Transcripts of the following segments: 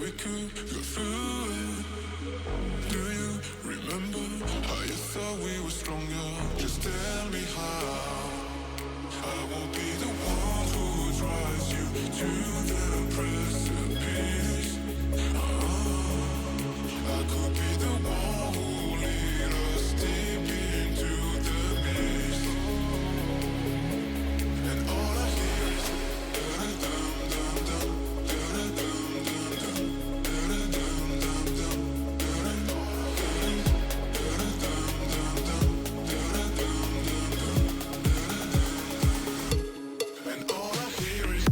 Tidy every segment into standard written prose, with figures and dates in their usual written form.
we could go through it. Do you remember how you thought we were stronger? Just tell me how. I won't be the one who drives you to the precipice. I could be the one who lead us deep into the mist. And all I hear is da-da-dum-dum-dum, da-da-dum-dum-dum, da-da-dum-dum-dum, and all I hear is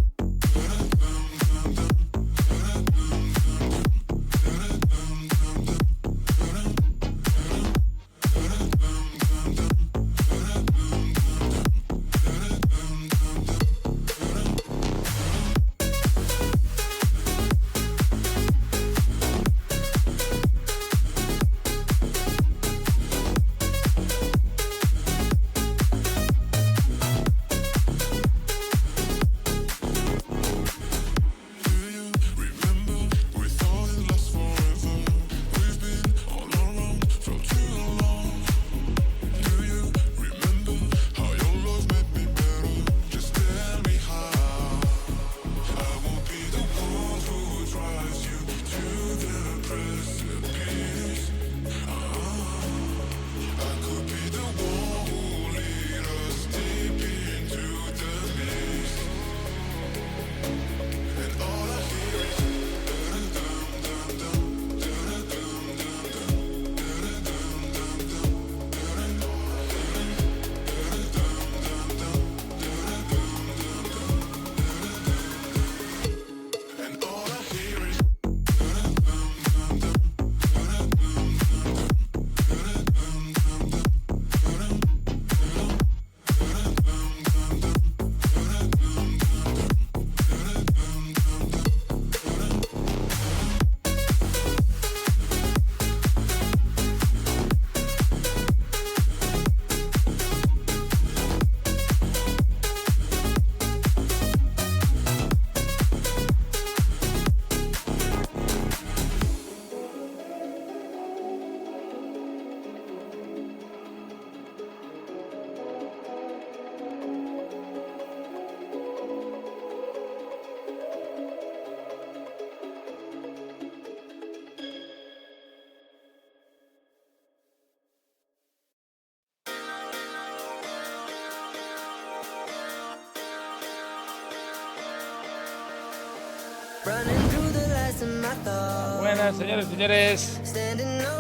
Buenas, señores y señores.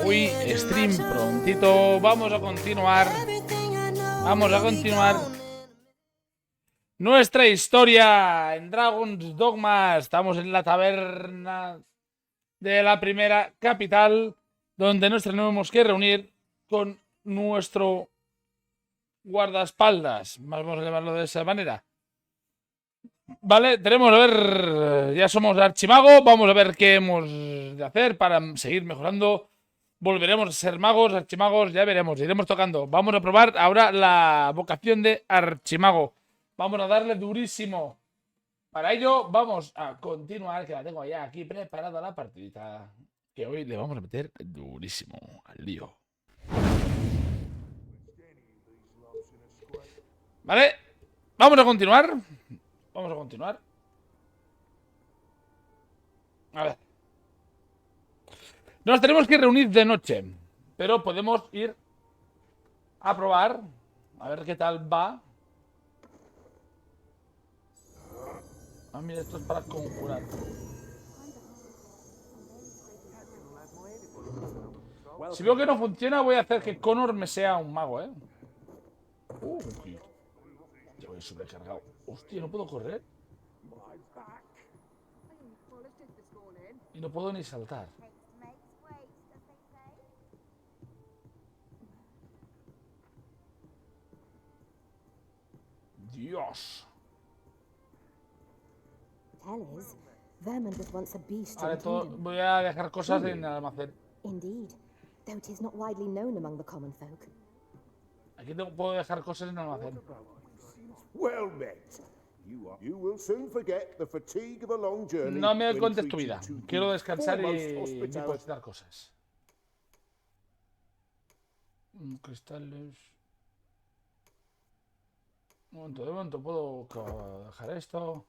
Uy, stream prontito. Vamos a continuar nuestra historia en Dragon's Dogma. Estamos en la taberna de la primera capital, donde nos tenemos que reunir con nuestro guardaespaldas. Vamos a llamarlo de esa manera. Vale, tenemos a ver, ya somos archimagos, vamos a ver qué hemos de hacer para seguir mejorando. Volveremos a ser magos, archimagos, ya veremos, iremos tocando. Vamos a probar ahora la vocación de archimago. Vamos a darle durísimo. Para ello vamos a continuar, que la tengo ya aquí preparada la partidita, que hoy le vamos a meter durísimo al lío. Vale, vamos a continuar. A ver. Nos tenemos que reunir de noche, pero podemos ir a probar. A ver qué tal va. Ah, mira, esto es para conjurar. Si veo que no funciona, voy a hacer que Connor me sea un mago, ¿eh? Ya voy sobrecargado. Hostia, ¿no puedo correr? Y no puedo ni saltar. Dios. Vale, voy a dejar cosas en el almacén. Aquí puedo dejar cosas en el almacén. Well met. You will soon forget the fatigue of a long journey. No me when cuentes tu treated vida. to Quiero the descansar foremost y hospitality. depositar cosas. Cristales. De momento puedo dejar esto.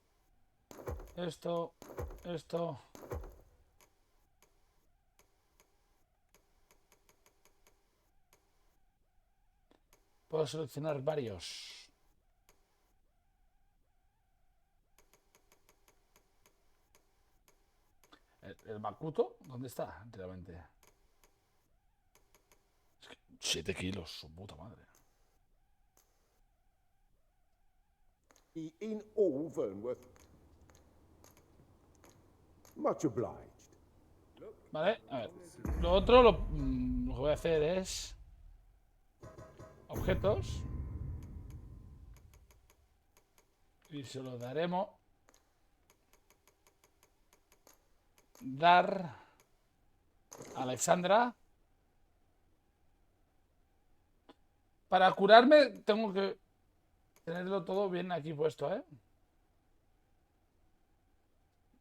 Esto. Puedo seleccionar varios. ¿El Makuto? ¿Dónde está? Realmente. Es que 7 kilos, su puta madre. In all Vernworth. Much obliged. Vale, a ver. Lo otro, lo que voy a hacer es... objetos. Y se lo daremos. Dar a Alexandra. Para curarme tengo que tenerlo todo bien aquí puesto, ¿eh?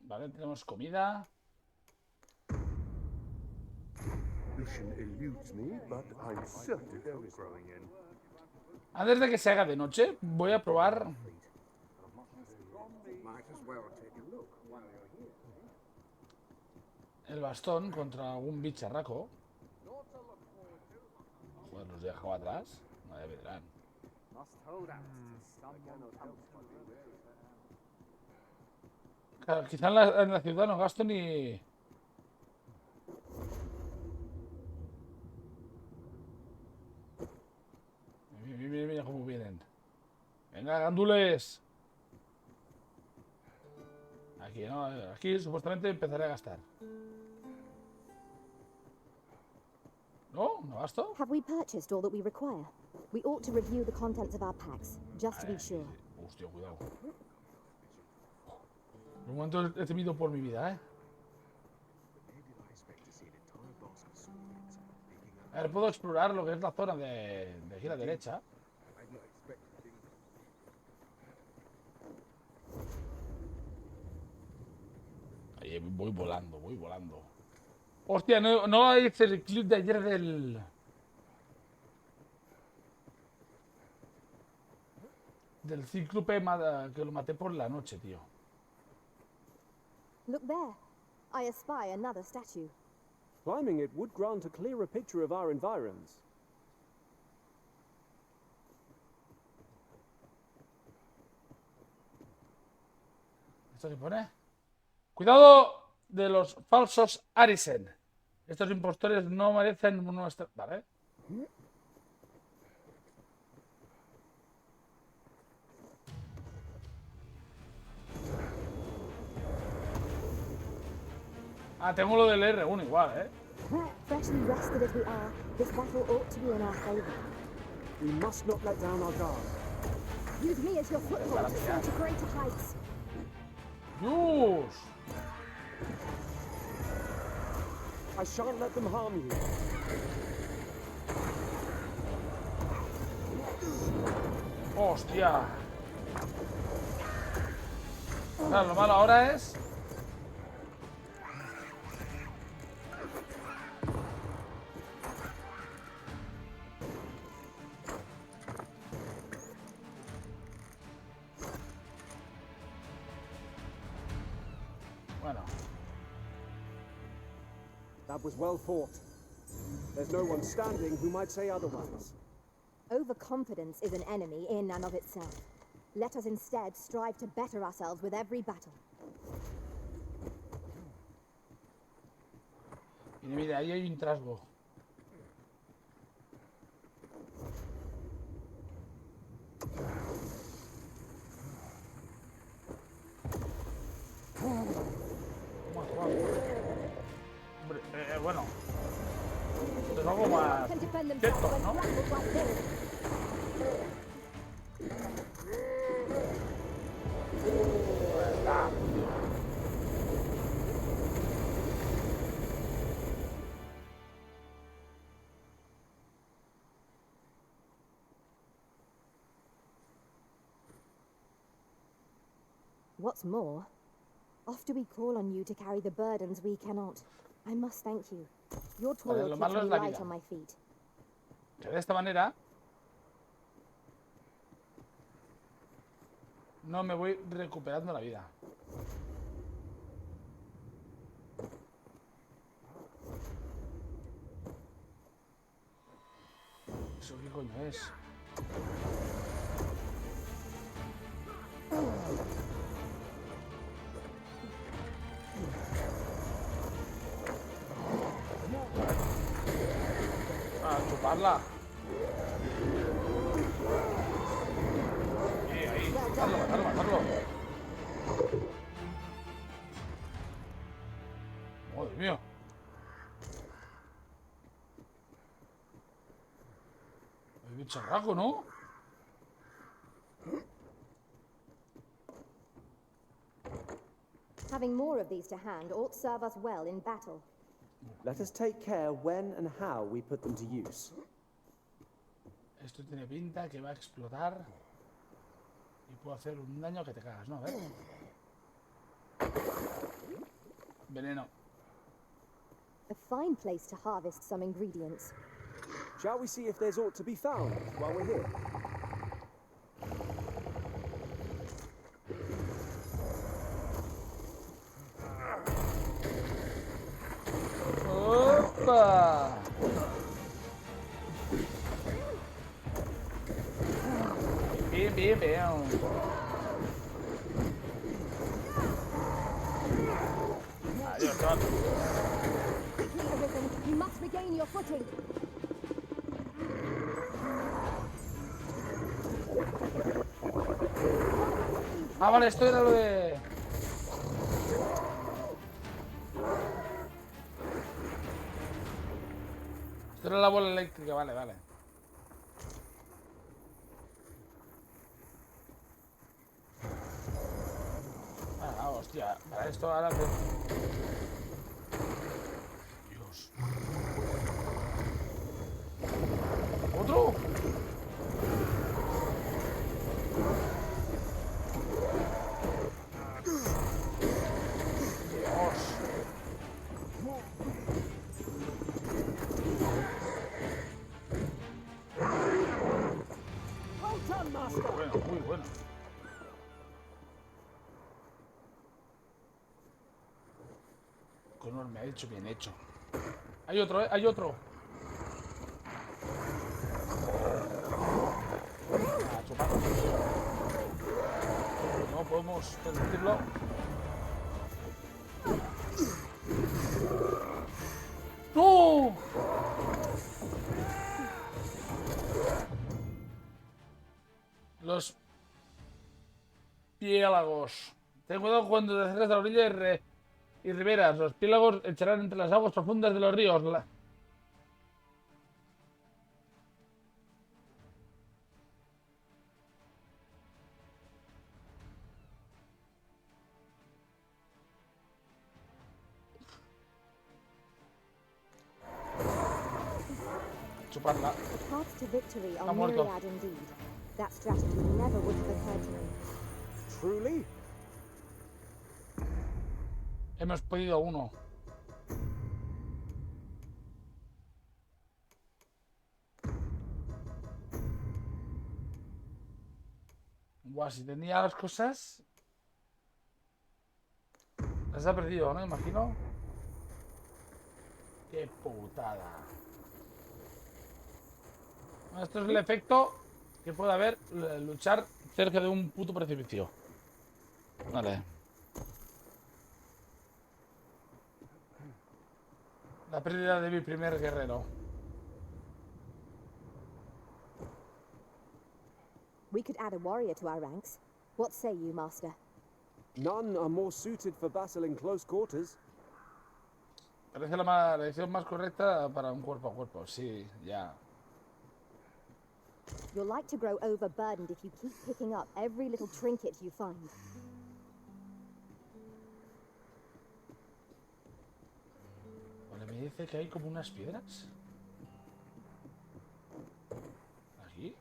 Vale, tenemos comida. Antes de que se haga de noche, voy a probar el bastón contra algún bicharraco. Joder, los he dejado atrás. No me vendrán. Claro, quizá en la ciudad no gasto ni... Mira cómo vienen. Venga, gandules. Aquí, ¿no? Aquí supuestamente empezaré a gastar. ¿No? ¿No gasto? Have we purchased all that we require? We ought to review the contents of our packs, just to be sure. Hostia, cuidado. En un momento he temido por mi vida, ¿eh? A ver, puedo explorar lo que es la zona de aquí a la derecha. Ahí voy volando, voy volando. Hostia, no hice el clip de ayer del cíclope que lo maté por la noche, tío. Look there. I espy another statue. Climbing it would grant a clearer picture of our environs. ¿Esto qué pone? Cuidado de los falsos Arisen. Estos impostores no merecen nuestra... Vale. Ah, tengo lo del R1 igual, ¿eh? Freshly rested as we are, this battle ought to be in our favor. We must not let down our guard. Use me as your foothold to soar to greater heights. ¡Dios! I shan't let them harm you. ¡Hostia! Claro, lo malo ahora es... Bueno. That was well fought. There's no one standing who might say otherwise. Overconfidence is an enemy in and of itself. Let us instead strive to better ourselves with every battle. Y mira, ahí hay un trasgo. Hombre, bueno. Es algo más Can defend quieto, themselves ¿no? when grappled like this. What's more, often we call on you to carry the burdens we cannot. I must thank you. Your toil lo keeps malo me es la light vida. on my feet. Que de esta manera no me voy recuperando la vida. ¿Eso qué coño es? A chuparla. Ahí, matarlo, matarlo, matarlo. Madre mía. Hay bicharraco, ¿no? Having more of these to hand ought serve us well in battle. Let us take care when and how we put them to use. Esto tiene pinta que va a explotar y puede hacer un daño que te cagas, ¿no? A ver. Veneno. A fine place to harvest some ingredients. Shall we see if there's aught to be found while we're here? ¡Opa! Bien, bien, bien. Adiós, chaval. Complete the rhythm. You must regain your footing. Ah, vale, esto era lo de... Esto era la bola eléctrica, vale, vale. Ah, hostia, para esto ahora hace... Dios. ¿Otro? Well done, Master! Bueno, muy bueno. Connor me ha dicho bien hecho. Hay otro, ¿eh? Hay otro. Ah, chupar. No podemos permitirlo. ¡No! Los piélagos. Ten cuidado cuando te acercas a la orilla y riberas. Los piélagos echarán entre las aguas profundas de los ríos. Chuparla. The paths to victory Ha are muerto. myriad indeed. That strategy never would have occurred to me. Truly? Hemos pedido uno. Buah, si tenía las cosas... Las ha perdido, ¿no? Imagino. Qué putada. Bueno, esto es el efecto que puede haber luchar cerca de un puto precipicio. Vale. La pérdida de mi primer guerrero. We could add a warrior to our ranks. What say you, Master? None are more suited for battle in close quarters. Parece la decisión más correcta para un cuerpo a cuerpo. Sí, ya. You're like to grow overburdened if you keep picking up every little trinket you find. Vale, me dice que hay como unas piedras. Aquí.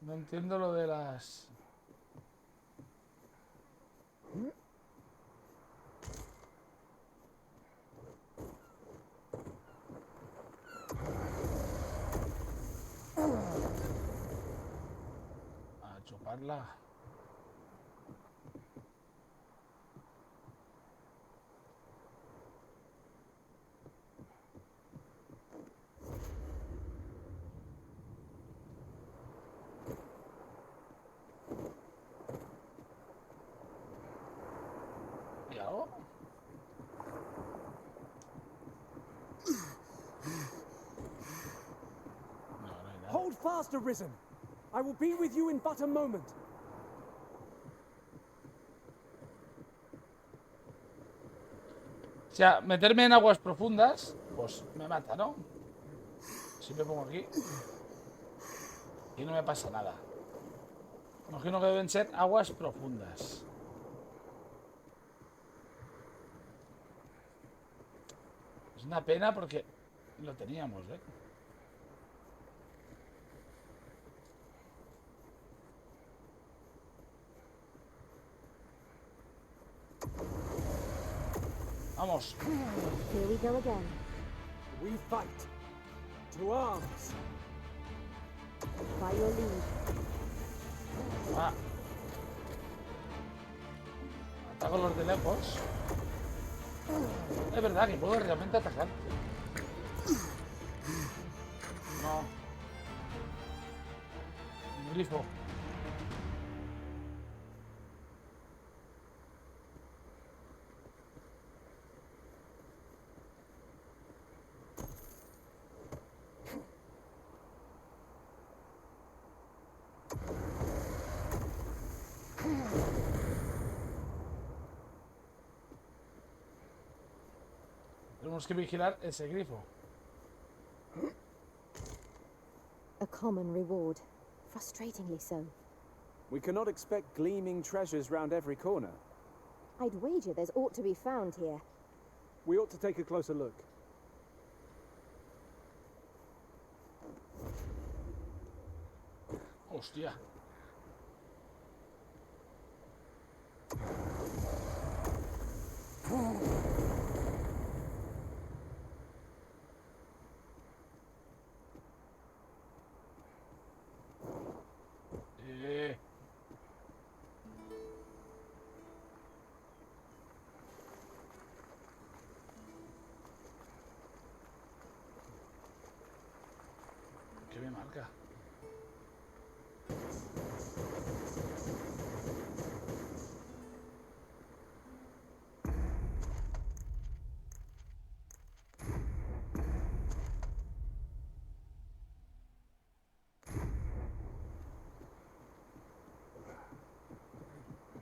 No entiendo lo de las... A chuparla. ¿Y hago? No, no hay nada. Hold fast, Arisen. I will be with you in but a moment. O sea, meterme en aguas profundas, pues me mata, ¿no? Si me pongo aquí y no me pasa nada. Imagino que deben ser aguas profundas. Es una pena porque lo teníamos, ¿eh? Vamos. Here we go again. We fight. To arms. By your lead. Va. Ataco los de lejos. Es verdad que puedo realmente atacar. No. Un grifo. Tenemos que vigilar ese grifo. A common reward. Frustratingly so. We cannot expect gleaming treasures round every corner. I'd wager there's ought to be found here. We ought to take a closer look. Hostia. ¿Qué me marca?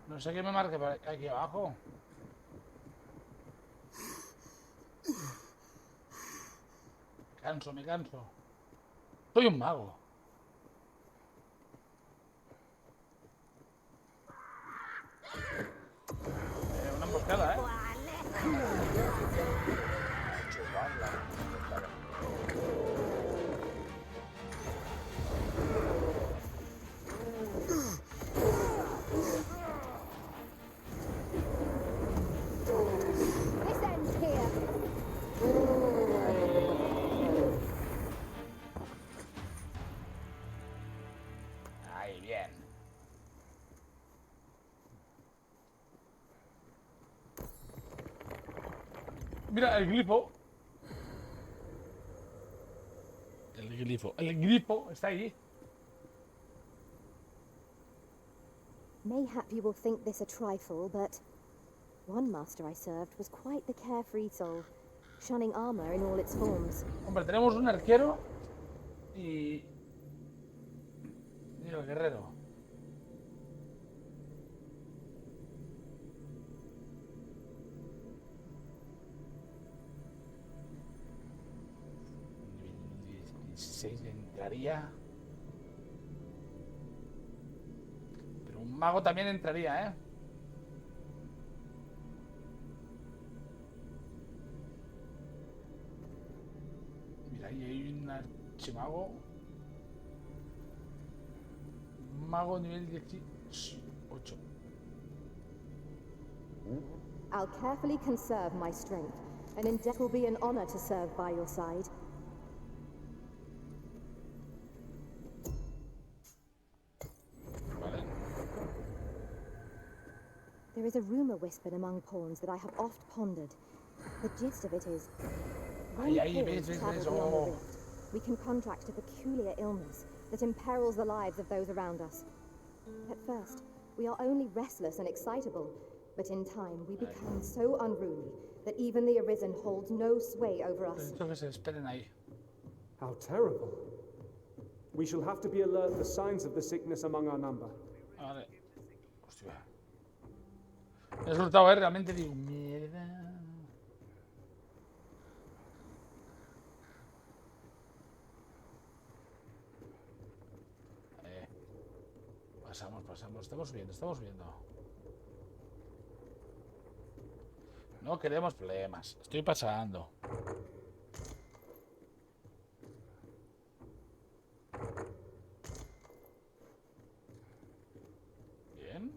No sé qué me marque por aquí abajo. Me canso. Soy un mago. Una emboscada, ¿eh? This ends here. Ahí, bien. Mira, el grifo. El grifo está ahí. Mayhap you will think this a trifle, but one master I served was quite the carefree soul, shunning armor in all its forms. Hombre, tenemos un arquero y el guerrero. Se entraría. Pero un mago también entraría, ¿eh? Mira, ahí hay un archimago. Mago nivel 18. I'll carefully conserve my strength, and it will be an honor to serve by your side. Vale. There is a rumor whispered among pawns that I have oft pondered. The gist of it is, when Ay, ay, pawns ves, travel ves, beyond the oh. rift, we can contract a peculiar illness that imperils the lives of those around us. At first, we are only restless and excitable, but in time we become so unruly that even the Arisen holds no sway over us. Necesito que se esperen ahí. How terrible. We shall have to be alert the signs of the sickness among our number. Vale. Hostia. Me he resultado, realmente digo, mierda. Pasamos, estamos subiendo. No queremos problemas, estoy pasando. Bien.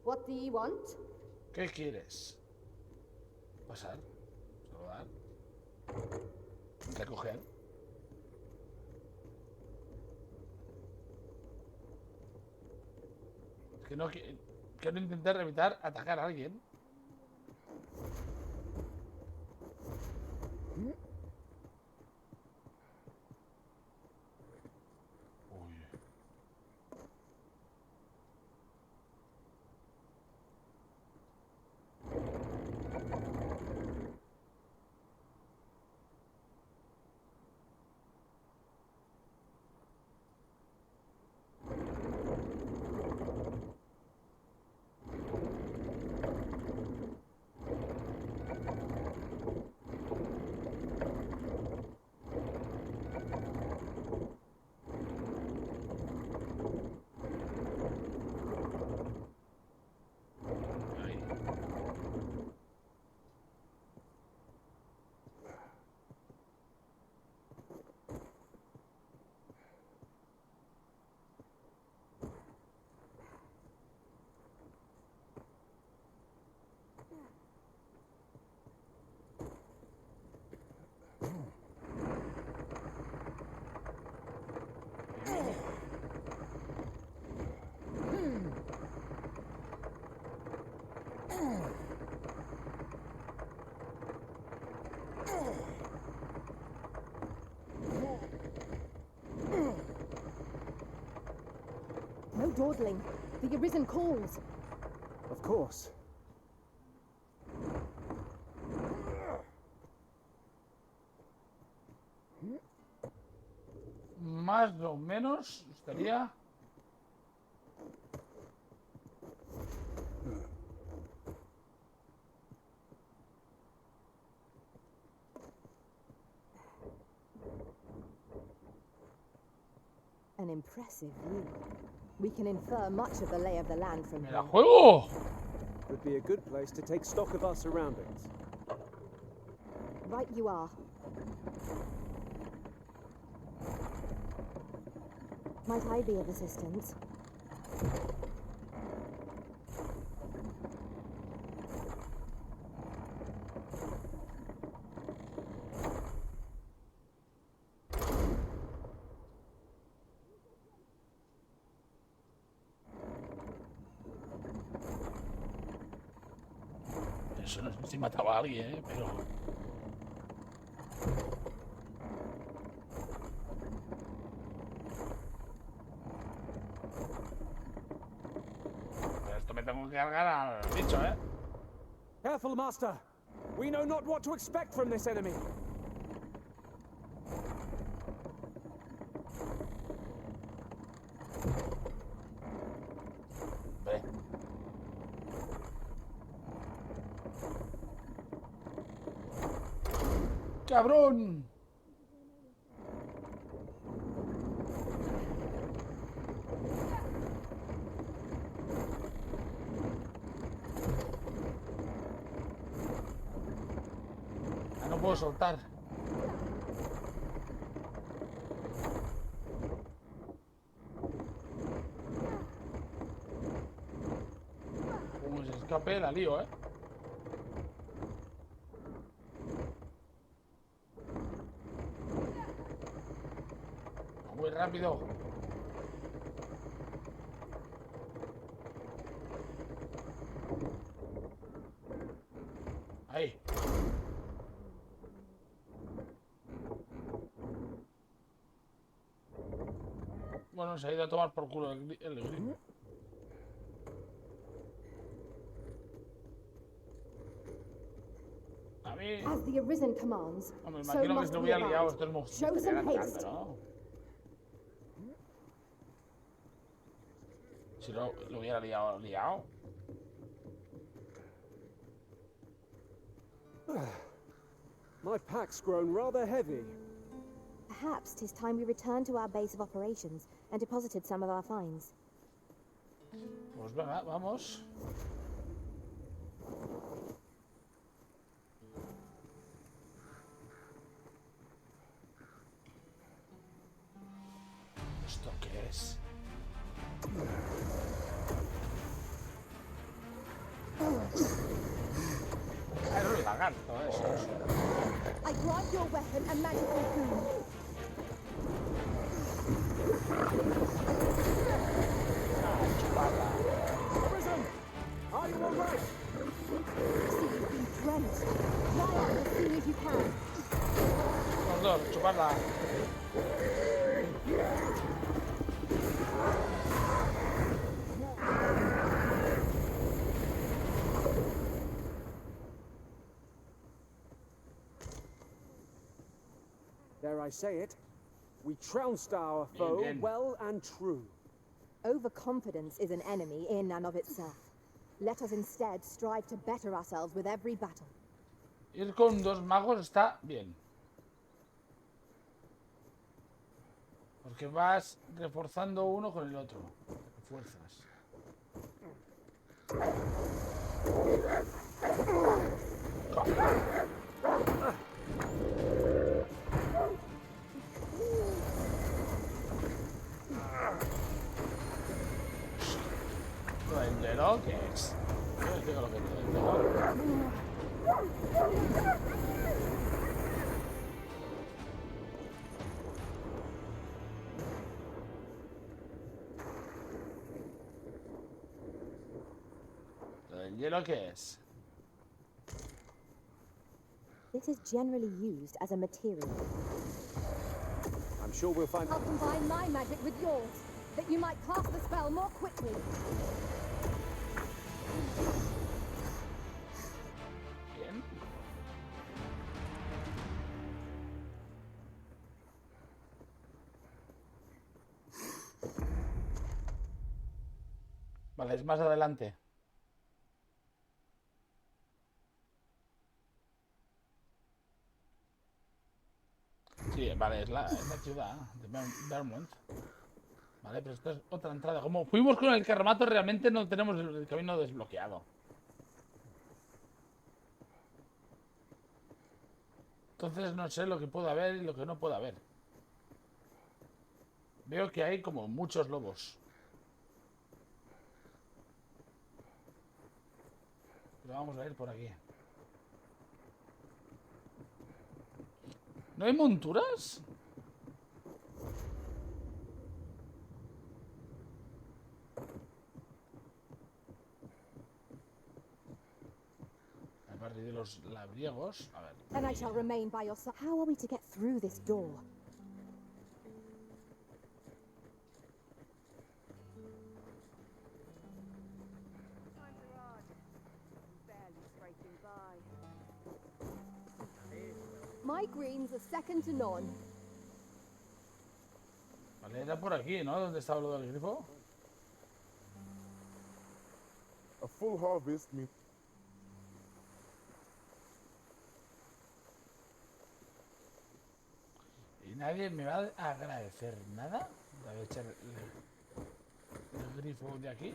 What do you want? ¿Qué quieres? Pasar, saludar, recoger. Es que no quiero intentar evitar atacar a alguien. Uy. Ahí. No dawdling. The Arisen calls. Of course. Más o menos estaría. An impressive view. We can infer much of the lay of the land from ¡Me la here. juego! Would be a good place to take stock of our surroundings. Right you are. Might I be of assistance? Eso no sé si mataba a alguien, pero. Pero esto me tengo que cargar al bicho, Careful, Master! We know not what to expect from this enemy. Ve. ¡Cabrón! Ah, no puedo soltar. escape la lío, Muy rápido. Ahí. Bueno, se ha ido a tomar por culo el grifo. A mí... As the Arisen commands, Hombre, so imagino que must se lo we hubiera liado abide. estos monstruos. Show some Estarían haste. cantando, ¿no? Si lo hubiera liado. My pack's grown rather heavy. Perhaps 'tis time we returned to our base of operations and deposited some of our finds. Pues venga, vamos. ¿Esto qué es? Ah, es un lagarto, eso. I grant your weapon a magical boon. Arisen! Are you alright? See, you've been drenched. Dry up as soon as you can. Los dos, chuparla. Dare I say it? We trounced our foe bien. well and true. Overconfidence is an enemy in and of itself. Let us instead strive to better ourselves with every battle. Ir con dos magos está bien. Porque vas reforzando uno con el otro. Fuerzas. ¿Duendero? ¿Qué es? Yo les digo lo que es duendero. ¿Duendero qué es? This is generally used as a material. I'm sure we'll find... I'll combine my magic with yours, that you might cast the spell more quickly. Bien. Vale, es más adelante. Sí, vale, es la ciudad de Vermont. Vale, pero esta es otra entrada. Como fuimos con el carromato, realmente no tenemos el camino desbloqueado. Entonces no sé lo que puede haber y lo que no puede haber. Veo que hay como muchos lobos. Pero vamos a ir por aquí. ¿No hay monturas? A partir de los labriegos. A ver. And I shall remain by your side. How are we to get through this door? My greens are second to none. Vale, era por aquí, ¿no? ¿Dónde estaba lo del grifo? A full harvest means ¿Y nadie me va a agradecer nada? Voy a echar el grifo de aquí.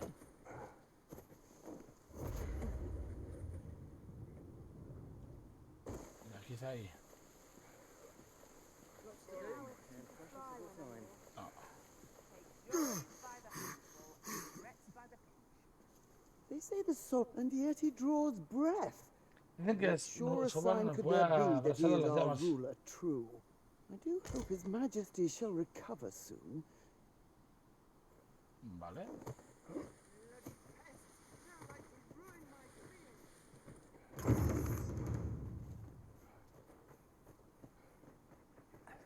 Mira, quizá ahí. This say the sort, and yet he draws breath. Dicen que What surer su mano sign nos could puede there be that he abrazar is las our llamas. ruler true? I do hope his majesty shall recover soon. Vale.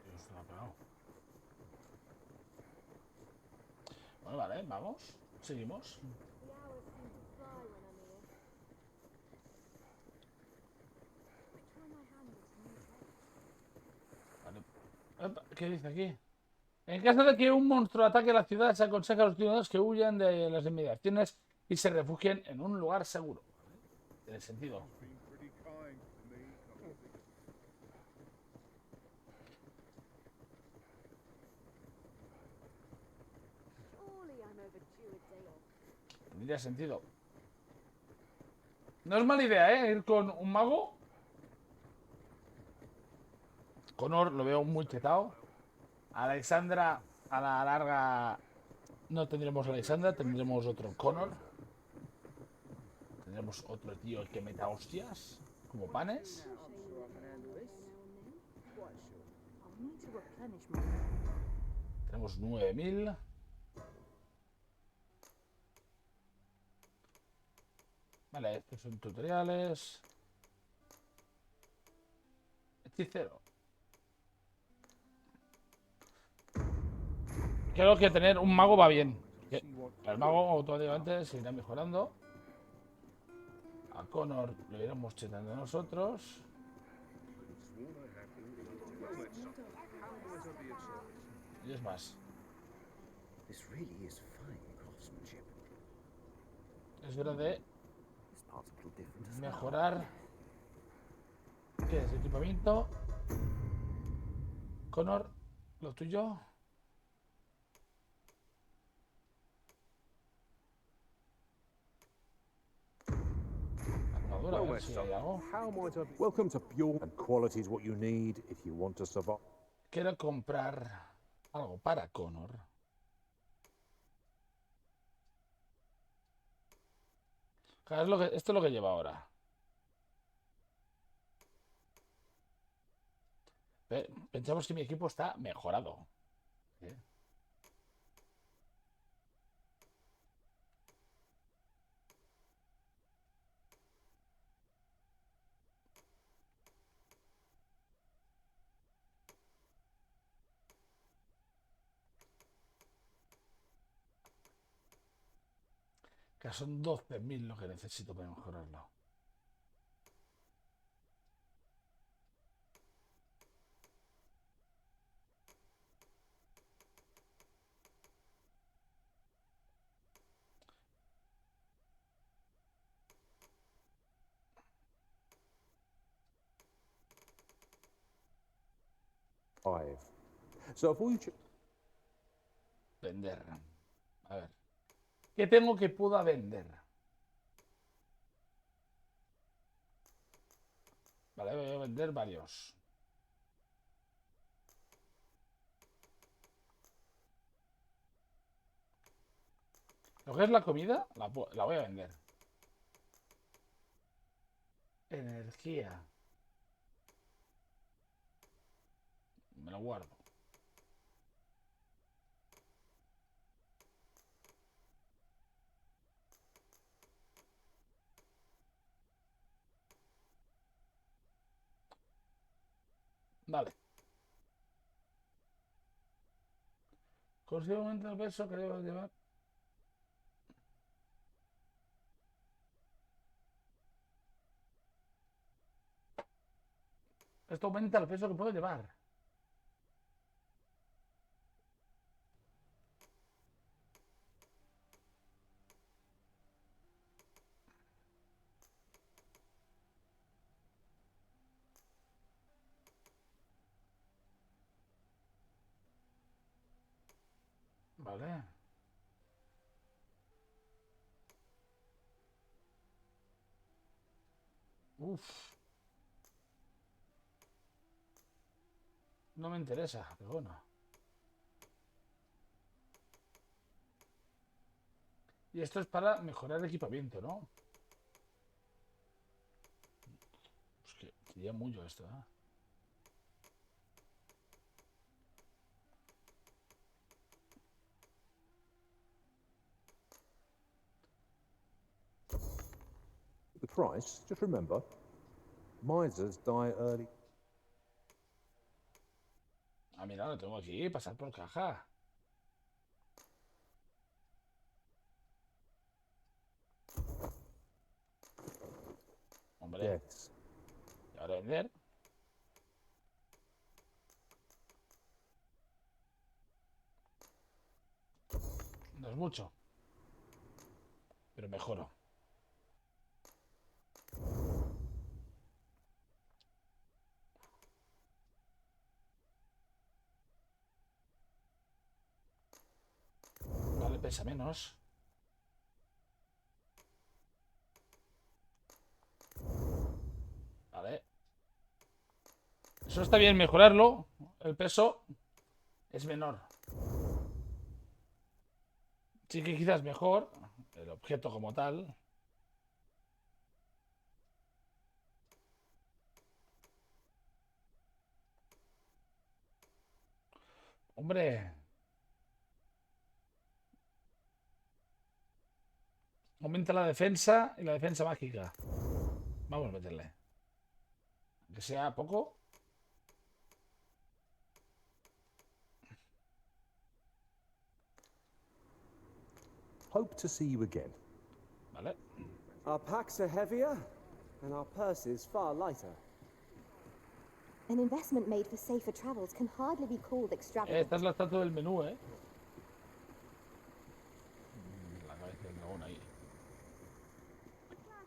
Dios, se la ha pegado. Bueno, vale, vamos. Seguimos. The hours seem to fly when I'm here. I try my hand at a new taste. Vale. Epa, ¿qué dice aquí? En caso de que un monstruo ataque la ciudad, se aconseja a los ciudadanos que huyan de las inmediaciones y se refugien en un lugar seguro. Tiene sentido. Surely I'm overdue a day off. Tendría sentido. No es mala idea, ¿eh? Ir con un mago. Connor lo veo muy chetado. Alexandra, a la larga, no tendremos a Alexandra, tendremos otro Connor. Tendremos otro tío que meta hostias, como panes. I'll need to replenish my. Tenemos 9000. Vale, estos son tutoriales. Hechicero. Creo que tener un mago va bien. El mago automáticamente se irá mejorando. A Connor lo iremos chetando nosotros. Y es más. This really is fine craftsmanship. Es hora de This part's a little different as well. mejorar. ¿Qué es? Equipamiento. Connor, lo tuyo. Armadura, a ver si hay algo. How might I... Welcome to Pure, and quality is what you need if you want to survive. Quiero comprar algo para Connor. Claro, esto es lo que lleva ahora. Pensamos que mi equipo está mejorado. ¿Sí? Que son 12.000 lo que necesito para mejorarlo. So if we... Vender. A ver. ¿Qué tengo que pueda vender? Vale, voy a vender varios. Lo que es la comida, la voy a vender. Energía. Me lo guardo. Vale. Consigo aumentar el peso que debo llevar. Esto aumenta el peso que puedo llevar. Vale. Uf. No me interesa, pero bueno. Y esto es para mejorar el equipamiento, ¿no? Pues que sería mucho esto, ¿eh? The price, just remember, misers die early. Ah, mira, lo tengo aquí, pasar por caja. Hombre, Deaths. y ahora vender. No es mucho, pero mejoro. Vale, pesa menos. Vale. Eso está bien mejorarlo. El peso es menor. Sí que quizás mejor el objeto como tal. Hombre. Aumenta la defensa y la defensa mágica. Vamos a meterle. Que sea poco. Hope to see you again. Vale. Our packs are heavier, and our purses far lighter. An investment made for safer travels can hardly be called extravagant. Esta es la estatua del menú, ¿eh? La cabeza del dragón ahí.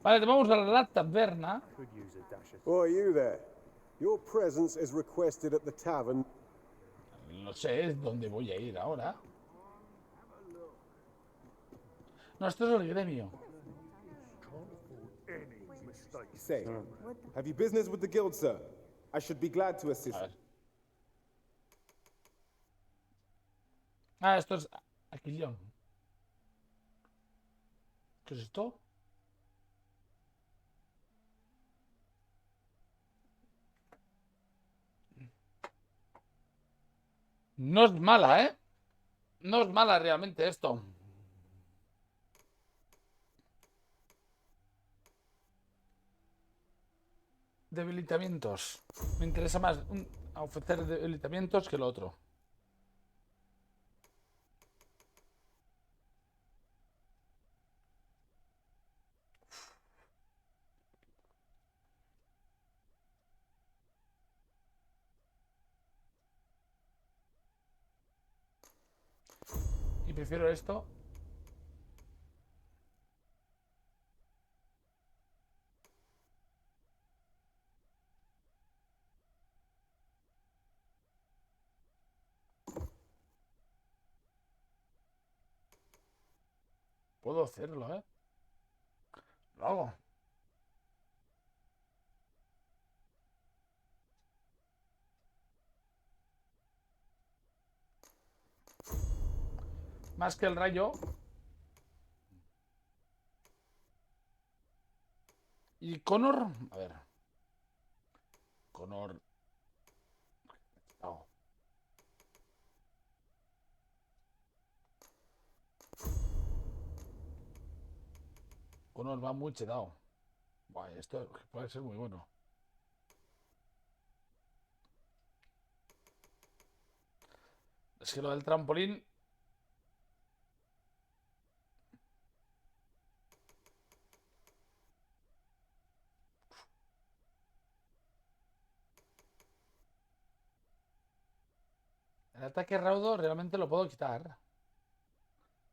Vale, vamos a la taberna. Oh, you there? Your presence is requested at the tavern. No sé es dónde voy a ir ahora. No, esto es el gremio. Say, have you business with the guild, sir? I should be glad to assist. A ver. Ah, esto es Aquilión. ¿Qué es esto? No es mala, ¿eh? No es mala realmente esto. Debilitamientos. Me interesa más ofrecer debilitamientos que lo otro. Y prefiero esto. Puedo hacerlo, ¿eh? Lo hago. Más que el rayo. Y Connor. A ver. Connor. No. Connor va muy chetado. Buah, esto puede ser muy bueno. Es que lo del trampolín. El ataque raudo realmente lo puedo quitar.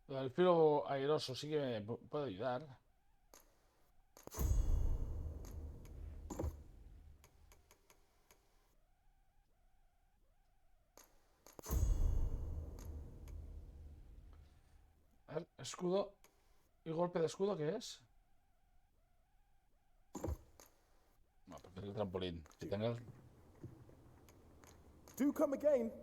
Lo del filo airoso sí que me puede ayudar. A ver, escudo. ¿Y golpe de escudo qué es? No, prefiero el trampolín. Si tenga el... Do come again.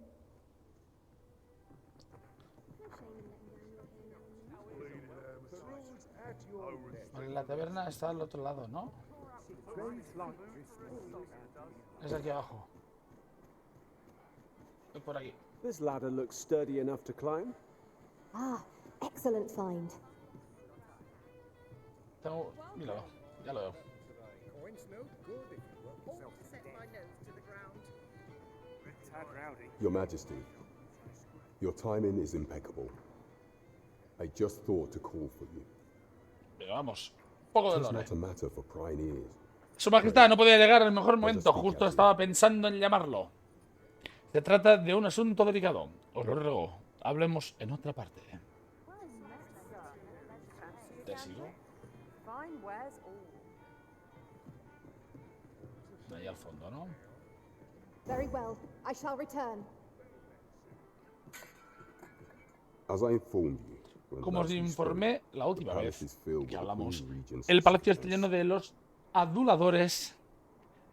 Vale, la taberna está al otro lado, ¿no? Es aquí abajo. Voy por aquí. This ladder looks sturdy enough to climb. Ah, excellent find. Tengo... Míralo, ya lo veo. Your Majesty, your timing is impeccable. I just thought to call for you. Venga, vamos. Poco de It is lore. not a matter for prying ears. Su Majestad no podía llegar al mejor momento. Justo estaba pensando en llamarlo. Se trata de un asunto delicado. Os lo ruego. Hablemos en otra parte. ¿Te sigo? Ahí al fondo, ¿no? Very well. I shall return. As I informed you, when Como os last we spoke, informé la última the vez palace is filled que with hablamos, the regent's el palacio está successors. lleno de los aduladores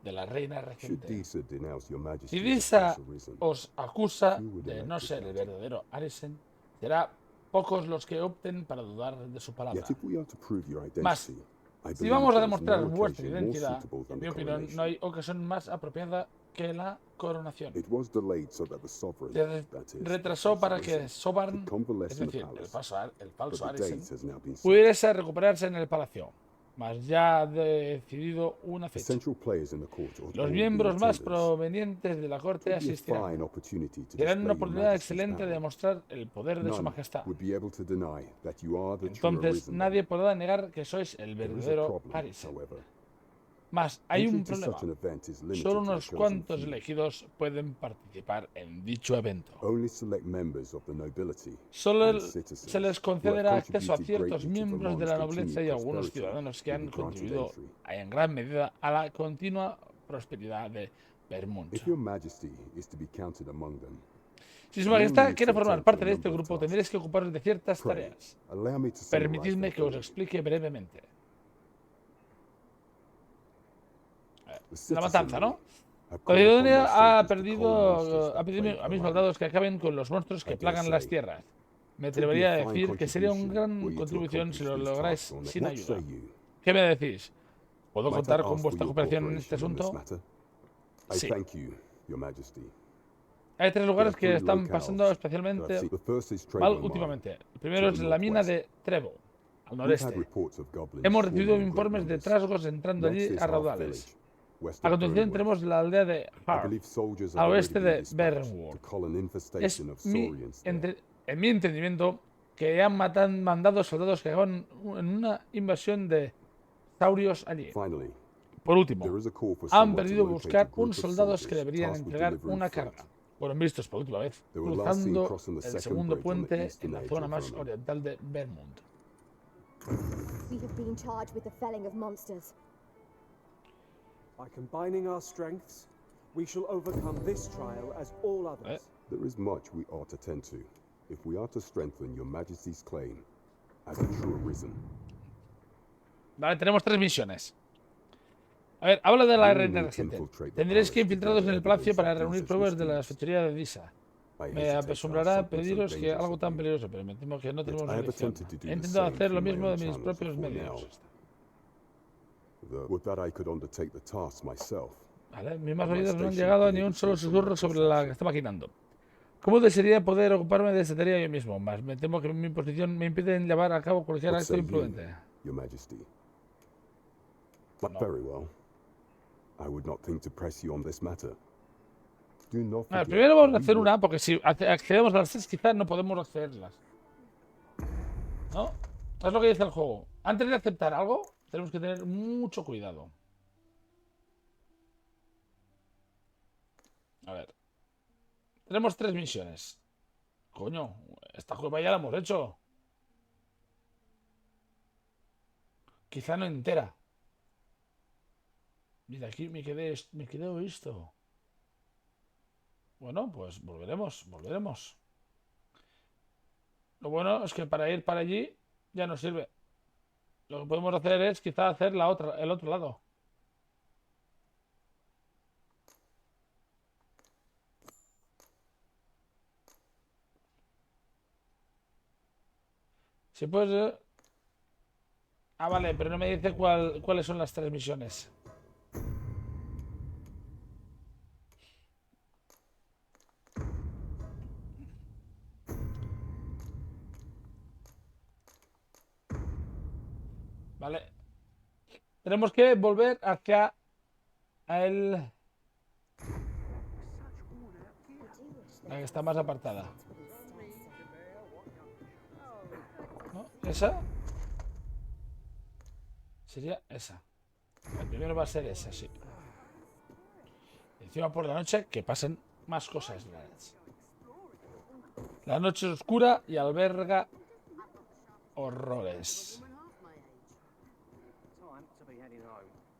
de la reina Should regente. Disa denounce your Majesty Si as Disa false arisen, os acusa de no ser el verdadero Arisen, será pocos los que opten para dudar de su palabra. yet if we are to prove your Más, identity, I si believe vamos a there is demostrar no vuestra occasion more identidad, suitable than en mi the opinión, no coronation. hay ocasión más apropiada que la coronación. It was delayed so that the sovereign, Se re- that is, the retrasó false para arisen, que Sobarn, could convalesce es in the decir, el palace, but falso the Arisen, date has now been set. pudiese recuperarse en el palacio. Mas ya ha decidido una The fecha. central players in the court ought Los all be in miembros más attendance. provenientes de la corte It would be a asistirán. fine opportunity to Serán una display your oportunidad Majesty's excelente de power. demostrar el poder de su None majestad. would be able to deny that you are the true Entonces arisen. nadie podrá negar que sois el There is a verdadero problem, Arisen. however. Mas hay Entry un to problema. such an event is limited Solo to the unos chosen cuantos few. elegidos pueden participar en dicho evento. Only select members of the nobility Solo and citizens se les who have concederá acceso a contributed ciertos greatly to miembros de la Vermont's nobleza y continued algunos prosperity ciudadanos que will be han granted contribuido entry. en gran medida a la continua prosperidad de Vermont. If your Majesty is to be counted among them, Si su you will majestad need quiere to formar attend to parte a de este number of grupo, tasks. tendréis que ocuparos de ciertas Pray, tareas. allow me to summarize Permitidme them que os for you. explique brevemente. The La matanza, ¿no? citizenry have La called upon ciudadanía their ha soldiers to perdido, cull monsters ha that pedido plague a mis the land. soldados que acaben con los monstruos que I plagan dare las say, tierras. Me it would be atrevería a a fine decir que sería una contribution gran were you to contribución si lo accomplish these lográis tasks on it. sin What ayuda. say you? ¿Qué me decís? ¿Puedo Might I contar con ask for vuestra your cooperación en este cooperation in this asunto? matter? I Sí. thank you, Your Majesty. Hay tres lugares que There are están three pasando locales that especialmente I've seen. The first is mal Trayvon Mine. últimamente. El primero to es the la mina northwest. de Trevo, al We've had noreste. reports of goblins Hemos swarming recibido in great informes de numbers. trasgos entrando Next allí is a Half raudales. Village, west A of continuación Burnwood. tenemos la aldea de I Hart, believe soldiers al have already oeste been de dispatched Burnwood. to cull an Es infestation of mi saurians there. en mi entendimiento que han mandado soldados que acaban en una invasión de saurios allí. Finally, Por último, there is a call for han someone to perdido locate a buscar group unos of soldados que soldiers deberían tasked with entregar delivering una freight. carga. Fueron vistos por última vez They were last seen cruzando crossing the el second segundo bridge on the puente eastern en la edge zona of más Vermont. oriental de Vermont. We have been charged with the felling of monsters. By combining our strengths, we shall overcome this trial as all others. There is much we ought to tend to if we are to strengthen Your Majesty's claim as a true arisen. Vale, tenemos tres misiones. A ver, habla de la You reina need to regente. infiltrate the Tendréis que palace to infiltraros en gather el palacio evidence para of reunir Disa's pruebas de la misdeeds. fechoría de Disa. I Me hesitate to ask apresurará something so pediros que dangerous algo of tan you. peligroso, pero me temo que no tenemos I have elección. attempted to do He the intentado same hacer lo through my mismo de own mis channels propios before medios. Would that I could undertake the task myself. Vale, mis más On my oídos no han station, llegado a I ni un needed solo some susurro sobre la que está maquinando. ¿Cómo desearía poder ocuparme de esta tarea yo mismo? Mas me temo que mi posición me impide llevar a cabo cualquier What acto say you, imprudente. Your Majesty? But No. very well. I would not think to press you on this matter. Do not A ver, forget primero vamos a that we hacer will- una, porque si accedemos a las tres quizás no podemos accederlas. ¿No? Es lo que dice el juego. Antes de aceptar algo, tenemos que tener mucho cuidado. A ver. Tenemos tres misiones. Coño, esta cueva ya la hemos hecho. Quizá no entera. Mira, aquí me quedé esto. Bueno, pues volveremos. Lo bueno es que para ir para allí ya nos sirve. Lo que podemos hacer es quizá hacer el otro lado. Si puedes... Ah, vale, pero no me dice cuáles son las 3 misiones. Vale. Tenemos que volver hacia el... la que está más apartada. ¿No? ¿Esa? Sería esa. El primero va a ser esa, sí. Encima por la noche que pasen más cosas raras. La noche es oscura y alberga horrores.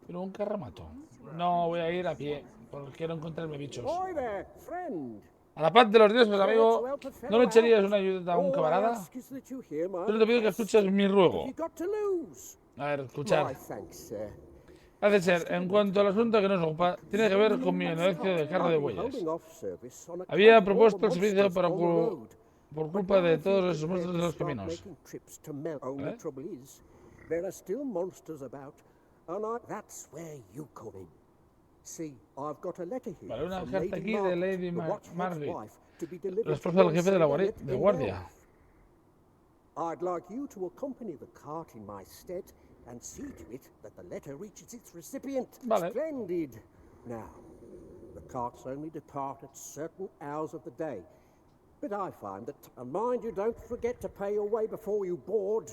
Pero un carramato. No voy a ir a pie porque quiero encontrarme bichos. Boy there, friend. A la paz de los dioses, amigo. ¿No le echarías una ayuda a un camarada? Solo te pido que escuches mi ruego. A ver, escuchar. Hace ser, en cuanto al asunto que nos ocupa, tiene que ver con mi negocio de carro de bueyes. Había propuesto el servicio por culpa de todos esos monstruos de los caminos. ¿Vale? Vale, una carta aquí de Lady Margaret, la esposa del jefe de la guardia. I'd like you to accompany the cart in my stead and see to it that the letter reaches its recipient. Vale. Splendid. Now, the carts only depart at certain hours of the day, but I find that, and mind you don't forget to pay your way before you board.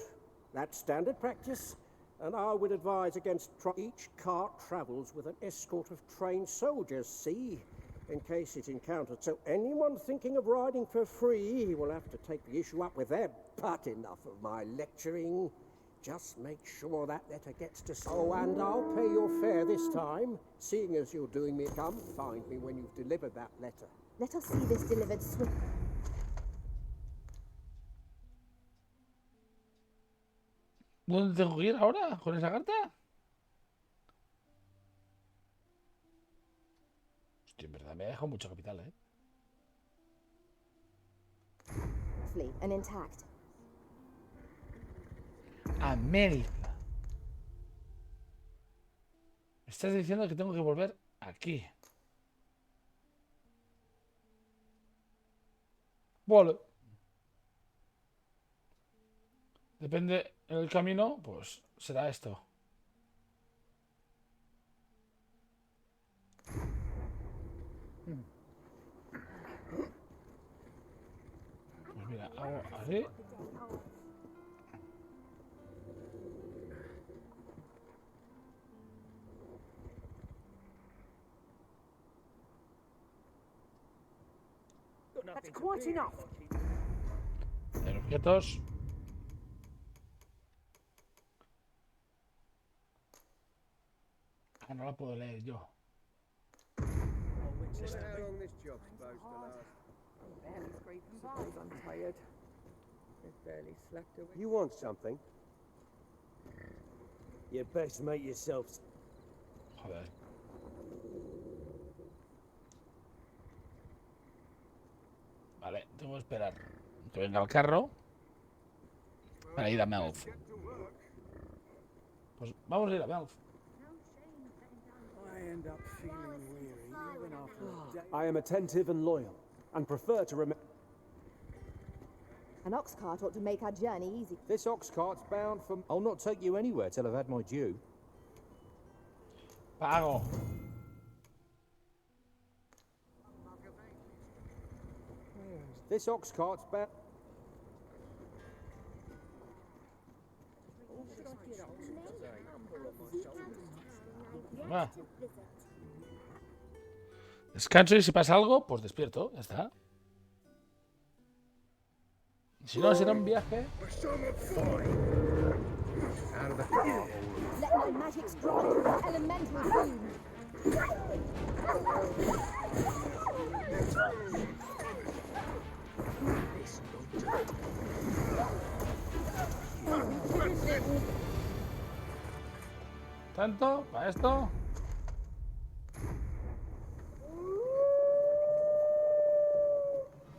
That's standard practice, and I would advise against each cart travels with an escort of trained soldiers, see, in case it encounters. So anyone thinking of riding for free will have to take the issue up with them. But enough of my lecturing. Just make sure that letter gets to... Oh, and I'll pay your fare this time, seeing as you're doing me. Come find me when you've delivered that letter. Let us see this delivered swiftly. ¿Dónde tengo que ir ahora con esa carta? Hostia, en verdad me ha dejado mucho capital, ¿eh? And intact. América. Me estás diciendo que tengo que volver aquí. Vale. Depende del camino, pues será esto. Pues mira, hago así. That's quite enough. En objetos. Ah, no la puedo leer yo. I'm tired. I've barely slept away. You want something? You best make yourself. Joder. Vale, tengo que esperar que venga el carro para ir a Melf. Pues vamos a ir a Melf. I am attentive and loyal, and prefer to remember. An ox cart ought to make our journey easy. This ox cart's bound for... I'll not take you anywhere till I've had my due. Pago. This ox cart's bound... Ah. Descanso y si pasa algo, pues despierto, ya está. Si no, será un viaje. Let my magic strike through the elemental boom. ¿Tanto? ¿Para esto?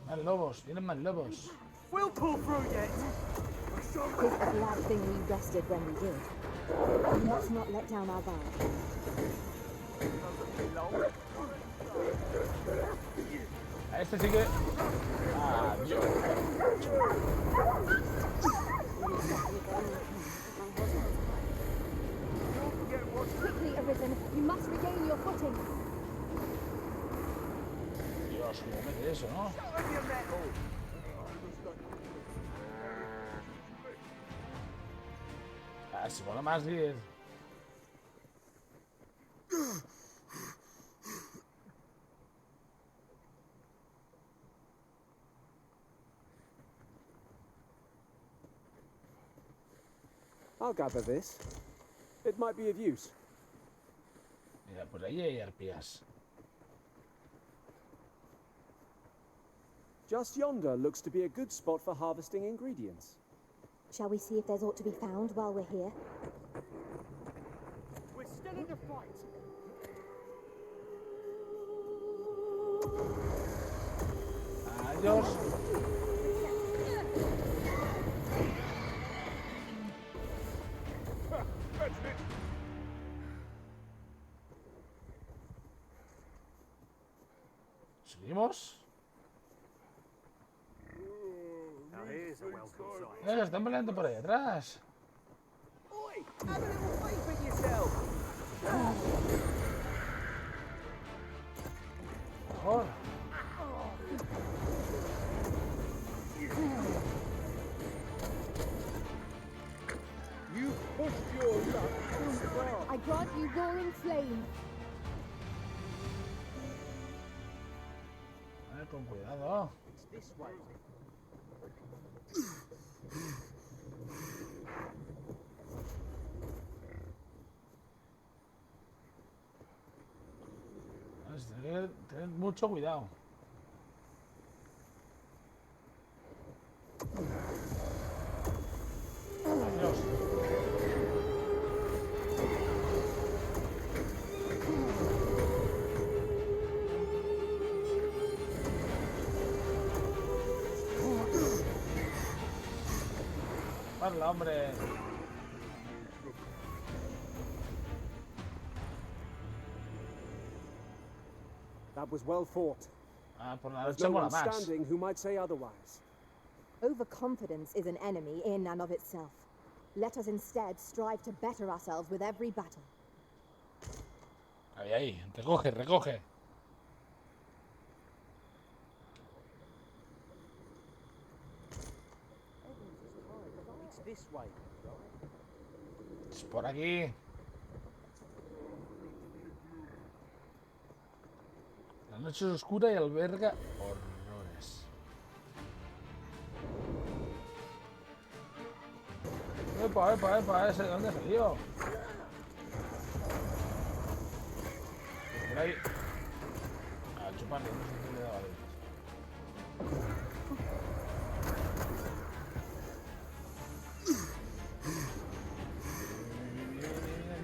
Más lobos, vienen más lobos. We'll pull through yet. Tis a glad thing we rested when we did. We must not let down our guard. A este sí que... Adiós. Quickly, Arisen. You must regain your footing. Dios, cómo mete eso, ¿no? Si mola más 10. I'll gather this. It might be of use. Mira, por ahí hay arpías. Just yonder looks to be a good spot for harvesting ingredients. Shall we see if there's aught to be found while we're here? We're still in the fight. Adiós. ¿Seguimos? Están peleando por ahí atrás. Oi! Have a little faith in yourself! Mejor. You pushed your luck too far. I grant you roaring flame. Con cuidado. It's this way. Tener mucho cuidado. Adiós. ¡Hala, hombre! That was well fought. Por la There's noche no mola one más. standing who might say otherwise. Overconfidence is an enemy in and of itself. Let us instead strive to better ourselves with every battle. Ahí, ahí. Recoge, recoge. It's this way. Es por aquí. La noche es oscura y alberga horrores. Epa, epa, epa, ¿ese de dónde salió? Por ahí. A chuparle, no sé qué le daba de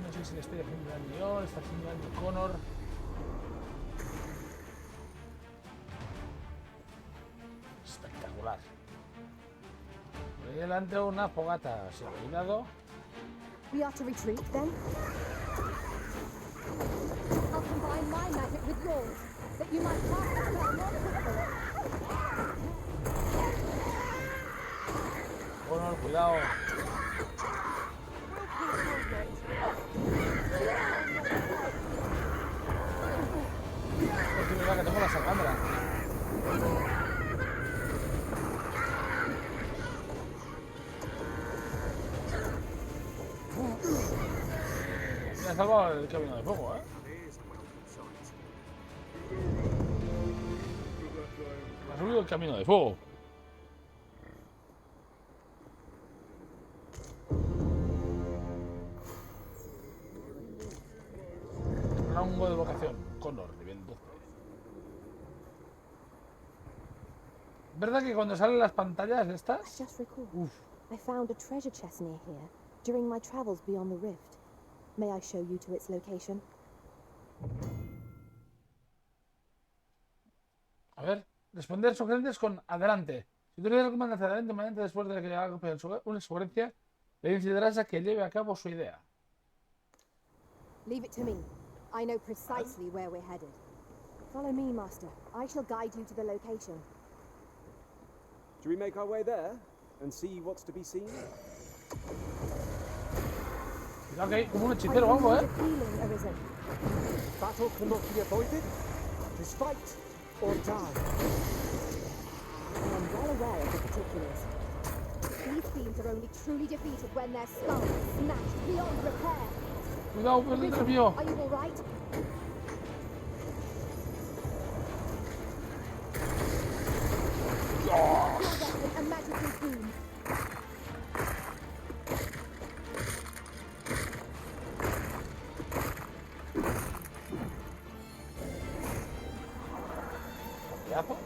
no sé si le estoy haciendo daño yo, le está haciendo daño Connor. Espectacular. Por ahí delante una fogata, se ha cuidado. We are to retreat, then? I'll combine my magic with yours, that you might cast the spell more quickly. Connor, cuidado. Es verdad que tengo la sacandra. Me ha salvado el camino de fuego, ¿eh? Me ha subido el camino de fuego. Rango de vocación. Connor, nivel 12. ¿Verdad que cuando salen las pantallas estas? Just recall. I found a treasure chest near here during my travels beyond the rift. May I show you to its location? A ver, responder sugerencias con adelante. Si tú le recomiendas adelante, inmediatamente después de que haga una sugerencia, le incitarás a que lleve a cabo su idea. Leave it to me. I know precisely where we're headed. Follow me, Master. I shall guide you to the location. Do we make our way there and see what's to be seen? Cuidado que hay como un hechicero o algo, ¿eh? Healing arisen. Battle cannot be avoided. Tis fight or die. I am well aware of the particulars. These fiends are only truly defeated when their skulls are smashed beyond repair. Cuidado, que el detrás mío. Are you all right? Your weapon, a magical boon. Cuidado.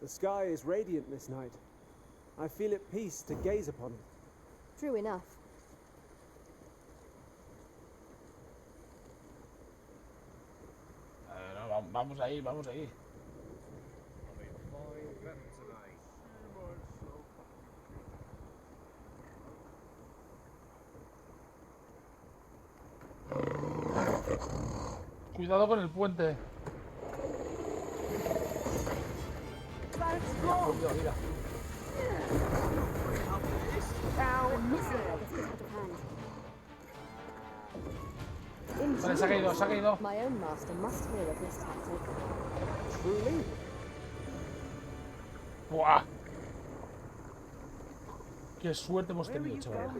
The sky is radiant this night. I feel at peace to gaze upon it. True enough. No, vamos ahí, vamos ahí. Cuidado con el puente. Mira, mira. Vale, se ha caído, se ha caído. My own master must hear of this tactic. Truly? ¡Buah! Qué suerte hemos tenido, chaval.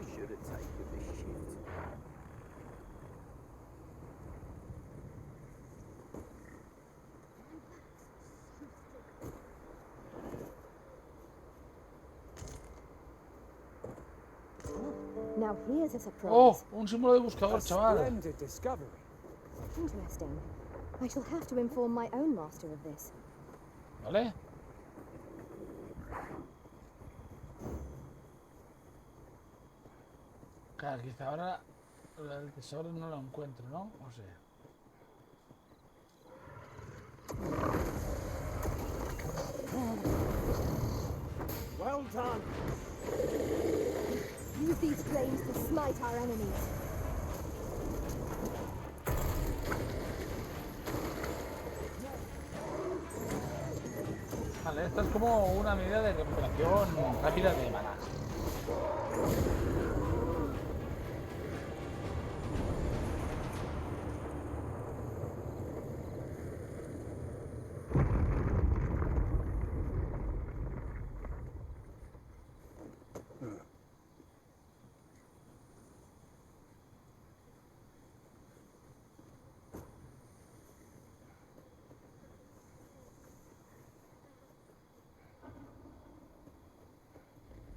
Now here's a surprise. Oh, un símbolo de buscador, chaval. Splendid discovery. Interesting. I shall have to inform my own master of this. ¿Vale? Claro, quizá ahora el tesoro no lo encuentro, ¿no? No sé. Well done. Use these flames to smite our enemies. Vale, esto es como una medida de recuperación rápida de maná.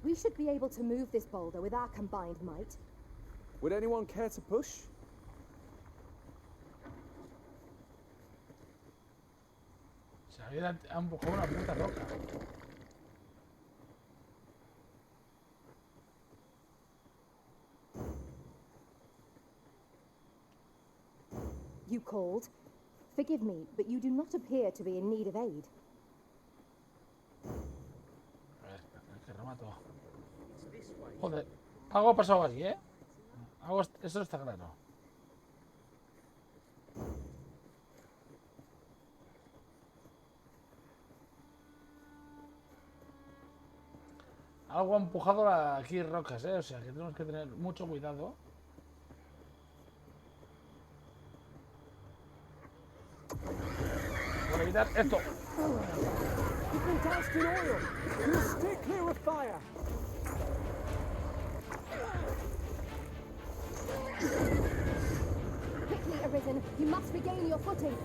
We should be able to move this boulder with our combined might. Would anyone care to push? Se había empujado una puta roca. You called. Forgive me, but you do not appear to be in need of aid. A ver, que remato. Joder, algo ha pasado aquí, ¿eh? Algo, eso está claro. Algo ha empujado aquí rocas, ¿eh? O sea, que tenemos que tener mucho cuidado. Por evitar esto. You've been doused in oil. You stay clear of fire. Quickly, Arisen. You must regain your footing.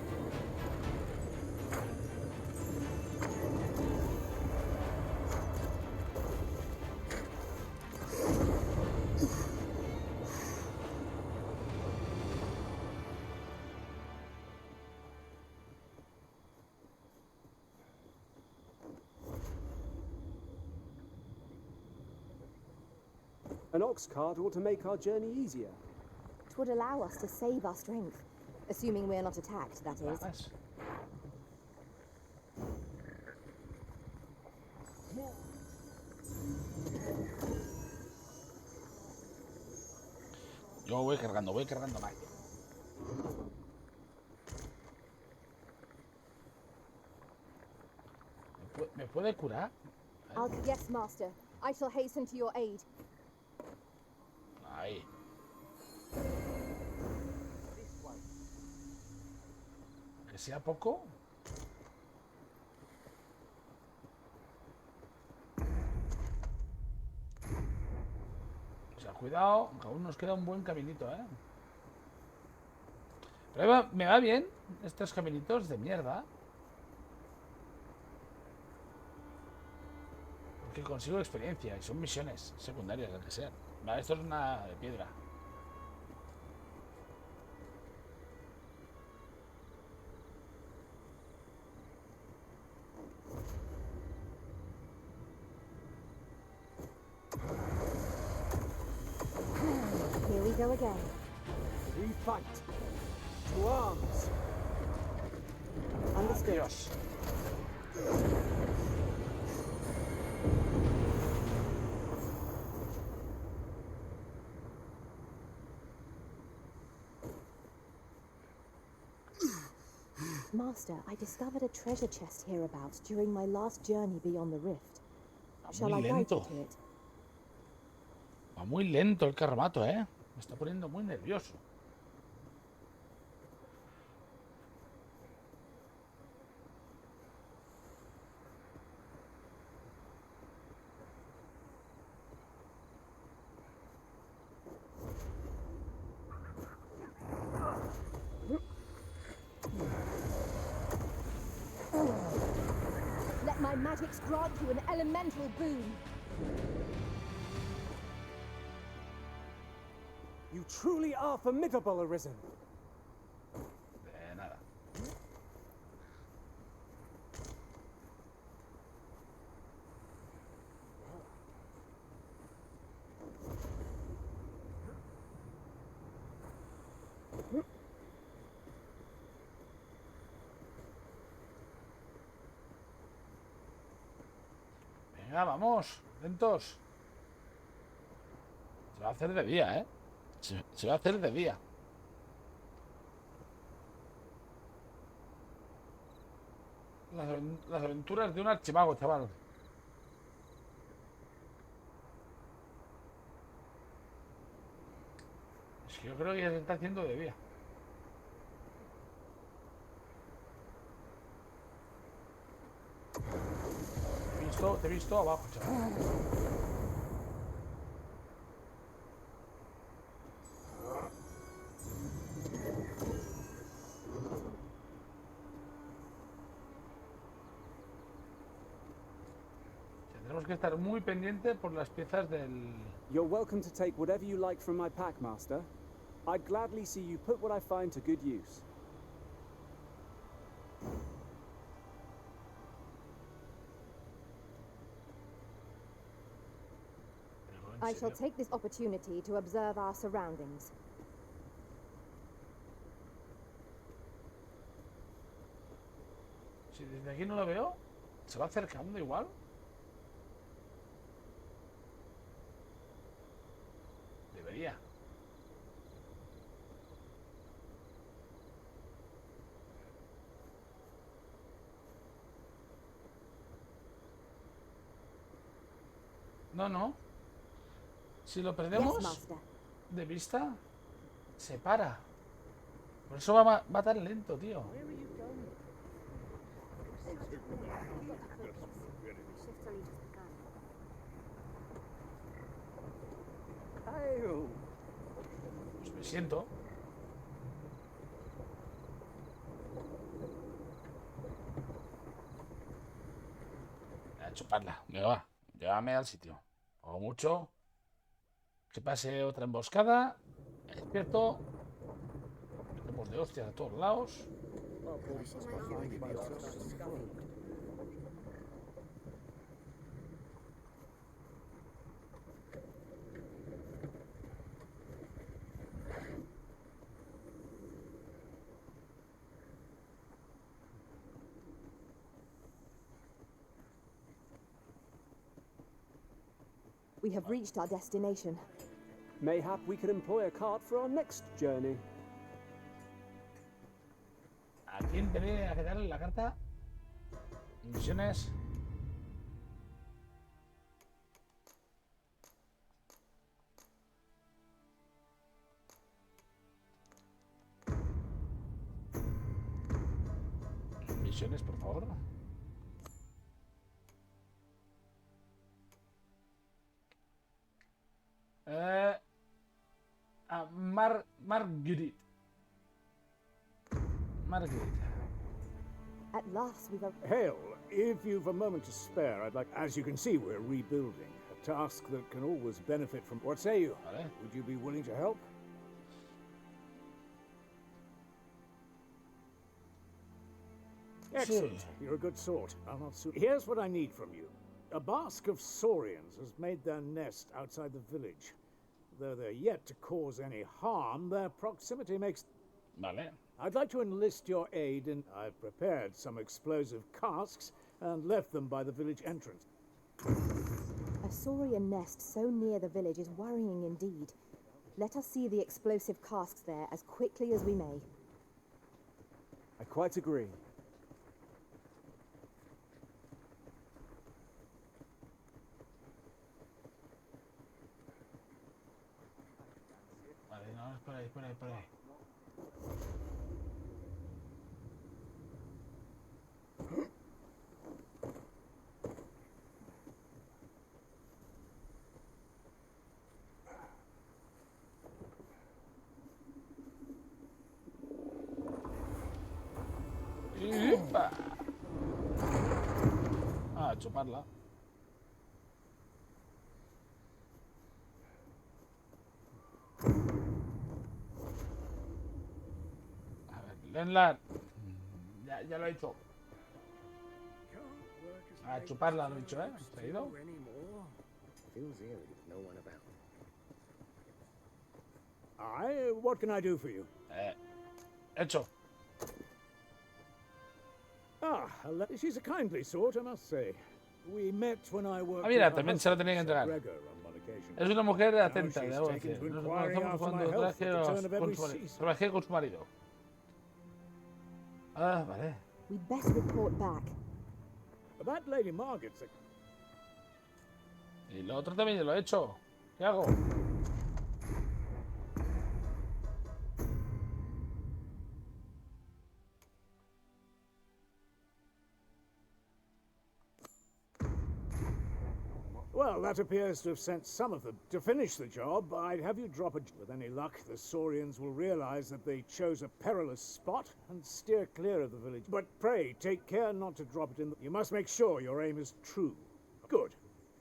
An ox cart ought to make our journey easier. would allow us to save our strength. Assuming we're not attacked, that is. Nice. Yo voy cargando más. ¿Me puede curar? Yes, Master. I shall hasten to your aid. Ahí. Que sea poco. O sea, cuidado, que aún nos queda un buen caminito, ¿eh? Pero me va bien estos caminitos de mierda. Porque consigo experiencia y son misiones secundarias, lo que sean. Vale, esto es una de piedra. Here we go again. We fight. To arms. Understood. Dios. Master, I discovered a treasure chest hereabouts during my last journey beyond the rift. Shall I Muy guide you lento. to it? Va muy lento el carromato, ¿eh? Me está poniendo muy nervioso. Let my magics grant you an elemental boon. You truly are formidable, Arisen. De nada. Venga, vamos, lentos. Se va a hacer de día, ¿eh? Se va a hacer de día. Las aventuras de un archimago, chaval. Es que yo creo que ya se está haciendo de día. Te he visto abajo, chaval. Tenemos que estar muy pendientes por las piezas del... You're welcome to take whatever you like from my pack, Master. I'd gladly see you put what I find to good use. I shall take this opportunity to observe our surroundings. Si desde aquí no lo veo, se va acercando igual. Debería. No. Si lo perdemos de vista, se para. Por eso va tan lento, tío. Pues me siento. A chuparla. Venga, va. Llévame al sitio. O mucho. Que pase otra emboscada. Despierto. Metemos de hostias a todos lados. We have reached our destination. Mayhap we could employ a cart for our next journey. ¿A quién tenía que darle la carta? Misiones. Misiones, por favor. Marguerite. At last we've Hail, if you've a moment to spare, I'd like... As you can see, we're rebuilding. A task that can always benefit from... What say you? Vale. Would you be willing to help? Excellent. You're a good sort. I'll not suit... Here's what I need from you. A bask of saurians has made their nest outside the village. Though they're yet to cause any harm, their proximity makes... Vale. I'd like to enlist your aid in... I've prepared some explosive casks and left them by the village entrance. A saurian nest so near the village is worrying indeed. Let us see the explosive casks there as quickly as we may. I quite agree. Vale, no, es por ahí, por ahí. ¡Epa! Ah, chuparla. A ver, Lenlar. Ya lo he hecho. A chuparla lo he hecho, ¿eh? ¿Seguido? What can I do for you? Hecho. She's a kindly sort, I must say. We met when I worked... Ah, mira, también se lo tenía que entregar. Es una mujer atenta, debo decir. Nos conocemos cuando trabajé con su marido. Ah, vale. We'd best report back. That Lady Margaret's... Y lo otro también lo he hecho. ¿Qué hago? Well, that appears to have sent some of them. To finish the job, I'd have you drop it. With any luck, the Saurians will realize that they chose a perilous spot and steer clear of the village. But pray, take care not to drop it in the... You must make sure your aim is true. Good.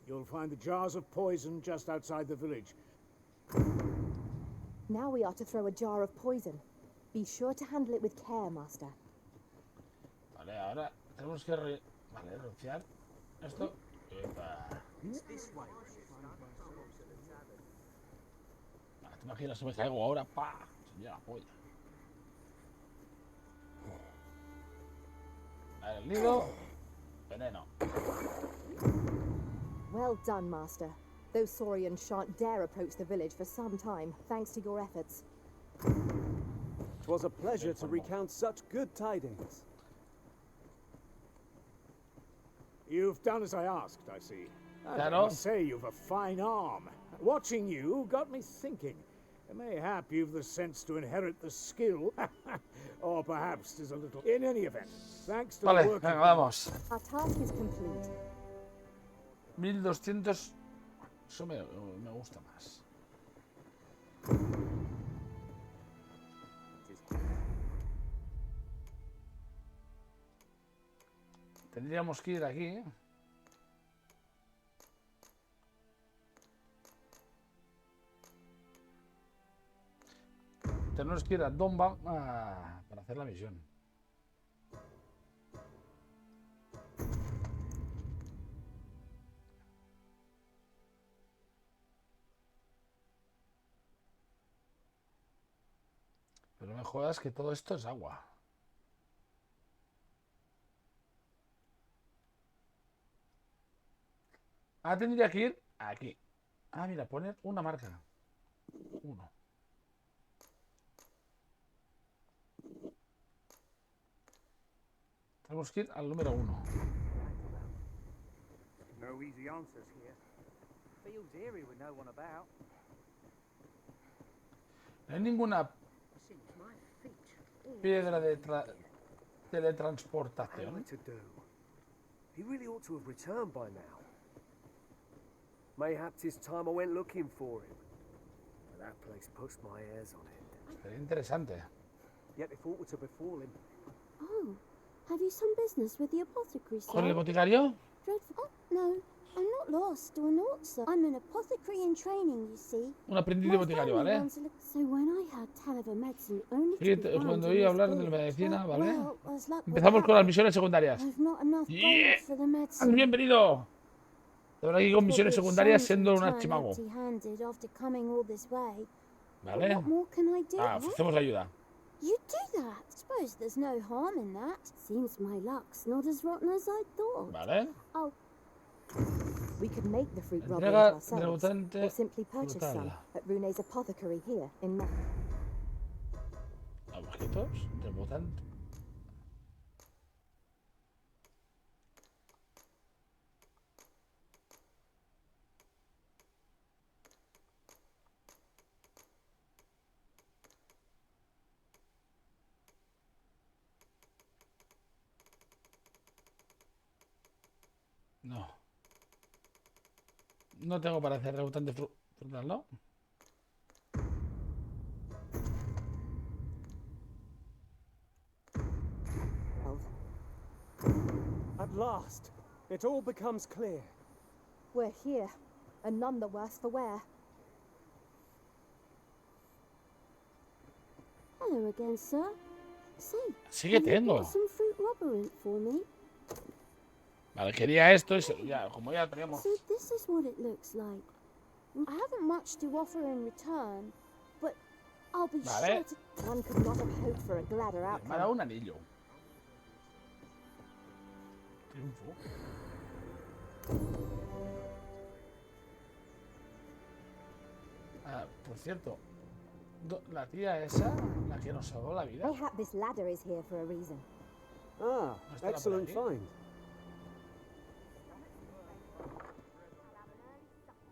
You'll find the jars of poison just outside the village. Now we are to throw a jar of poison. Be sure to handle it with care, Master. Vale, ahora tenemos que... Vale, rociar esto. Epa. ¿Te imaginas si me caigo ahora? ¡Pah! Sería la polla. A ver, el nido. Veneno. Well done, Master. Those Saurians shan't dare approach the village for some time, thanks to your efforts. It was a pleasure to recount such good tidings. You've done as I asked, I see. I Claro. must say you've a fine arm. Watching you got me thinking. Mayhap you've the sense to inherit the skill, or perhaps there's a little... In any event, thanks to the Vale, work... venga, vamos. Our task is complete. 1200. Eso me gusta más. Tendríamos que ir aquí, ¿eh? Tenemos que ir a Dogma para hacer la misión. Pero no me jodas que todo esto es agua. Ahora tendría que ir aquí. Ah, mira, poner una marca. 1. Tenemos que ir al número 1. No easy answers here. Feels eerie with no one about. No hay ninguna piedra de teletransportación. to do? He really ought to have returned by now. Mayhaps it's time I went looking for him. But that place puts my hairs on it. Sería interesante. Yet if aught were to befall him. Oh, have you some business with the apothecary, sir? ¿Con el boticario? Dreadful. Oh, no, I'm not lost or naught, sir. I'm an apothecary in training, you see. Un aprendiz de boticario, ¿vale? So when I had tell of a medicine only Sí, to be found cuando in oí this hablar de la village, medicina, ¿vale? well, as luck would Empezamos con have las it, misiones secundarias. I've not enough gold Yeah. for the medicine. ¡Bienvenido! Ahora aquí con misiones secundarias siendo un archimago. Empty-handed after coming all this way. ¿Vale? What more can I do? Ah, ofrecemos ayuda. You do that? Suppose there's no harm in that. Seems my luck's not as rotten as I thought. ¿Vale? Oh. We could make the fruit Entrega ourselves, or rebotante simply purchase brutal. some at Rune's apothecary here in Objetos, rebotante. No. No tengo para hacer rebotante frutal, ¿no? At last, it all becomes clear. We're here, and none the worse for wear. Hello again, sir. Say, Sí que tengo. some fruit rubberant for me. Vale, quería esto y ya, como ya teníamos. So this is what it looks like. I haven't much to offer in return, but I'll be Vale. sure to... One could not have hoped for a gladder Me ha dado outcome. un anillo. Triunfo. Ah, por cierto, la tía esa, la que nos salvó la vida. Mayhap this ladder is here for a reason. Ah, ¿No estará por excellent aquí? find.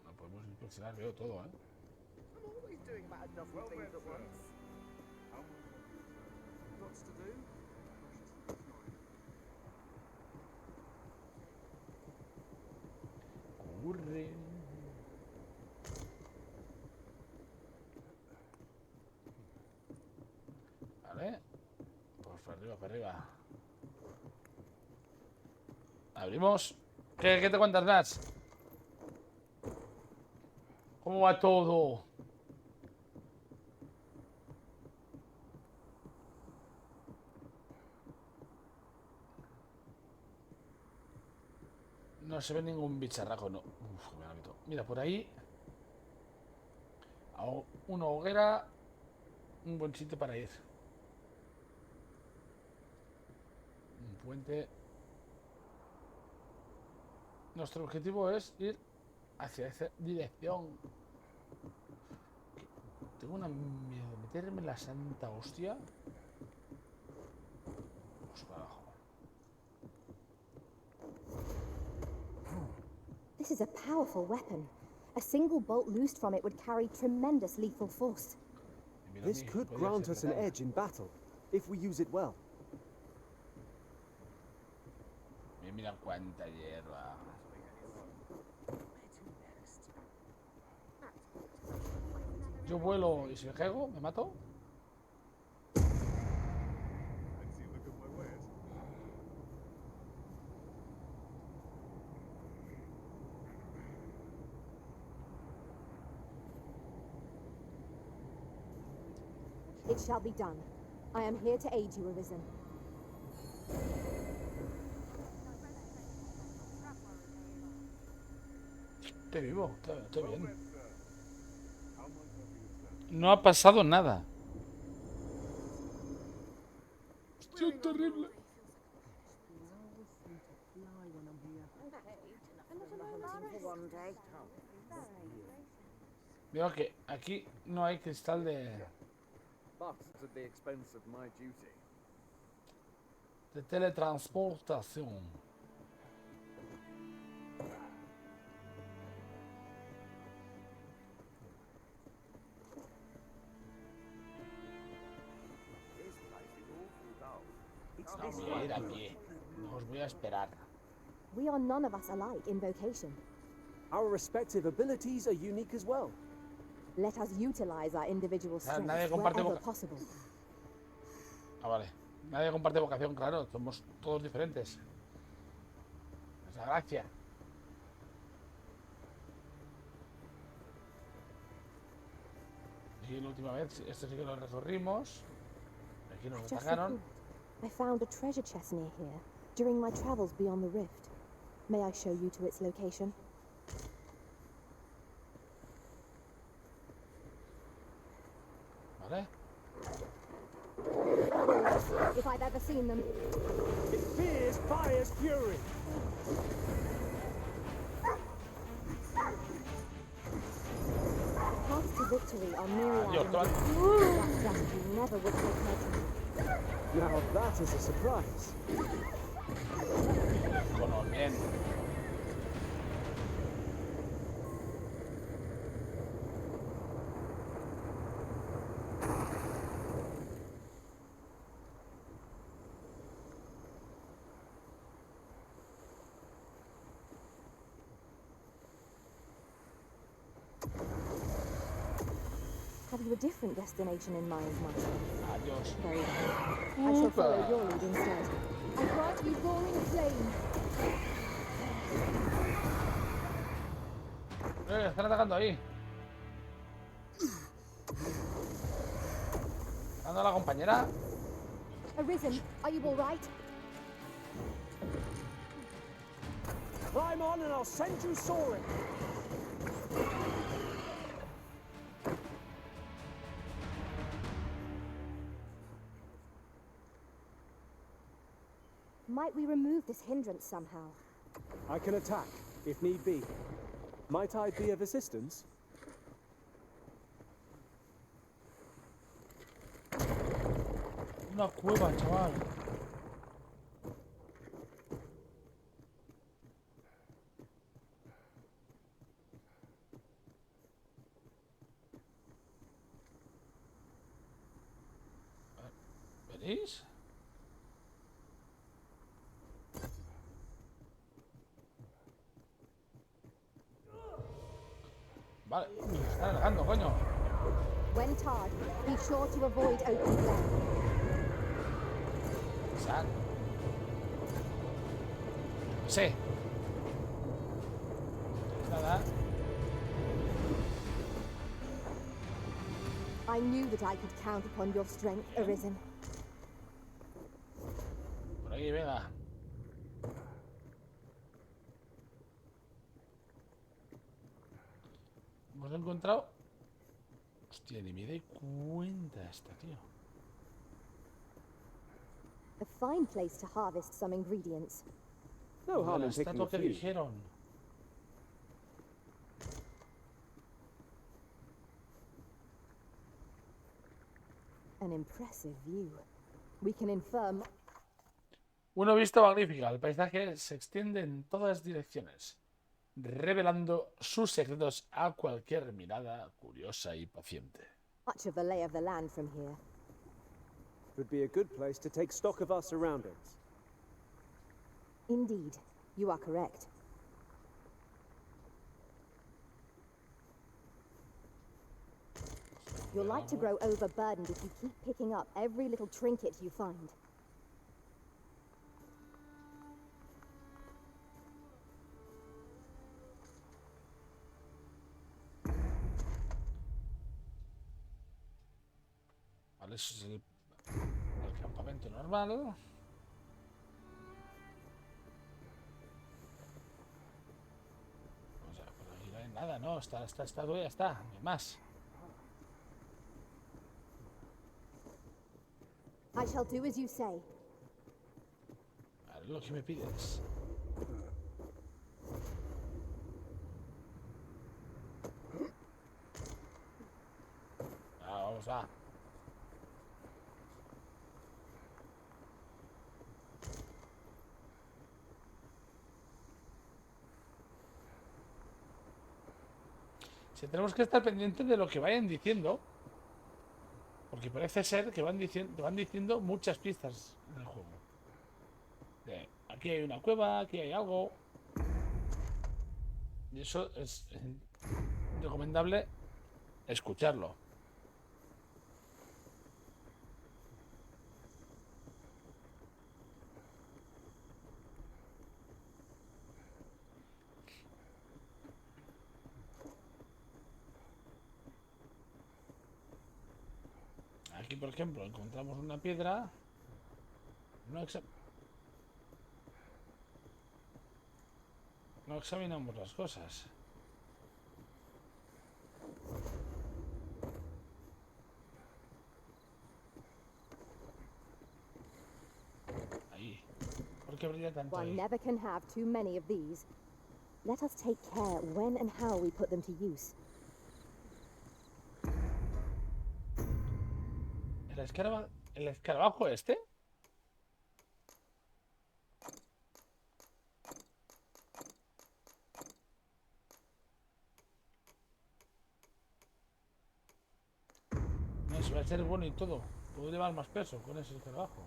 No podemos inspeccionar, veo todo, ¿eh? I'm always doing about a dozen things at once. Lots to do. Corre. Vale. Pues para arriba, para arriba. Abrimos. ¿Qué te cuentas, Nats? ¿Cómo va todo? No se ve ningún bicharraco, no. Uf, me la meto. Mira, por ahí. Una hoguera. Un buen sitio para ir. Un puente. Nuestro objetivo es ir hacia esa dirección. Tengo una miedo de meterme en la santa hostia. Vamos para abajo. This is a powerful weapon. A single bolt loosed from it would carry tremendous lethal force. This could grant us an edge in battle, if we use it well. Mira cuánta hierba. Yo vuelo y si me caigo, me mato. It shall be done. I am here to aid you, Arisen. Estoy vivo, estoy bien. No ha pasado nada. Hostia, terrible. Veo que aquí no hay cristal de teletransportación. No voy a ir a pie. No os voy a esperar. We are none of us alike in vocation. Our respective abilities are unique as well. Let us utilize our individual strengths Nadie comparte wherever possible. Ah, vale. Nadie comparte vocación, claro. Somos todos diferentes. Es la gracia. Y la última vez, esto sí que lo recorrimos. Aquí nos atacaron. I found a treasure chest near here during my travels beyond the rift. May I show you to its location? Vale. If I've ever seen them. It fears fire's fury. The paths to victory are myriad. Dios, That strategy never would have occurred to me. Now that is a surprise. Bueno, bien. Have you a different destination in mind, Master? Adiós. Very well. I shall follow your lead instead. I grant you roaring flame. Están atacando ahí. ¿Dando a la compañera? Arisen, are you all right? Climb on and I'll send you soaring. Might we remove this hindrance somehow? I can attack, if need be. Might I be of assistance? Una cueva, chaval. ¿Veréis? Vale, me están alejando, coño. When tarred, be sure to avoid open flame. Sad. Sí. Nada. I knew that I could count upon your strength, Arisen. Por aquí, venga. Hemos encontrado... Hostia, ni me doy cuenta esta, tío. A fine place to harvest some ingredients. No harm La in picking a estatua que few. dijeron. An impressive view. We can infer... Una vista magnífica. El paisaje se extiende en todas direcciones, revelando sus secretos a cualquier mirada curiosa y paciente. much of the lay of the land from here. Would be a good place to take stock of our surroundings. Indeed, you are correct. You'll like to grow overburdened if you keep picking up every little trinket you find. Vale, eso es el campamento normal. O sea, por aquí no hay nada, ¿no? Esta estatua ya está, no hay más. I shall do as you say. Haré lo que me pides. Vamos, va. Si tenemos que estar pendientes de lo que vayan diciendo. Porque parece ser que van diciendo muchas pistas en el juego. Aquí hay una cueva, aquí hay algo. Y eso es recomendable escucharlo. Aquí, por ejemplo, encontramos una piedra. No examinamos las cosas. Ahí. ¿Por qué brilla tanto One ahí? never can have too many of these. Let us take care when and how we put them to use. ¿El escarabajo este? No, se va a ser bueno y todo. Puedo llevar más peso con ese escarabajo.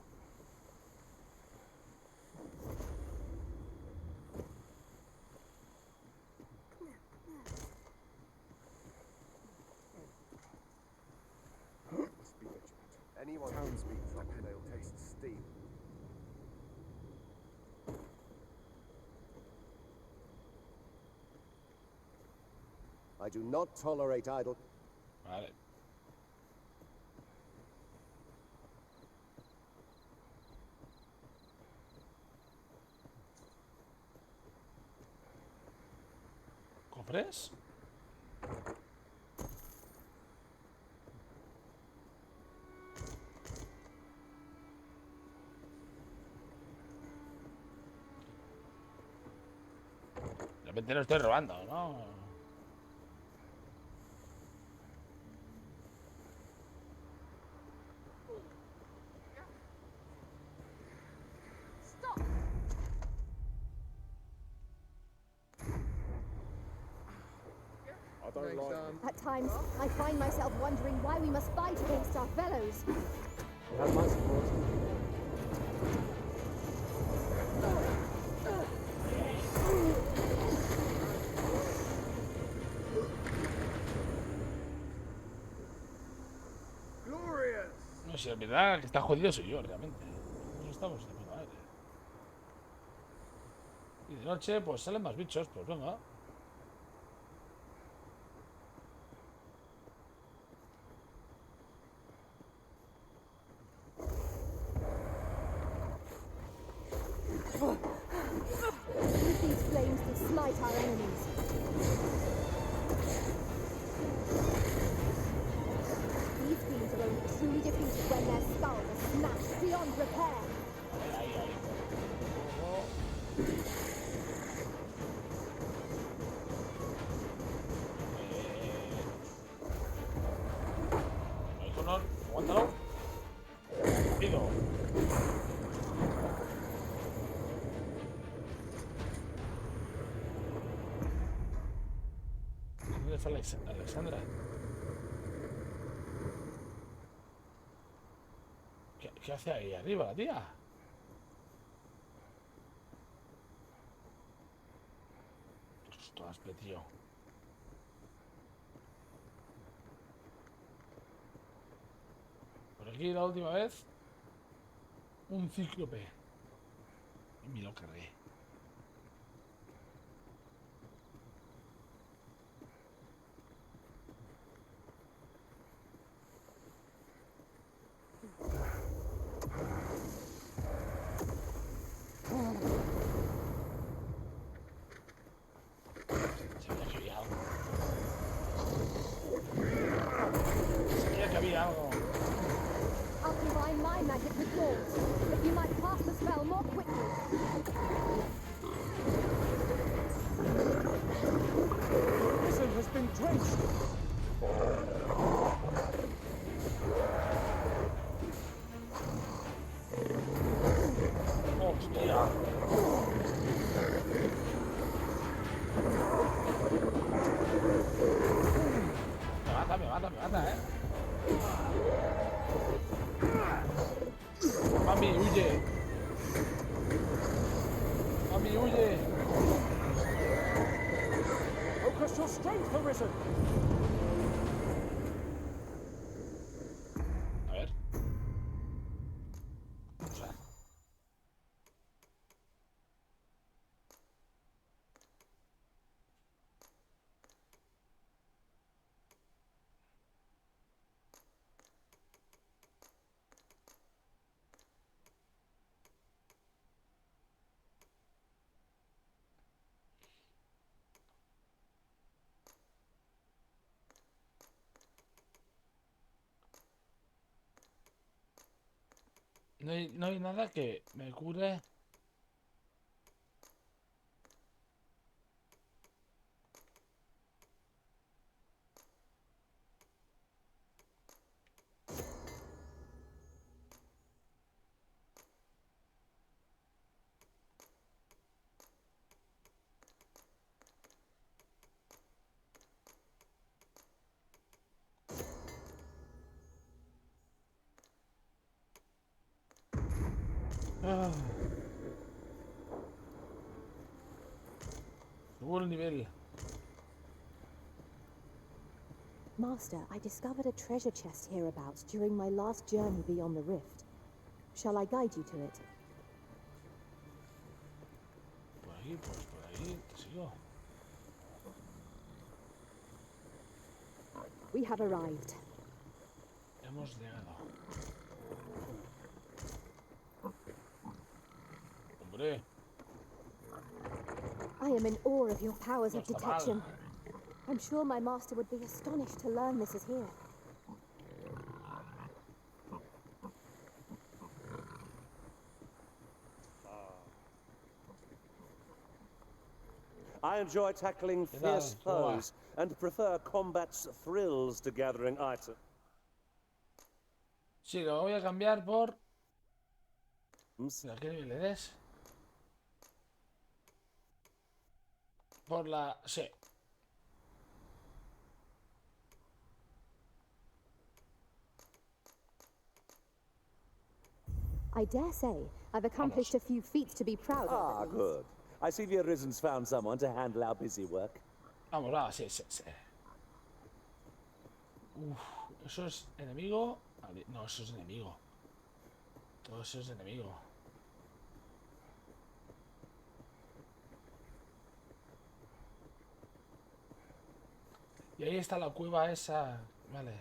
Anyone can speak something, they'll taste steam. I do not tolerate idle. Vale. ¿Cofres? De repente lo estoy robando, ¿no? At times, I find myself wondering why we must fight against our fellows. You have my support. No, si es verdad que está jodido soy yo, realmente. No estamos de puta madre. Y de noche, pues salen más bichos, pues venga. Use these flames to smite our enemies. These fiends are only truly defeated when their skulls are smashed beyond repair. Color, aguántalo. Rápido. ¿Dónde está Alexandra? ¿Qué hace ahí arriba la tía? Ostras, tío. Por aquí la última vez un cíclope y me lo cargué. Sabía que había algo. I'll combine my magic with yours, that you might cast the spell more quickly. Gana, Mami, huye. Mami, huye. Focus your strength, Arisen. A ver. Vamos a ver. No hay nada que me cure. Subo el nivel. Master, I discovered a treasure chest hereabouts during my last journey beyond the rift. Shall I guide you to it? Por ahí, pues por ahí, te sigo. We have arrived. Hemos llegado. Hombre. I am in awe of your powers No of está mal. detection. I'm sure my master would be astonished to learn this is here. I enjoy tackling fierce foes and prefer combat's thrills to gathering items. Sí, lo voy a cambiar por... ¿A qué nivel eres? Por la... Sí. I dare say I've accomplished a few feats to be proud of. Ah, good. I see the Arisen's found someone to handle our busy work. Vamos, va, sí. Uf, ¿eso es enemigo? No, eso es enemigo. Todo eso es enemigo. Y ahí está la cueva esa. Vale.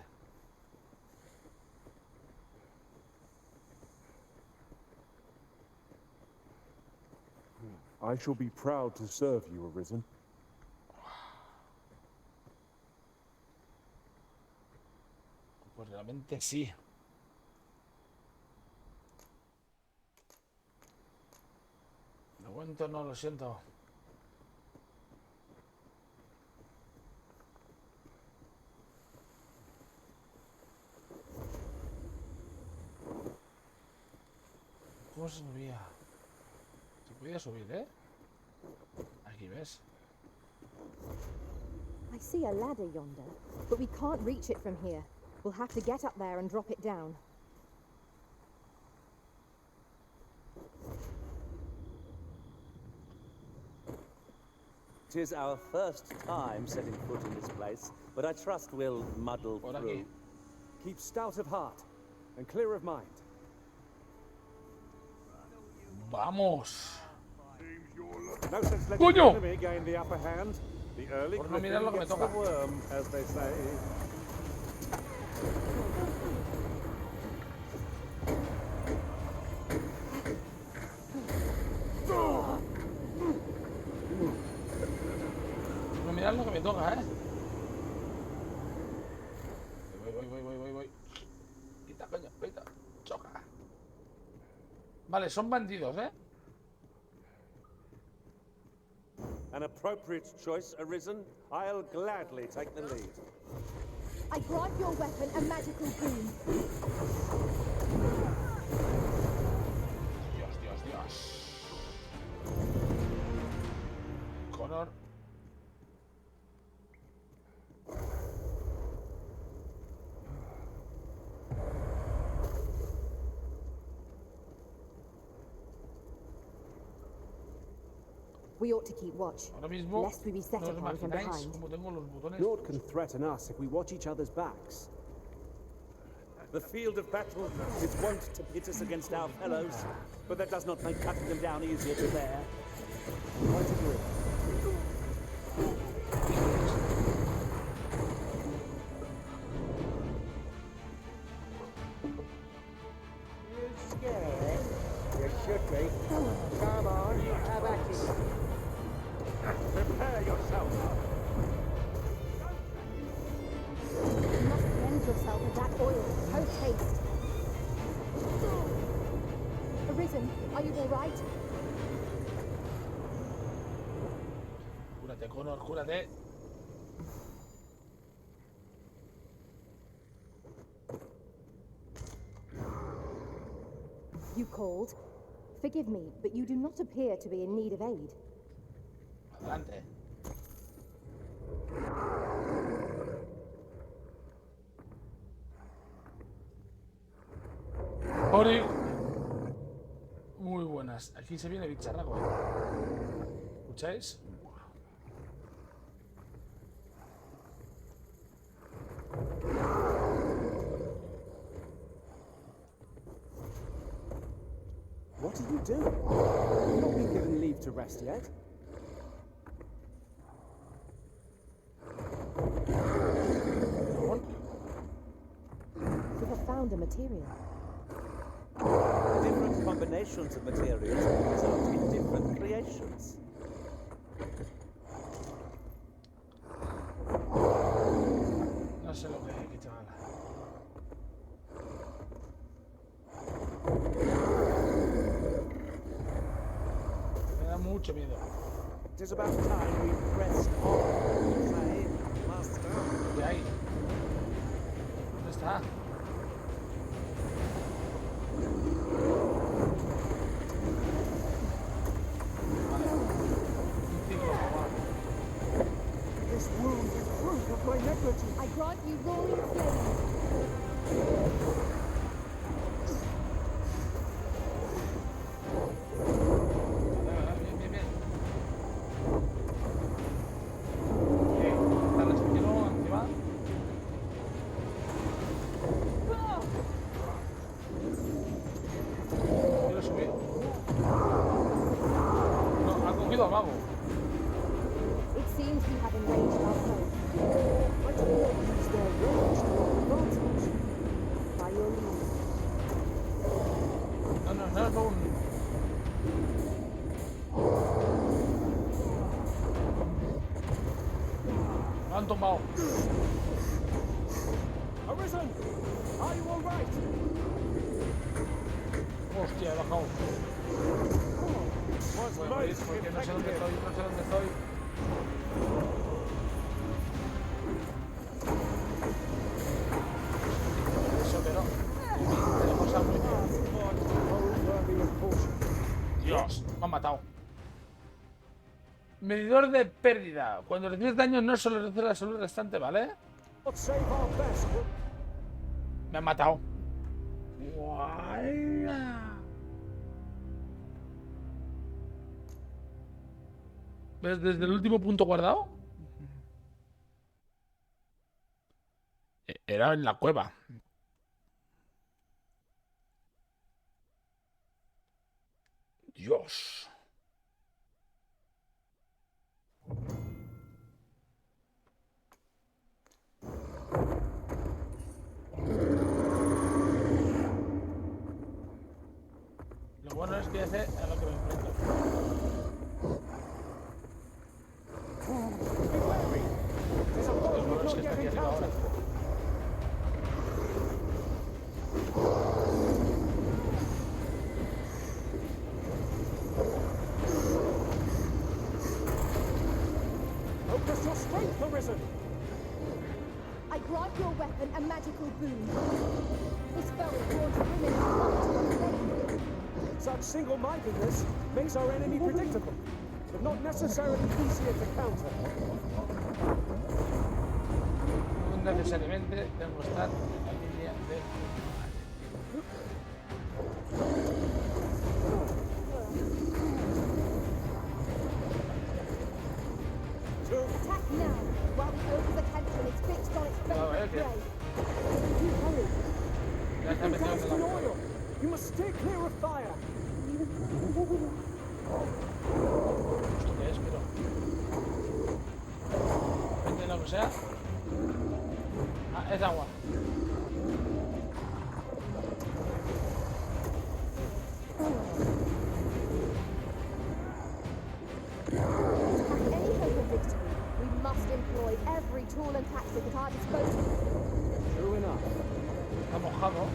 I shall be proud to serve you, Arisen. Pues realmente sí. Lo cuento, no, lo siento. ¿Cómo se subía? Se podía subir, ¿eh? Aquí ves. I see a ladder yonder, but we can't reach it from here. We'll have to get up there and drop it down. Tis our first time setting foot in this place, but I trust we'll muddle through. Keep stout of heart and clear of mind. Vamos. No sense letting ¡Coño! the enemy gain the upper hand. The early Por no mirar lo que me gets the toca. worm, as they say. No mirar lo que me toca, ¿eh? Voy. Quita, coño, quita. Choca. Vale, son bandidos, ¿eh? An appropriate choice, Arisen. I'll gladly take the lead. I grant your weapon a magical boon. Dios. Connor. We ought to keep watch, Ahora mismo, lest we be set no os upon from imagináis behind. cómo tengo los botones. Naught can threaten us if we watch each other's backs. The field of battle is wont to pit us against our fellows, but that does not make cutting them down easier to bear. Quite agree. You scared? You should be. Come on, have at it. Prepare yourself. You must cleanse yourself with that oil, post haste. Arisen, are you all right? Cúrate, Connor, cúrate. You called. Forgive me, but you do not appear to be in need of aid. Adelante. Ori. Muy buenas. Aquí se viene bicharraco. ¿Escucháis? What are you doing? You've not been given leave to rest yet. We have found a material. Different combinations of materials result in different creations. No sé lo que hay aquí, chaval. Me da mucho miedo. It is about time we pressed on, Sahib, Master. ¿Qué hay? ¿Dónde está? This wound is proof of my negligence. I grant you roaring flame. Bien, bien, bien. ¿Está el estilo encima? Quiero subir. No, ha cogido al mago. It seems we have enraged our foe. I do not use their rage to our advantage. By your leave. No, no, no es un... Me han tumbado. Arisen! Are you all right? Hostia, he bajado. Voy a morir porque no sé dónde estoy, no sé dónde estoy. Eso, pero... Tenemos a muy Dios, me han matado. Medidor de pérdida. Cuando recibes daño no solo reduce la salud restante, ¿vale? Me han matado. ¡Guala! ¿Ves desde el último punto guardado? Era en la cueva. Dios. Lo bueno es que ya sé a lo que me enfrento. Lo bueno es que está aquí arriba ahora. Focus your strength, Arisen! I grant your weapon a magical boon. This foe is born to women who want to flame. Such single-mindedness makes our enemy predictable, but not necessarily easier to counter. No necesariamente tengo que estar en la línea de... Attack now, while the ogre's attention is fixed on its favorite prey. You hurry. Ya está metido en Doused in oil. You must stay clear of fire. ¿Esto qué es, pero? Depende de lo que sea. Ah, es agua. We must employ every tool and tactic at our disposal. True enough. Está mojado.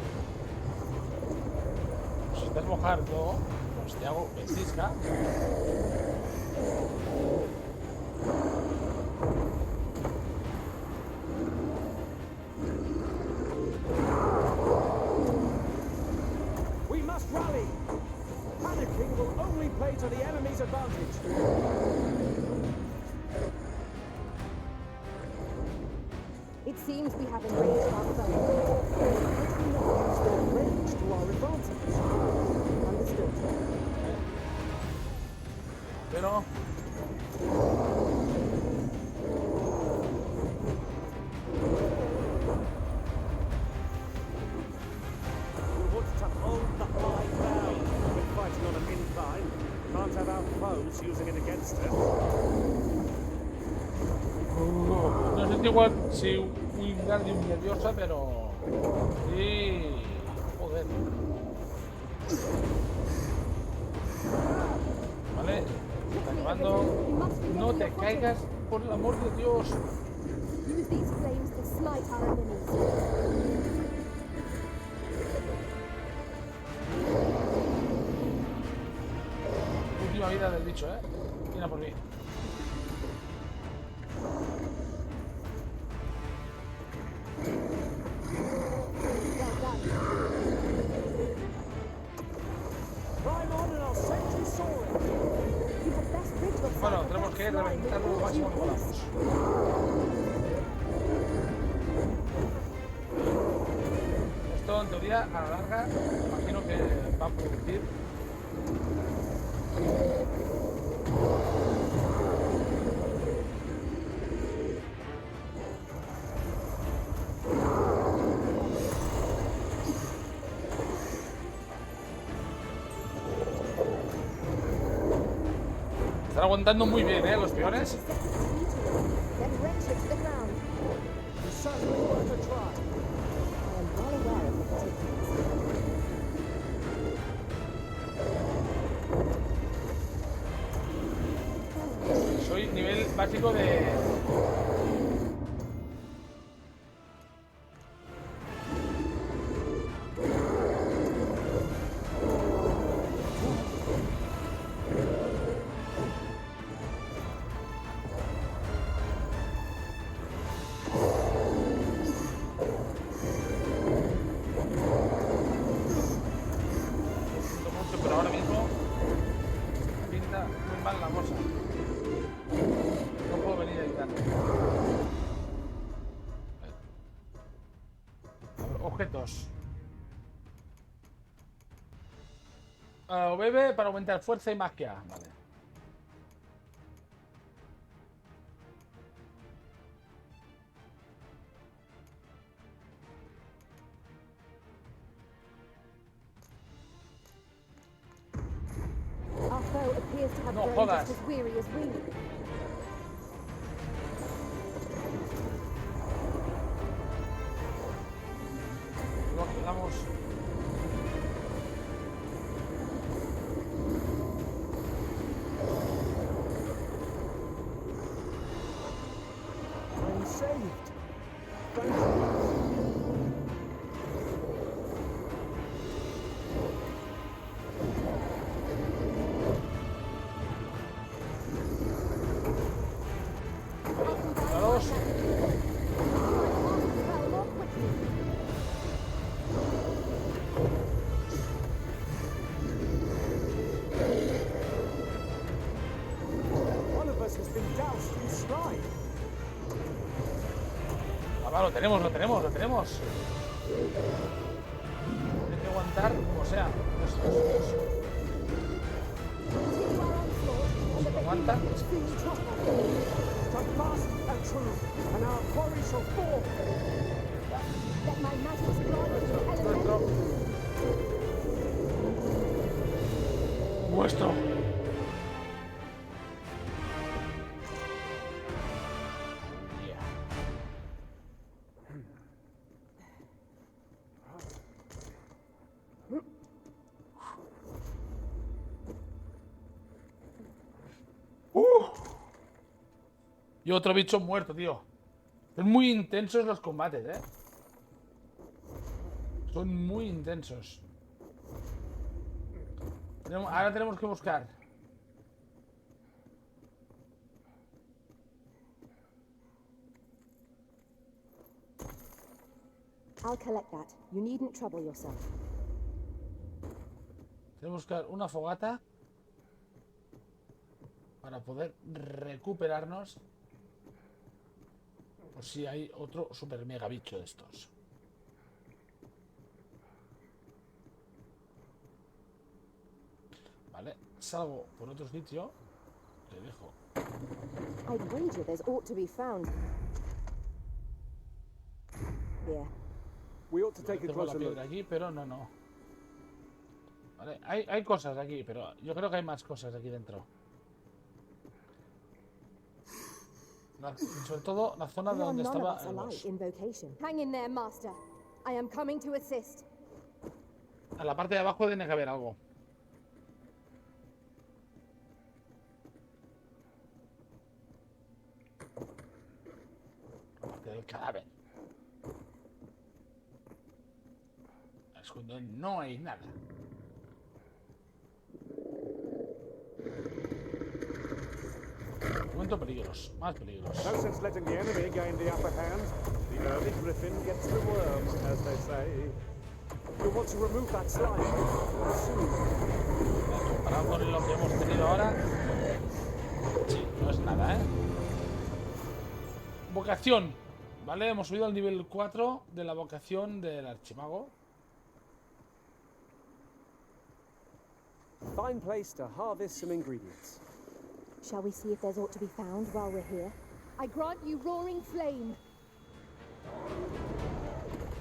Si estás mojado, pues te hago ventisca. We must rally. Panicking will only play to the enemy's advantage. It seems we have enraged our foe. Use their range to our advantage. Understood. Pero We want to hold the high ground. We're fighting on an incline. Can't have our foes using it against us. no sé igual si Wingardium nerviosa, pero sí, joder. Vale, está nevando. No te caigas, por el amor de Dios. Use these flames to smite our enemies. Última vida del bicho, mira por mí. Bueno, tenemos que reventarlo lo máximo que podamos. Esto en teoría a la larga imagino que va a producir. Están aguantando muy bien, los peones. Soy nivel básico de... Pero ahora mismo pinta muy mal la cosa. No puedo venir a evitar. Objetos. Bebe para aumentar fuerza y magia. Vale. Our foe appears to have No grown jodas. just as weary as we. Lo quedamos. I'm saved. Thank you. One of us has been doused in slime. Ah, lo tenemos. Hay que aguantar como sea. Eso. aguanta. Stand fast and true, and our quarry shall fall. Let my magic strike to elemental. Vuestro. Y otro bicho muerto, tío. Son muy intensos los combates, ¿eh? Son muy intensos. Ahora tenemos que buscar. I'll collect that. You needn't trouble yourself. Tenemos que buscar una fogata para poder recuperarnos por si hay otro super mega bicho de estos. Vale, salgo por otro sitio. Te dejo. I'd wager there's ought to be found. Here. We ought to take a Tengo la closer look. piedra aquí, pero no. Vale, hay cosas aquí, pero yo creo que hay más cosas aquí dentro. Sobre todo la zona donde estaba el boss. Hang in there, master. I am coming to assist. A la parte de abajo tiene que haber algo. Aparte del cadáver. Es cuando no hay nada. Momento peligros, más peligros. No sense letting the enemy gain the upper hand. The early griffin gets the worm, as they say. You'll want to remove that slime soon. Comparado con lo que hemos tenido ahora, sí, no es nada, ¿eh? Vocación. Vale, hemos subido al nivel 4 de la vocación del archimago. Fine place to harvest some ingredients. Shall we see if there's ought to be found while we're here? I grant you roaring flame.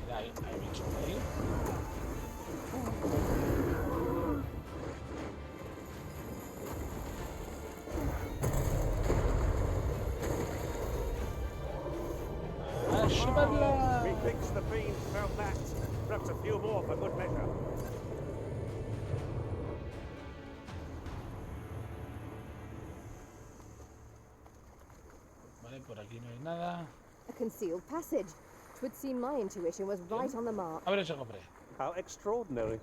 Mira, hay bichos ahí. Methinks the fiend felt that. Perhaps a few more for good measure. Vale, por aquí no hay nada. A concealed passage. Twould seem my intuition was right on the mark. Abre ese cofre. How extraordinary.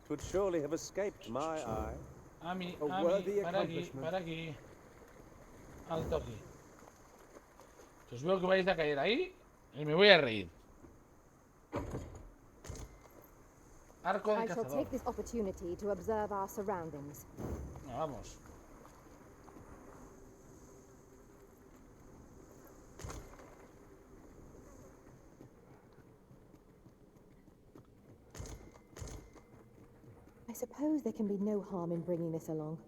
Twould surely have escaped my eye. A mí, para aquí. Alto aquí. Que os veo que vais a caer ahí y me voy a reír. Arco de I shall cazador. take this opportunity to observe our surroundings. Vamos. I suppose there can be no harm in bringing this along.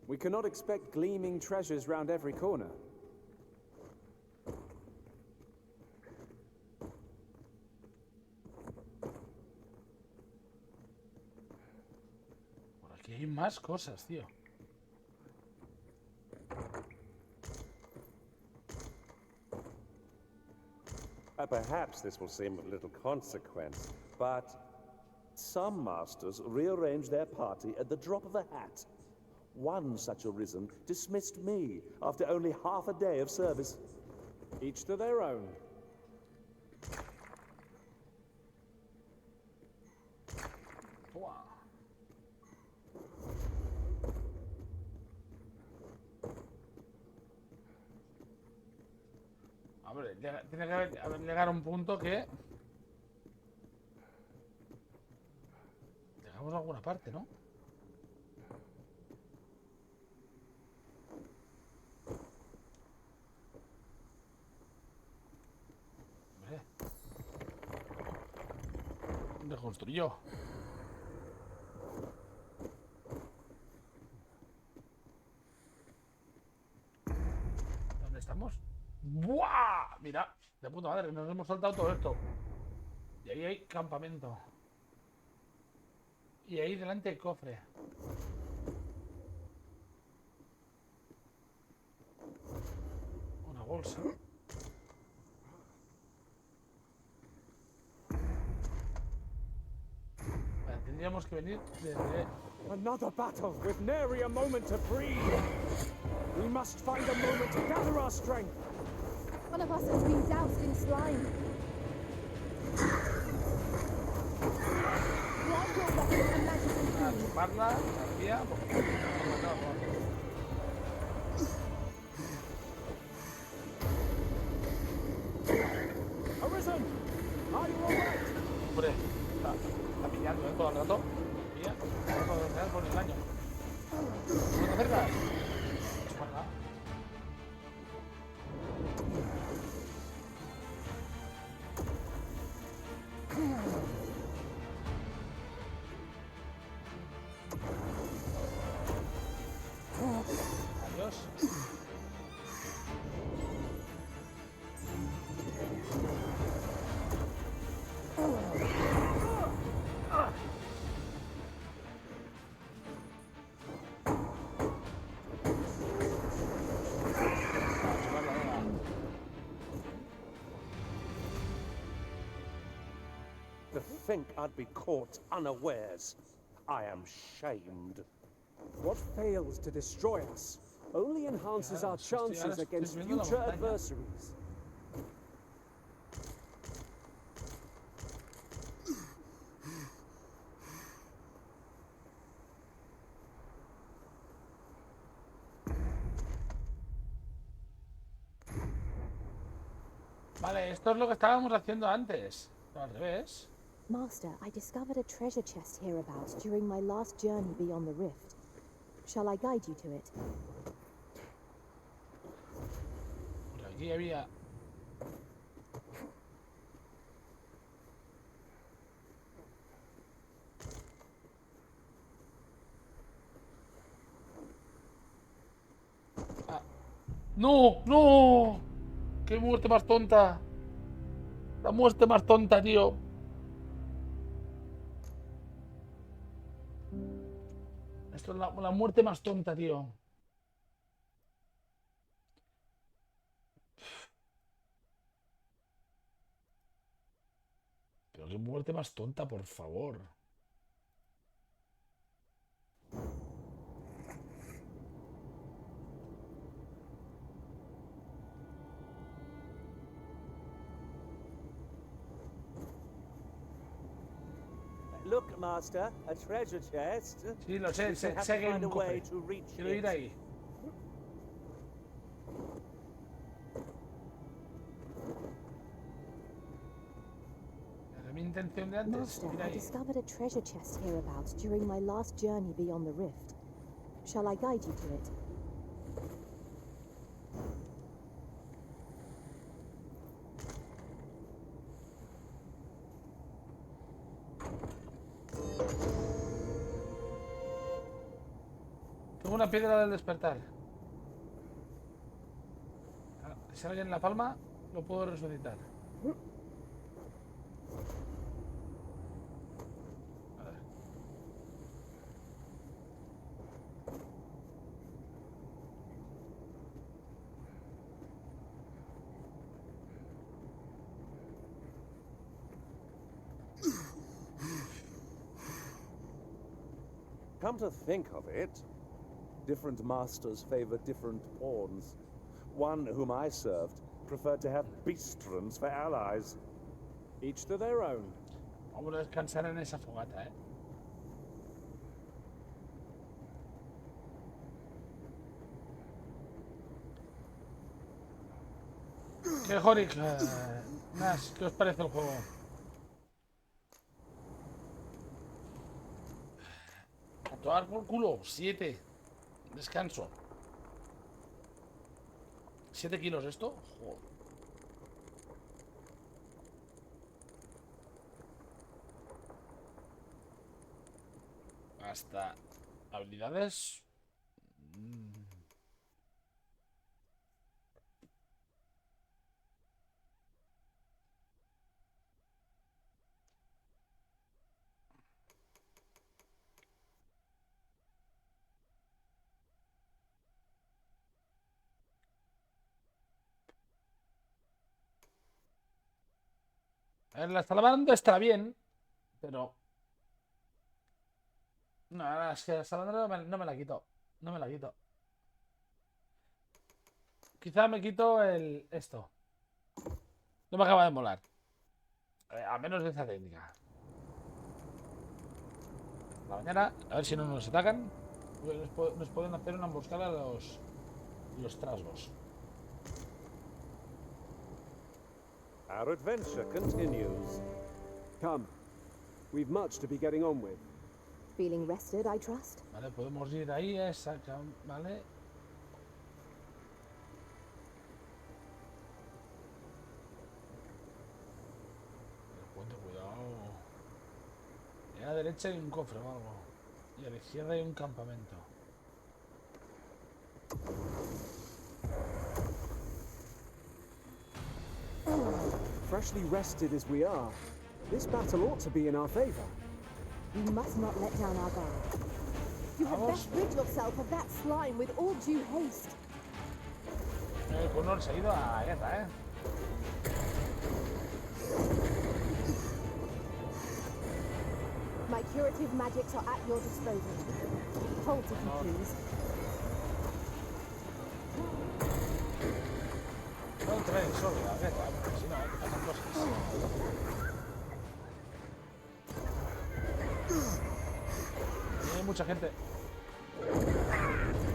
We cannot expect gleaming treasures round every corner. Por aquí hay más cosas, tío. Perhaps this will seem of little consequence, but some masters rearrange their party at the drop of a hat. One such arisen dismissed me after only half a day of service. Each to their own. Hombre, tiene que llegar a un punto que llegamos a alguna parte, ¿no? Hombre. ¿Dónde construyó? ¡Buah! Mira, de puta madre, nos hemos saltado todo esto. Y ahí hay campamento. Y ahí delante el cofre. Una bolsa. Vale, tendríamos que venir desde... Another battle with nary a moment to breathe. We must find a moment to gather our strength. One of us has been doused in slime. Grab your weapon and magic and A chuparla, la tía, porque... Arisen! Are you alright? Hombre, está pillando, todo el rato. Pilla, vamos a quedar por el daño. ¿No te acercas? Chuparla. Adiós. To think I'd be caught unawares. I am shamed. What fails to destroy us only enhances our chances against future adversaries. Vale, esto es lo que estábamos haciendo antes. Pero al revés. Master, I discovered a treasure chest hereabouts during my last journey beyond the rift. Shall I guide you to it? Por aquí había... Ah. ¡No! ¡No! ¡Qué muerte más tonta! La muerte más tonta, tío. Esto es la muerte más tonta, tío. Pero qué muerte más tonta, por favor. Look, Master, a treasure chest. Sí, lo sé, sé que hay un cofre. Quiero ir ahí. Era mi intención de antes. Master, Ir I ahí. discovered a treasure chest hereabouts during my last journey beyond the rift. Shall I guide you to it? Tengo una piedra del despertar. Si alguien la palma, lo puedo resucitar. A ver. Come to think of it, different masters favor different pawns. One whom I served preferred to have beastrons for allies. Each to their own. Vamos a descansar en esa fogata, ¿eh? ¿Qué, Jorik? Nas, ¿qué os parece el juego? A tomar por culo, 7. Descanso. 7 kilos esto. Joder. Hasta habilidades. A ver, la salamandra está bien, pero... No, es que la salamandra no me la quito. No me la quito. Quizá me quito esto. No me acaba de molar. A menos de esa técnica. La mañana, a ver si no nos atacan. Nos pueden hacer una emboscada a los trasgos. Our adventure continues. Come. We've much to be getting on with. Feeling rested, I trust? Vale, podemos ir ahí a esa... Vale. Cuidado. Y a la derecha hay un cofre o algo. Y a la izquierda hay un campamento. Freshly rested as we are, this battle ought to be in our favor. We must not let down our guard. You had best rid yourself of that slime with all due haste. Connor se ha ido a guerra, My curative magics are at your disposal. Hold, if you please. No entres solo a la guerra, porque si no, te pasan cosas. Y hay mucha gente.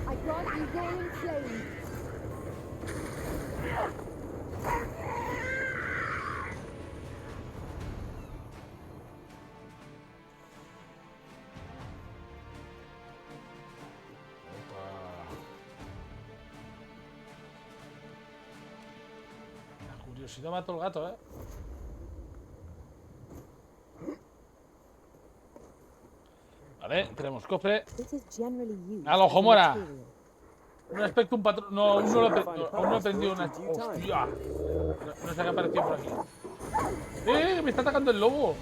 I grant you roaring flame. La curiosidad mató al gato, Vale, tenemos cofre. ¡Al ojo mora! Un aspecto, un patrón. No, aún no lo he aprendido una. ¡Hostia! No sé qué ha aparecido por aquí. ¡Me está atacando el lobo!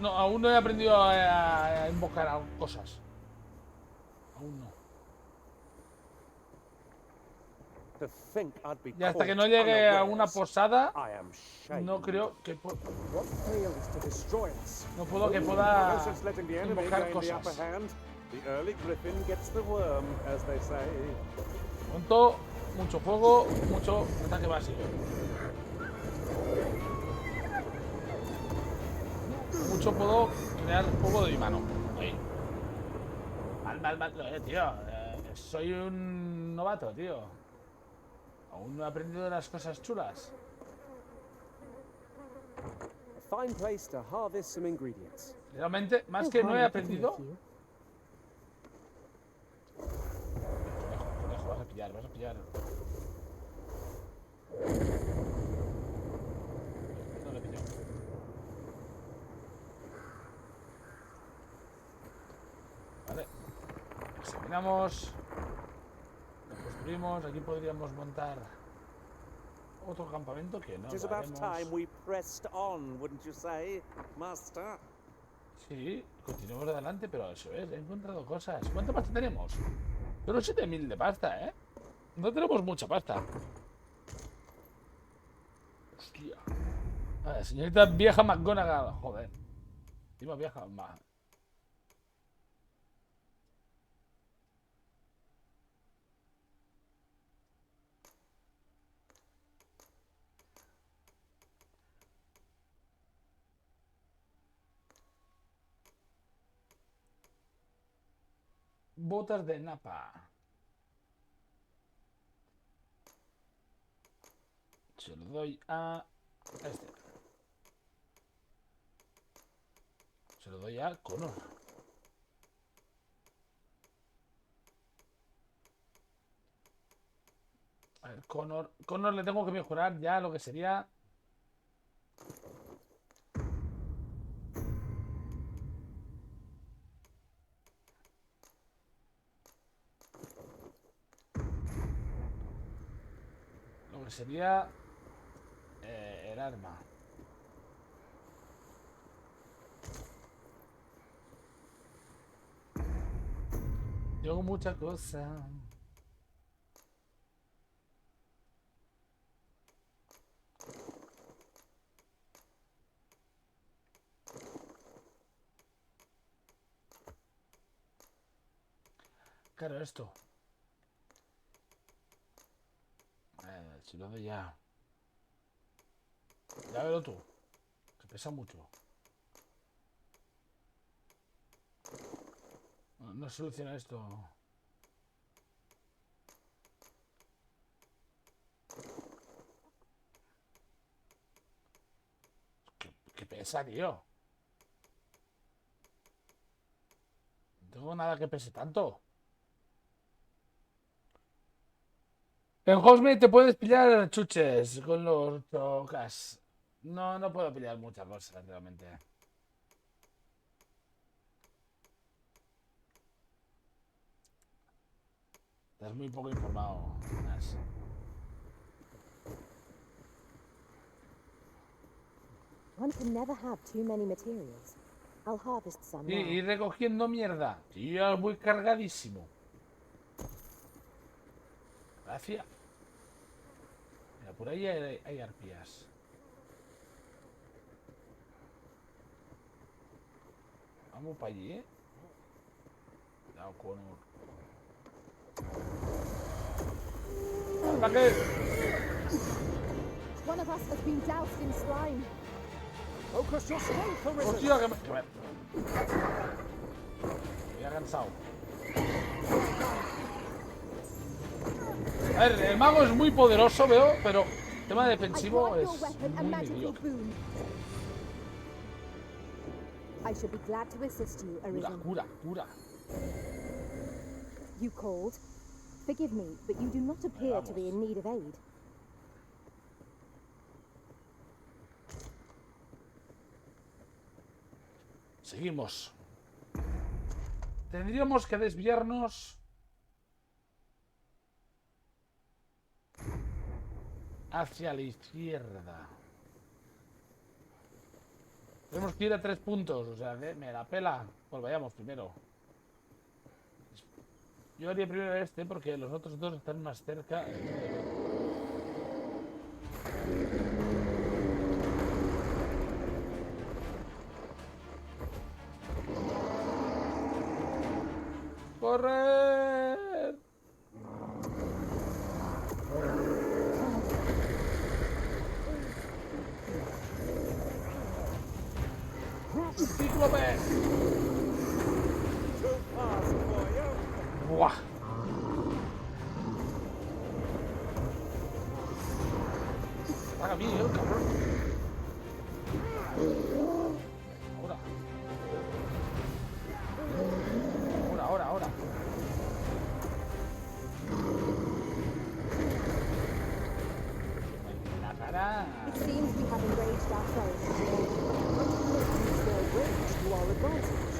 No, aún no he aprendido a invocar cosas. Aún no. Y hasta que no llegue a una posada, no creo que no puedo que pueda invocar cosas. Pronto, mucho fuego, mucho ataque básico. Mucho puedo crear fuego de mi mano. Ahí. Mal, tío. Soy un novato, tío. Aún no he aprendido las cosas chulas. A fine place to harvest some ingredients. Realmente, más que no he aprendido. Conejo, vas a pillar. No le pillo. Vale. Examinamos. Aquí podríamos montar otro campamento que no lo haremos. Sí, continuemos adelante, pero eso es, he encontrado cosas. ¿Cuánta pasta tenemos? Pero 7000 de pasta, No tenemos mucha pasta. Hostia. A ver, señorita vieja McGonagall, joder. Encima vieja más. Botas de napa. Se lo doy a este. Se lo doy a Connor. A ver, Connor le tengo que mejorar ya lo que sería... sería el arma. Tengo mucha cosa. Claro, esto. Si lo doy ya. Ya velo tú. Que pesa mucho. No soluciona esto. ¿Qué pesa, tío? No tengo nada que pese tanto. En Housemate te puedes pillar chuches con los chocas. No, no puedo pillar muchas cosas realmente. Estás muy poco informado. One can never have too many materials. I'll harvest some Y now. ir recogiendo mierda. Tío, voy cargadísimo. Gracias. Mira, por ahí hay arpías. Vamos para allí, ¿eh? Cuidado con... ¡Ataque! One of us has been doused in slime. Focus your strength, Arisen. ¡Hostia, que me... Me he cansado. A ver, el mago es muy poderoso, veo, pero el tema defensivo es muy mediocre. I should be glad to assist you, Arisen. Cura. You called? Forgive me, but you do not appear to be in need of aid. Seguimos. Tendríamos que desviarnos hacia la izquierda. Tenemos que ir a 3 puntos, o sea, me la pela. Pues vayamos primero. Yo haría primero este porque los otros dos están más cerca. ¡Correr! ¡Cíclope! ¡Buah! Paga bien, cabrón. Ahora. La cara. It seems we have enraged our foes. Use their rage to our advantage.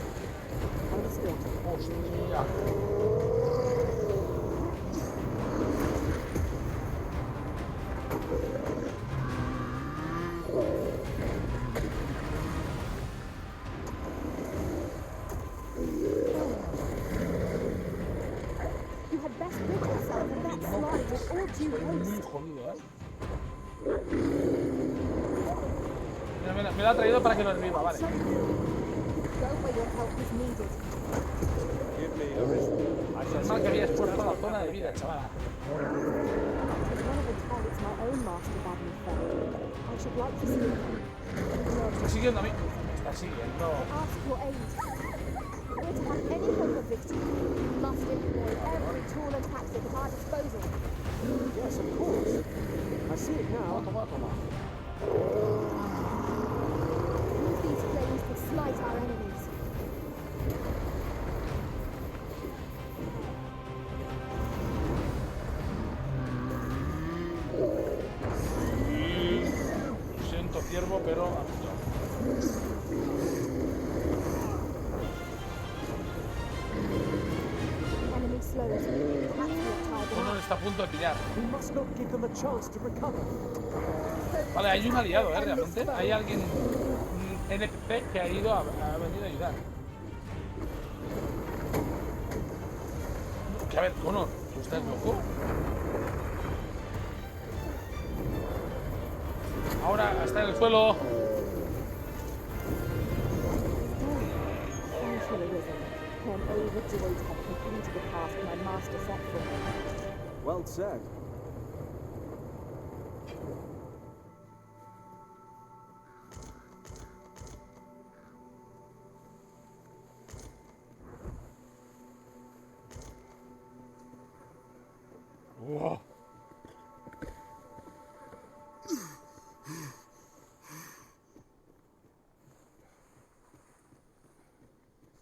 Understood. Hostia. You had best rid yourself of that slide with all due haste. Muy jodido, Mira, me lo ha traído para que lo reviva, vale. Go where your help is needed. Es mal que habías puesto la zona de vida, chavala. One of the targets my own master bade me fell. I should like to see him. Me está siguiendo a mí. Me está siguiendo. Ask your aid. We're to have any hope of victory. We must employ every tool and tactic at our disposal. Yes, of course. I see it now. Toma. Use these flames to smite our enemies. Lo siento, ciervo, pero a mucho. Enemy slows. Perhaps we'll tie them Uno up. está a punto de pillar. We must not give them a chance to recover. Vale, hay un aliado, realmente. Hay alguien, un NPC que ha venido a ayudar. Que a ver, Connor, ¿tú estás loco? Ahora está en el suelo. Thank you, Arisen. Can aid the joy to have completed the task my master set for me. Well said. Wow.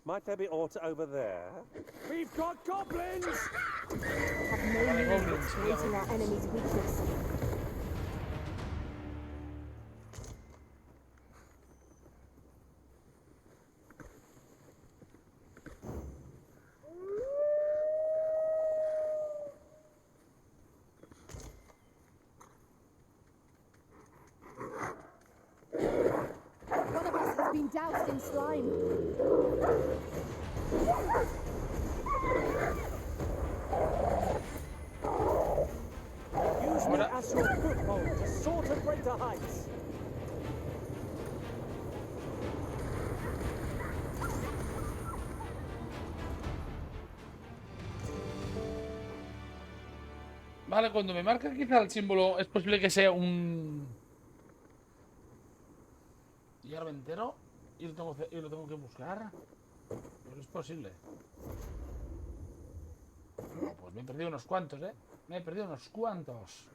Might there be aught over there? We've got goblins! Have no means of exploiting our enemy's weakness. One of us has been doused in slime. Use me as your foothold to soar to greater heights. Vale, cuando me marca quizá el símbolo, es posible que sea un hierro entero y lo tengo que buscar. Pues es posible. Oh, pues me he perdido unos cuantos, ¿eh? Me he perdido unos cuantos.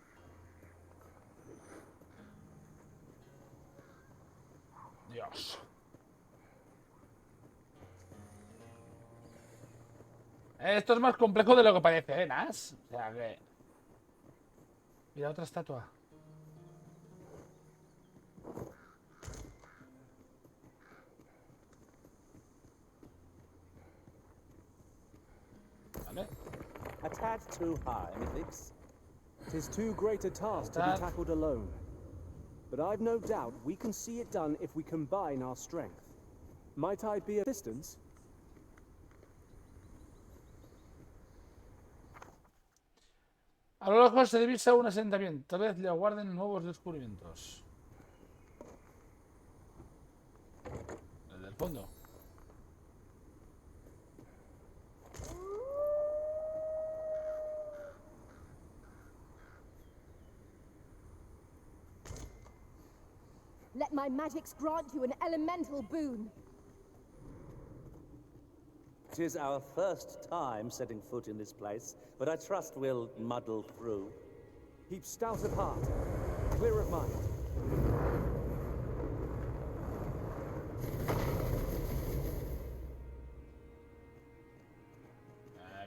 Dios. Esto es más complejo de lo que parece, ¿eh, Nas? O sea que... Mira, otra estatua. Vale. A tad too high, methinks. 'Tis too great a task to be tackled alone. But I've no doubt we can see it done if we combine our strength. Might I be of assistance? A lo lejos se divisa un asentamiento. Tal vez le aguarden nuevos descubrimientos. El del fondo. Let my magics grant you an elemental boon. 'Tis our first time setting foot in this place, but I trust we'll muddle through. Keep stout of heart, clear of mind.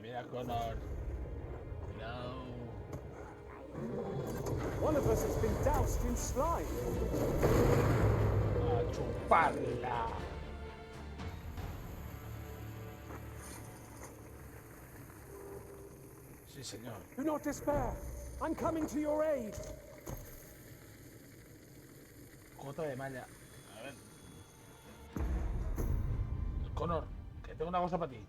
Mira, Connor. No. One of us has been doused in slime. A chuparla. Sí, señor. Do not despair. I'm coming to your aid. Cota de malla. A ver. Connor, que tengo una cosa para ti.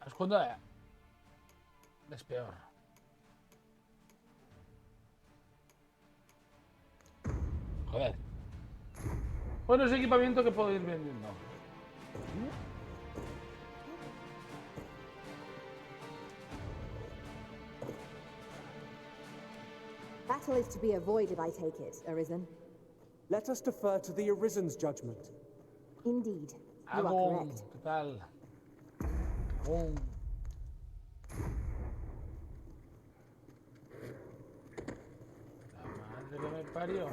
Escondo es peor. Joder. Bueno, es equipamiento que puedo ir vendiendo. Battle is to be avoided, I take it, Arisen. Let us defer to the Arisen's judgment. Indeed, you are Agón, correct. ¿qué tal? Agón. La madre que me parió.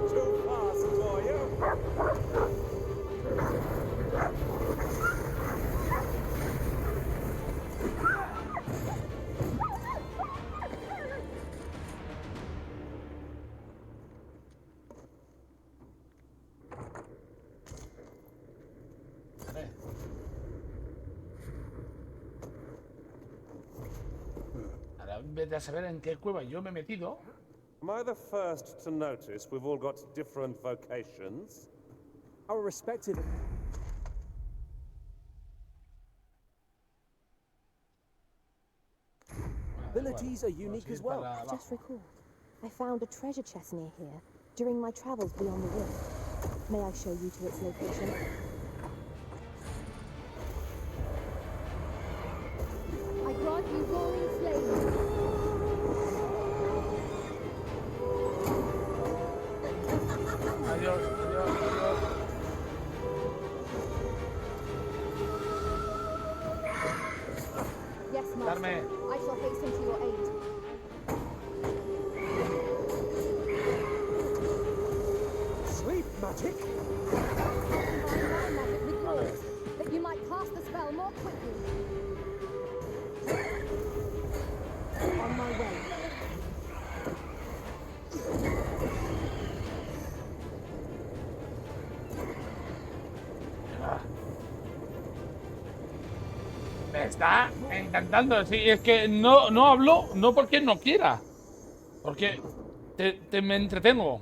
Too fast for you. Vale. Ahora vete a saber en qué cueva yo me he metido. Am I the first to notice we've all got different vocations? Our respective... abilities are unique as well. I just recalled. I found a treasure chest near here during my travels beyond the rift. May I show you to its location? I grant you roaring flames. Adiós, adiós, adiós. Yes, Master. Darme. I shall hasten to your aid. Sleep magic? Combine my magic with yours, that you might cast the spell more quickly. On my way. Me está encantando. Sí, es que no hablo, no porque no quiera. Porque me entretengo.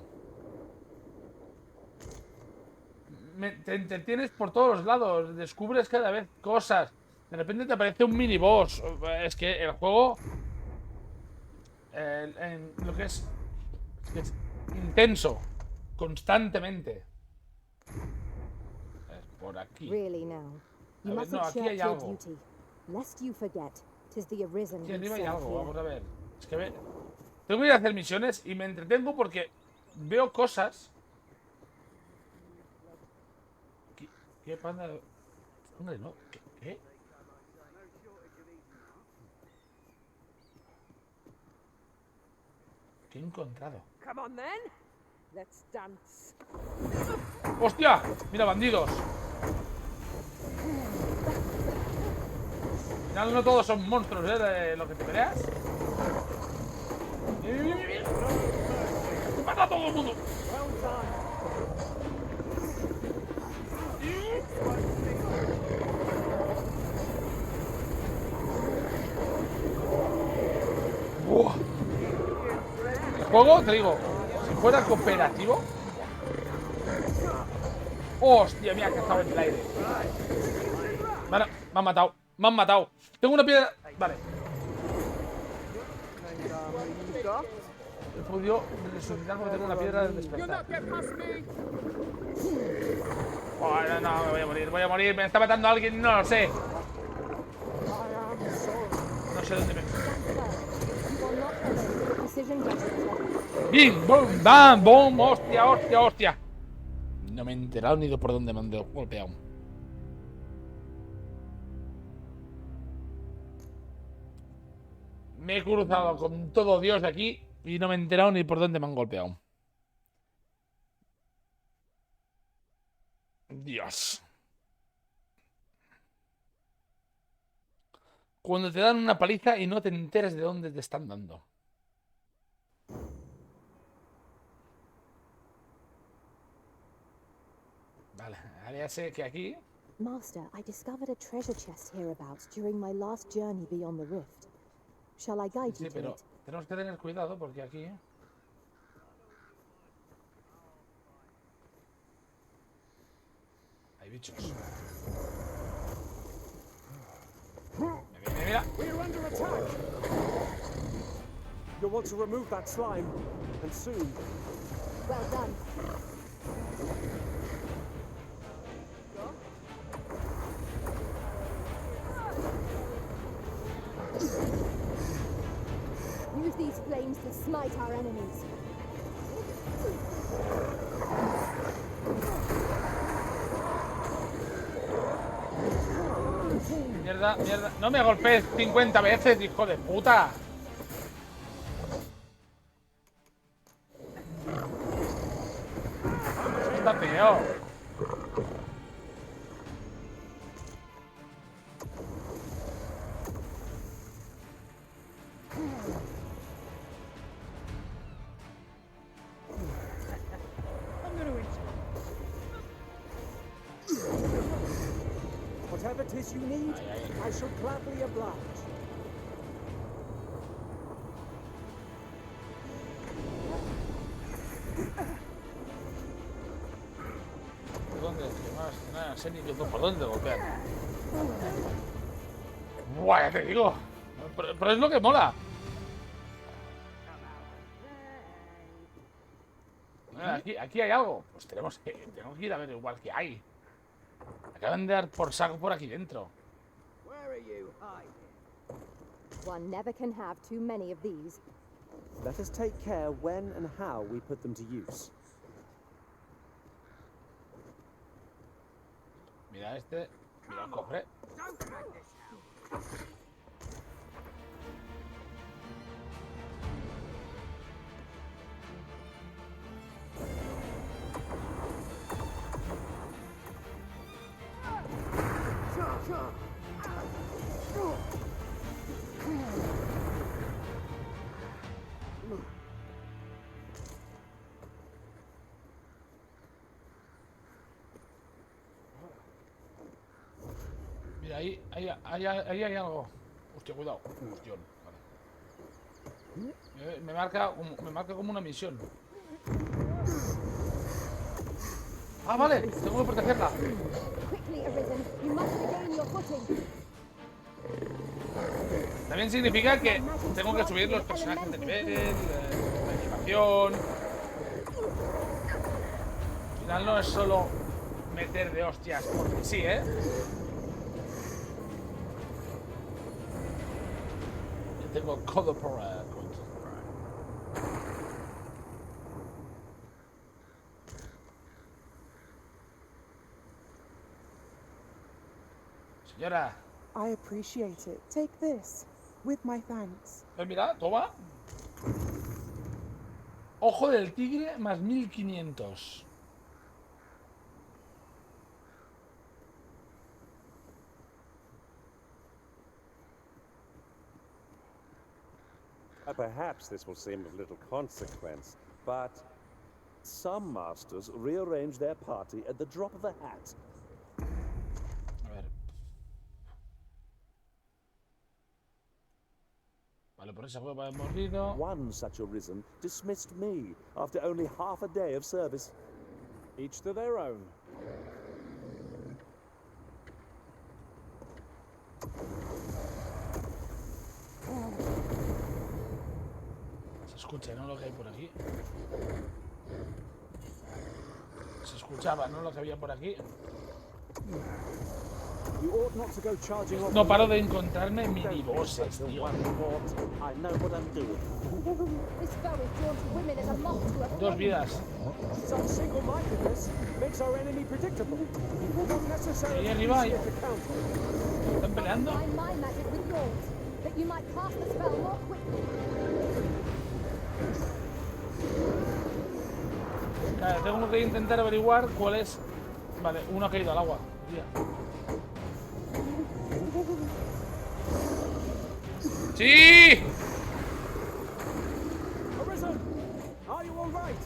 Te entretienes por todos los lados. Descubres cada vez cosas. De repente te aparece un mini boss. Es que el juego... lo que es intenso. Constantemente. Por aquí. Really now. You A ver, mustn't no, aquí shirk hay your algo. duty, lest you forget 'tis the arisen Aquí who arriba hay serve algo, here. vamos a ver. Es que tengo que ir a hacer misiones y me entretengo porque veo cosas. ¿Qué panda? Hombre, no. ¿Qué? ¿Qué he encontrado? Come on then. Let's dance. ¡Hostia! Mira, bandidos. Al final no todos son monstruos, ¿eh? De lo que te peleas. ¡Mira, mira, mira! ¡Se mata a todo el mundo! ¡Buah! El juego, te digo, si fuera cooperativo... ¡Hostia, mira que ha estado en el aire! Vale, me han matado. Me han matado. Tengo una piedra... Vale. He podido resucitar porque tengo una piedra de despertar. Oh, no, me voy a morir, voy a morir. Me está matando alguien, no lo sé. No sé dónde me... ¡Bim! ¡Bum! ¡Bam! ¡Bum! ¡Hostia, hostia, hostia! No me he enterado ni de por dónde me han golpeado. Me he cruzado con todo Dios de aquí y no me he enterado ni por dónde me han golpeado. Dios. Cuando te dan una paliza y no te enteras de dónde te están dando. Vale, ahora ya sé que aquí... Master, I discovered a treasure chest hereabouts during my last journey beyond the rift. Shall I guide Sí, you to pero it? tenemos que tener cuidado porque aquí... hay bichos. Mira. We're under attack. You'll want to remove that slime, and soon. Well done. Use these flames to smite our enemies. Mierda, mierda. No me golpees 50 veces, hijo de puta. Eso está peor. Whatever 'tis you need, I shall gladly oblige. ¿Por dónde? No sé ni yo por dónde golpear. Buah, ya te digo. Pero es lo que mola. Aquí hay algo. Pues tenemos que ir a ver igual que hay. Acaban de dar por saco por aquí dentro. One never can have too many of these. Let us take care when and how we put them to use. Mira este. Mira el cofre. Mira, ahí hay algo. Hostia, cuidado. Hostión. Vale. Me marca como una misión. Ah, vale. Tengo que protegerla. Quickly, Arisen. You must regain your footing. También significa que tengo que subir los personajes de nivel, la equipación. Al final no es solo meter de hostias porque sí, ¿eh? Yo tengo codo por señora. I appreciate it. Take this, with my thanks. Mira, toma. Ojo del tigre más 1500. Perhaps this will seem of little consequence, but some masters rearrange their party at the drop of a hat. A ver. Vale, por esa prueba hemos mordido. One such arisen dismissed me after only half a day of service. Each to their own. Se escucha, ¿no? Lo que hay por aquí. Se escuchaba, ¿no? Lo que había por aquí. No paro de encontrarme minibosses, tío. Dos vidas. Ahí arriba hay... ¿Están peleando? Claro, tengo que intentar averiguar cuál es... Vale, uno ha caído al agua. Tía. ¡Sí! Are you all right?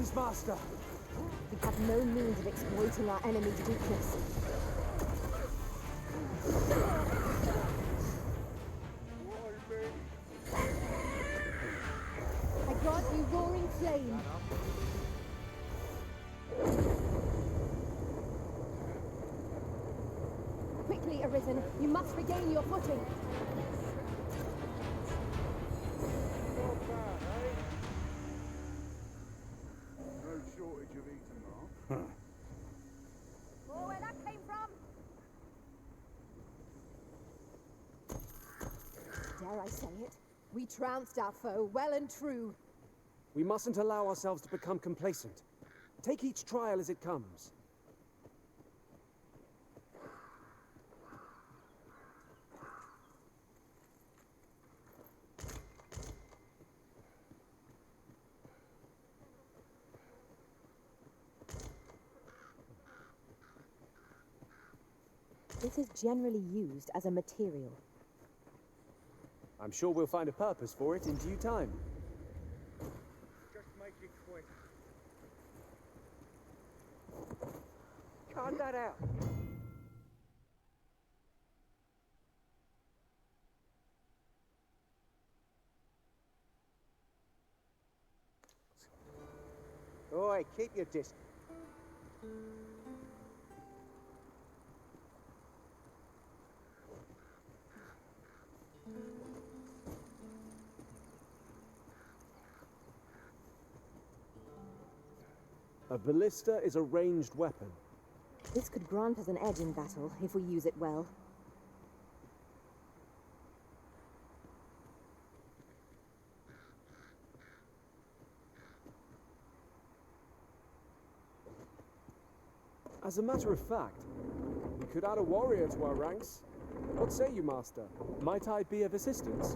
Greetings, Master. We have no means of exploiting our enemy's weakness. I grant you roaring flame. Quickly, Arisen. You must regain your footing. No shortage of eating, Mark. Oh, where that came from? Dare I say it? We trounced our foe, well and true. We mustn't allow ourselves to become complacent. Take each trial as it comes. This is generally used as a material. I'm sure we'll find a purpose for it in due time. Just make it quick. Cut that out. Oi, keep your distance. A ballista is a ranged weapon. This could grant us an edge in battle if we use it well. As a matter of fact, we could add a warrior to our ranks. What say you, Master? Might I be of assistance?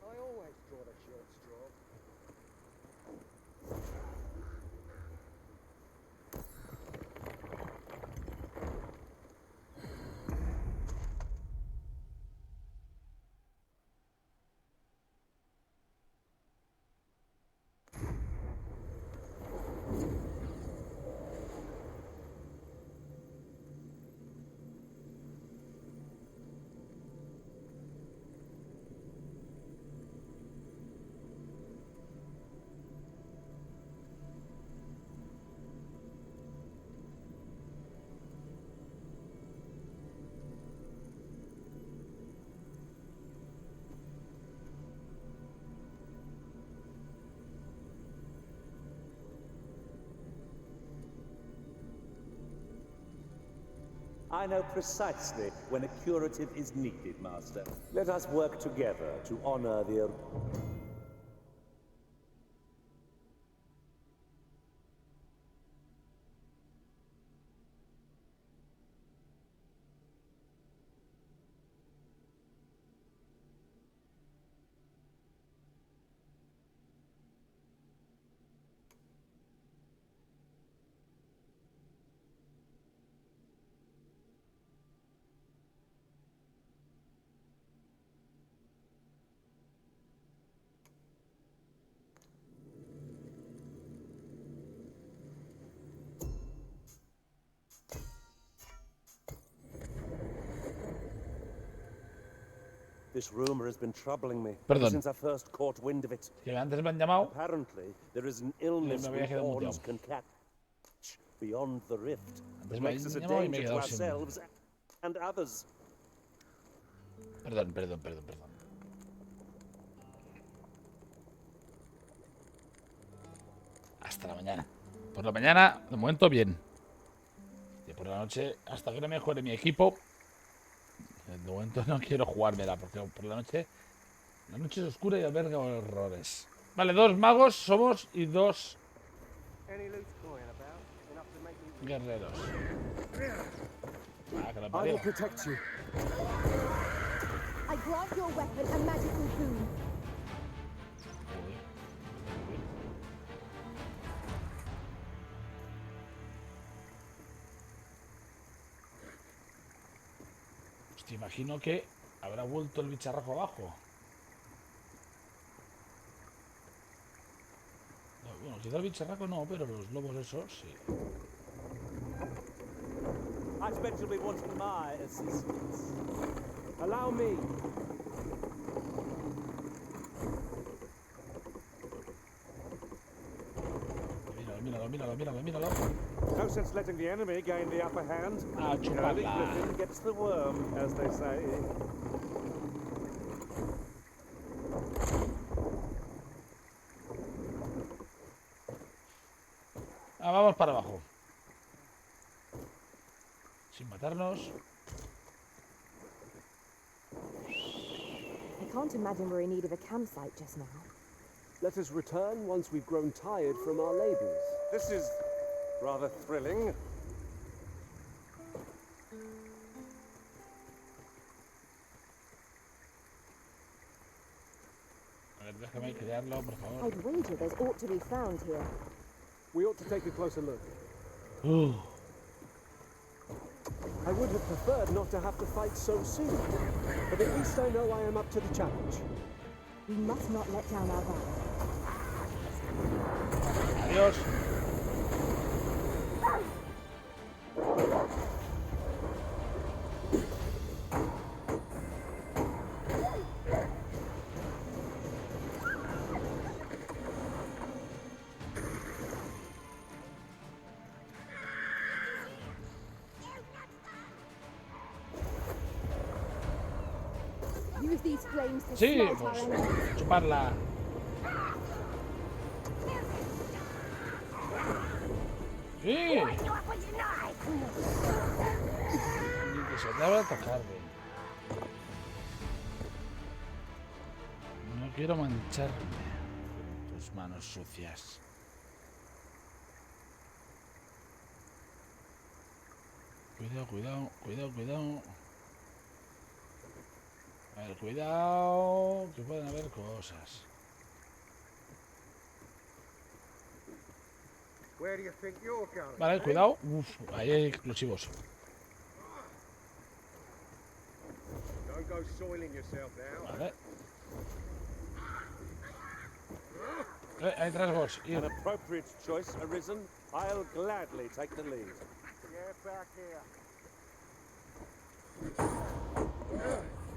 I always draw the short straw. I know precisely when a curative is needed, Master. Let us work together to honor the... This rumor has been troubling me ever since I first caught wind of it. Que antes me han llamado. Apparently, there is an illness we pawns can catch beyond the rift. It makes us a danger to ourselves and others. Perdón. Hasta la mañana. Por la mañana, de momento, bien. Y por la noche, hasta que no mejore mi equipo. De momento no quiero jugármela, porque por la noche es oscura y alberga horrores. Vale, 2 magos somos y 2 guerreros. Ah, que la I parió. will protect you. I grant your weapon a magical boon. Joder. Que imagino que habrá vuelto el bicharraco abajo. No, bueno, quizá el bicharraco no, pero los lobos esos sí. I expect you'll be wanting my assistance. Allow me. Míralo. No sense letting the enemy gain the upper hand. Ah, The early griffin gets the worm, as they say. Vamos para abajo. Sin matarnos. I can't imagine we're in need of a campsite just now. Let us return once we've grown tired from our labors. This is rather thrilling. A ver, déjame crearlo, por favor. I'd wager there's ought to be found here. We ought to take a closer look. Ooh. I would have preferred not to have to fight so soon, but at least I know I am up to the challenge. We must not let down our guard. Adiós. Use these flames to Sí, smite pues our enemies. chuparla. Sí. Ni que se te haga tocarme. No quiero mancharme. Tus manos sucias. Cuidado. A ver, cuidado, que pueden haber cosas. Where do you think you're going? Vale, cuidado. Uf, ahí hay explosivos. Don't go soiling yourself now. Vale. Hay trasgos. An appropriate choice arisen. I'll gladly take the lead. Get back here.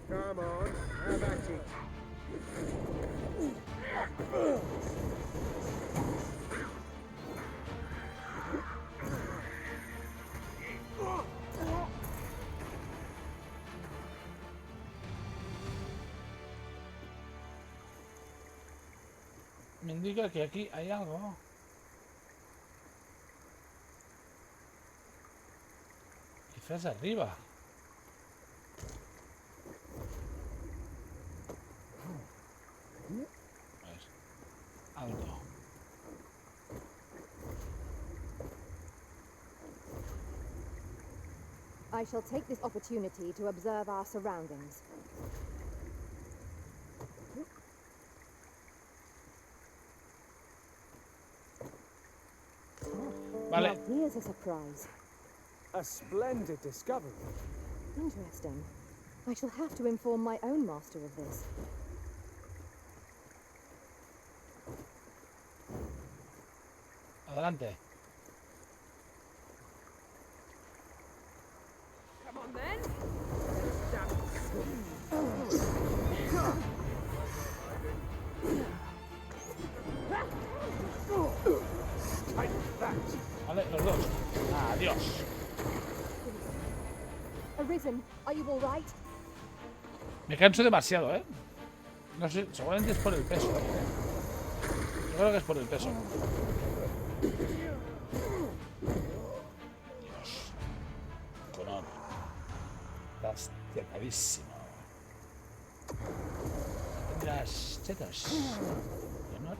Come on, have at it. Me indica que aquí hay algo. Quizás arriba. Alto. I shall take this opportunity to observe our surroundings. Vale. Now here's a surprise. A splendid discovery. Interesting. I shall have to inform my own master of this. Adelante. Come on then. Vale, los dos. Adiós. Arisen, are you all right? Me canso demasiado, ¿eh? No sé, seguramente es por el peso. Yo creo que es por el peso. Dios. Conor. Estás tetadísimo. Tendrás tetas. Conor.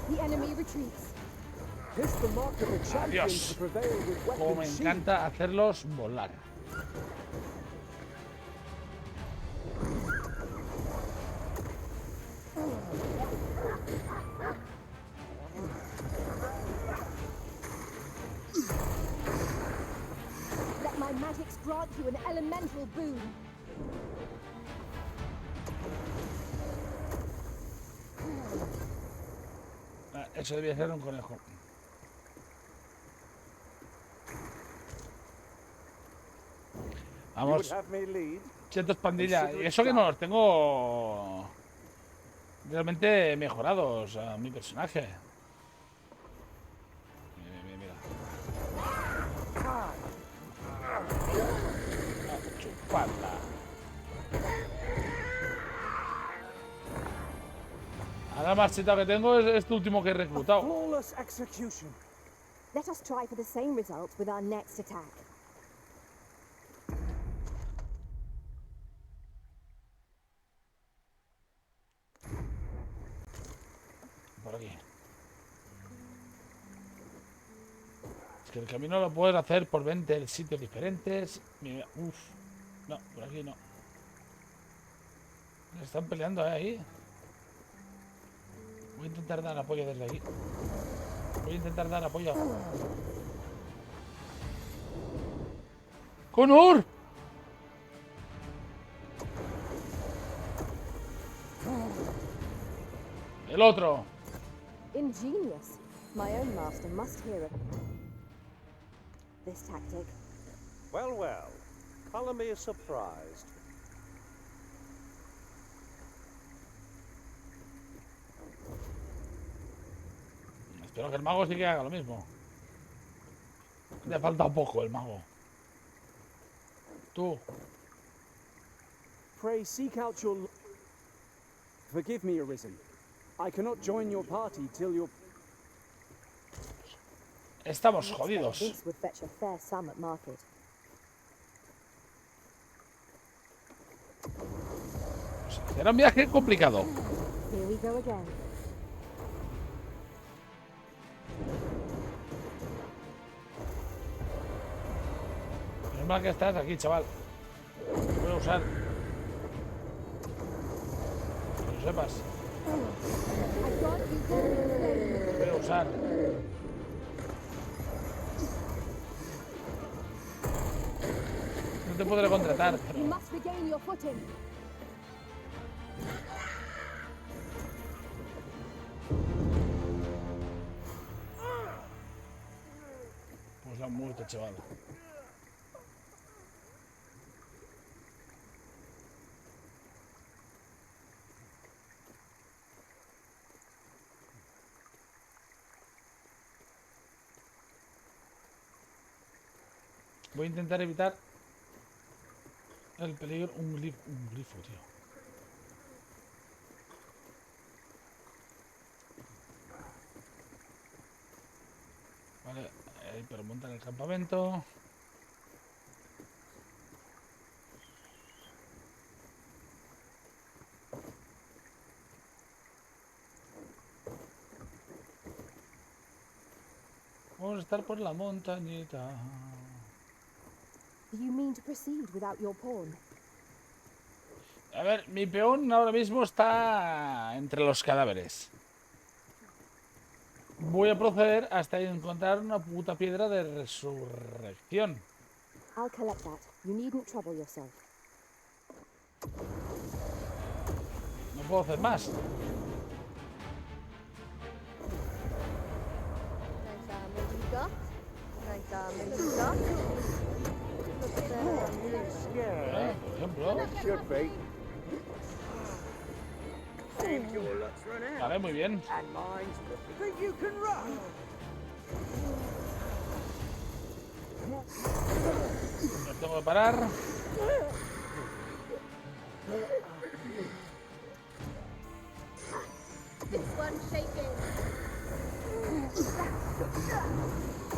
The enemy retreats. It's the mark of a champion Adiós. to prevail with Como me weapons encanta hacerlos volar. Let my my magics grant you an elemental boon. Eso debía ser un conejo. Vamos. Chetos pandilla. Y eso que no los tengo realmente mejorados a mi personaje. Mira. Chupada. Ahora más cheta que tengo es este último que he reclutado. Let us try for the same result with our next attack. Por aquí. Es que el camino lo puedes hacer por 20 sitios diferentes. Mira, uff. No, por aquí no. Están peleando ahí. Voy a intentar dar apoyo desde aquí. Voy a intentar dar apoyo. ¡Connor! El otro. Ingenious. My own master must hear of this tactic. Well, well. Color me surprised. Espero que el mago sí que haga lo mismo. Le falta un poco el mago. Tú. Pray seek out your... Forgive me, Arisen. I cannot join your party till your... Estamos jodidos. This would fetch a fair sum at market. Será un viaje complicado. Here we go again. Es mal que estás aquí, chaval. Voy a usar. Que lo sepas. Voy a usar. No te podré contratar, pero... You must regain your footing. Pues la han muerto, chaval. Voy a intentar evitar el peligro. Un grifo, tío. Vale, pero montar el campamento. Vamos a estar por la montañita. Do you mean to proceed without your pawn? A ver, mi peón ahora mismo está entre los cadáveres. Voy a proceder hasta encontrar una puta piedra de resurrección. I'll collect that. You needn't trouble yourself. No puedo hacer más. Por ejemplo. Vale, muy bien. No tengo que parar. This one's shaking.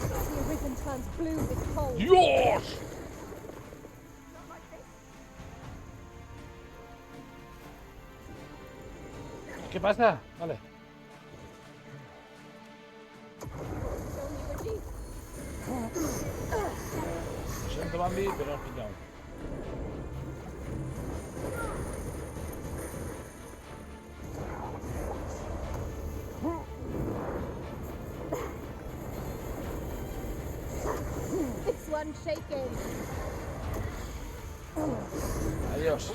The arisen turns blue with cold. ¡Dios! ¿Qué pasa? Vale. Lo siento, Bambi, pero has pillado. This unshaken. Adiós.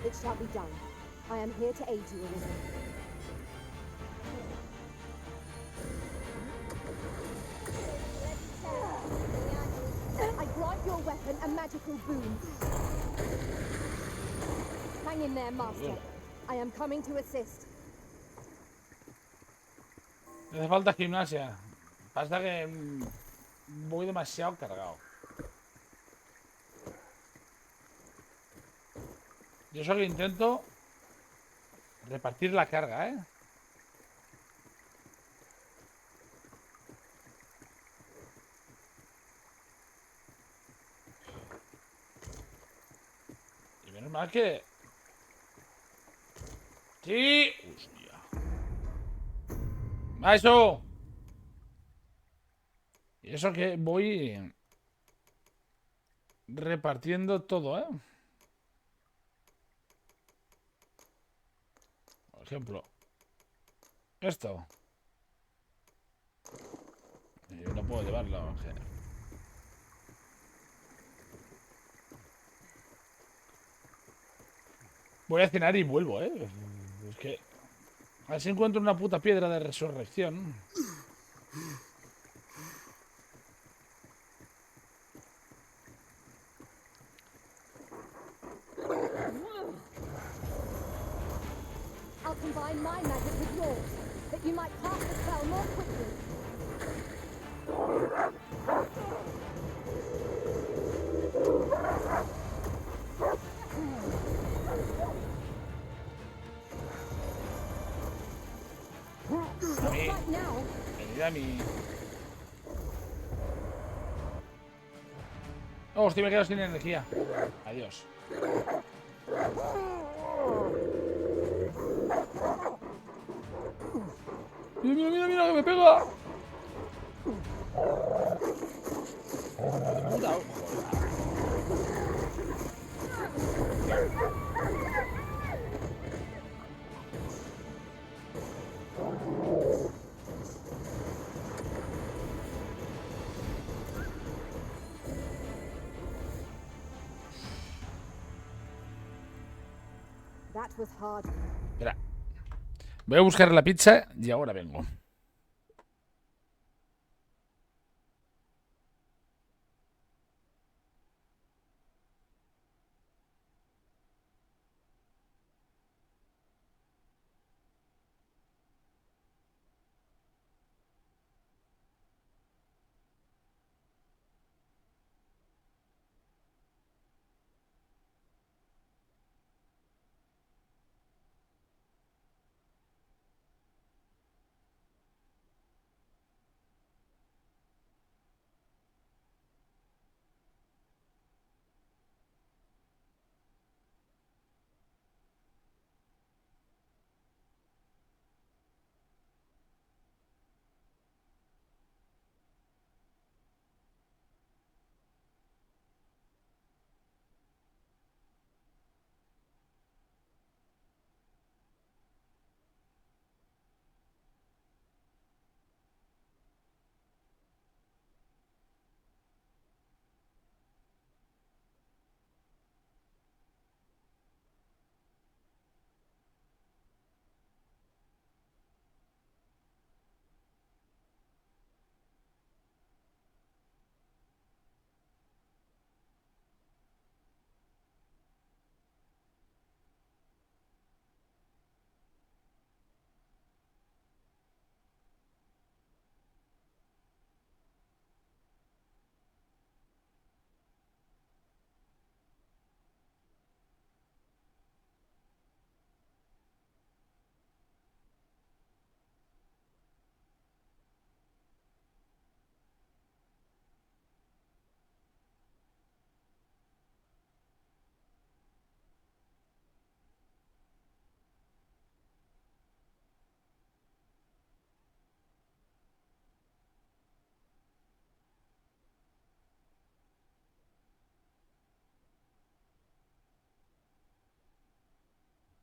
It shall be done. I am here to aid you, Arisen. I grant your weapon a magical boon. Hang in there, Master. I am coming to assist. Me hace falta gimnasia. Pasa que voy demasiado cargado. Yo solo intento repartir la carga, ¿eh? Y menos mal que... ¡Sí! ¡Hostia! ¡Ah, eso! Y eso que voy repartiendo todo, ¿eh? Por ejemplo, esto. Yo no puedo llevarlo. Voy a cenar y vuelvo, ¿eh? Es que... A ver si encuentro una puta piedra de resurrección. I'll combine my magic with yours, that you might cast the spell more quickly. Not right now. Venid a mí. Oh, hostia, me he quedado sin energía. Adiós. Mira, mira, mira, mira, que me pega. Puta, That was hard. Espera. Voy a buscar la pizza y ahora vengo.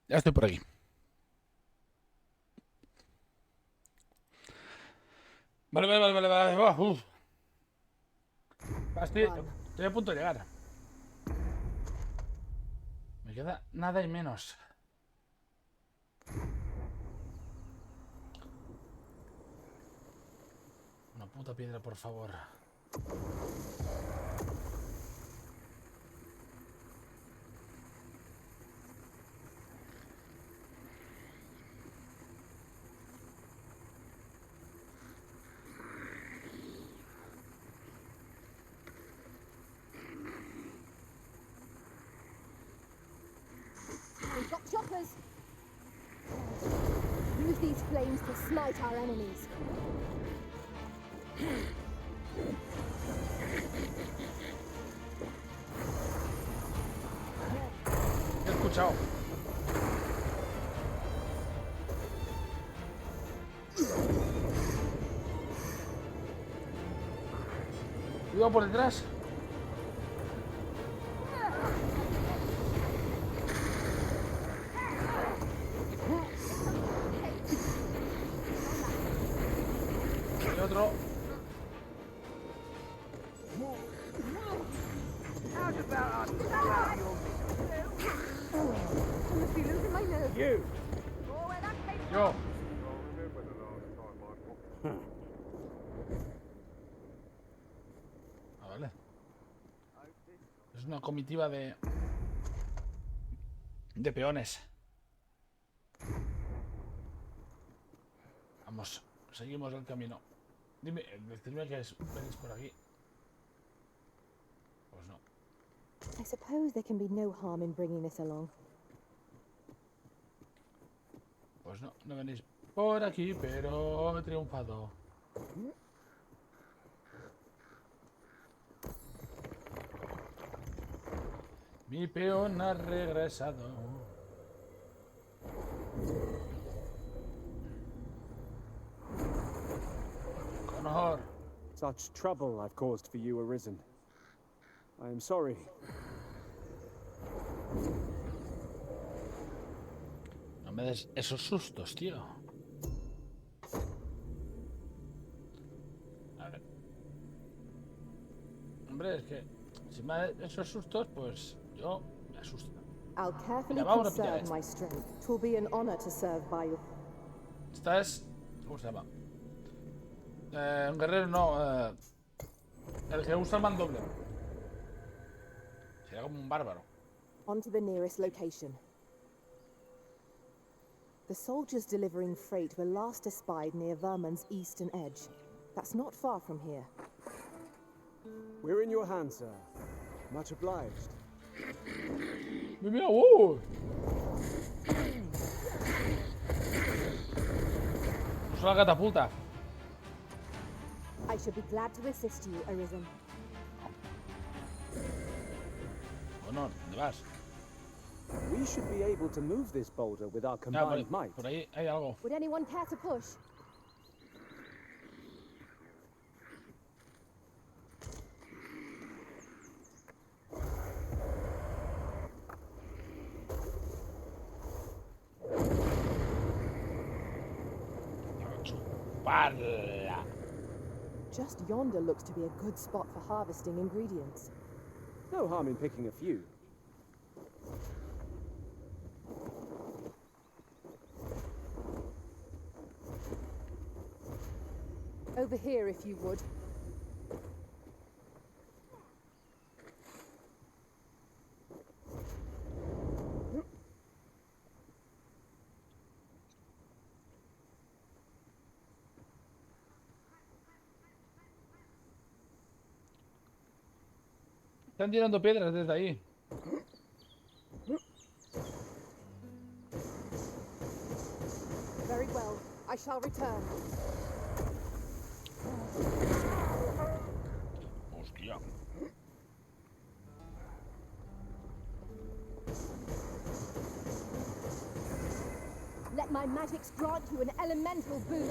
Ya estoy por aquí. Vale. Uf. Estoy a punto de llegar. Me queda nada y menos. Una puta piedra, por favor. We've got choppers. Use these flames to smite our enemies. He escuchado. Cuidado por detrás. Y otro. You! Yo. Ah, vale. Es una comitiva de peones. Vamos, seguimos el camino. Dime, decidme que venís por aquí. Pues no. I suppose there can be no harm in bringing this along. Pues no, no venís por aquí, pero he triunfado. Mi peón ha regresado. Con honor. Such trouble I've caused for you, Arisen. I am sorry. No me des esos sustos, tío. A ver. Hombre, es que si me da esos sustos, pues yo me asusto. I'll carefully Mira, vamos a pillar conserve esto. my strength. 'Twill be an honor to serve by you. Esta es... ¿Cómo se llama? Un guerrero no. El que usa el mandoble. Será como un bárbaro. On to the nearest location. The soldiers delivering freight were last espied near Vermon's eastern edge. That's not far from here. We're in your hands, sir. Much obliged. Mira, usa la catapulta. I should be glad to assist you, Arisen. Honor, ¿dónde vas? We should be able to move this boulder with our combined might. Por ahí hay algo. Would anyone care to push? Chuparla. Just yonder looks to be a good spot for harvesting ingredients. No harm in picking a few. Over here, if you would. Están tirando piedras desde ahí. Very well. I shall return. Hostia. Let my magics grant you an elemental boon.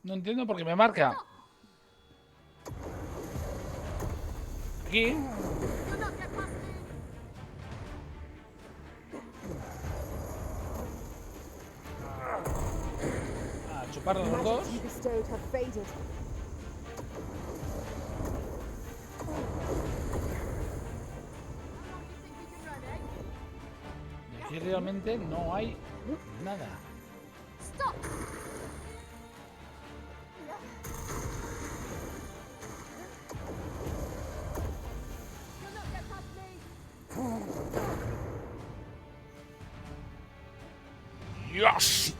No entiendo por qué me marca. Aquí. A chuparnos los dos. Y aquí realmente no hay nada. ¡Dios!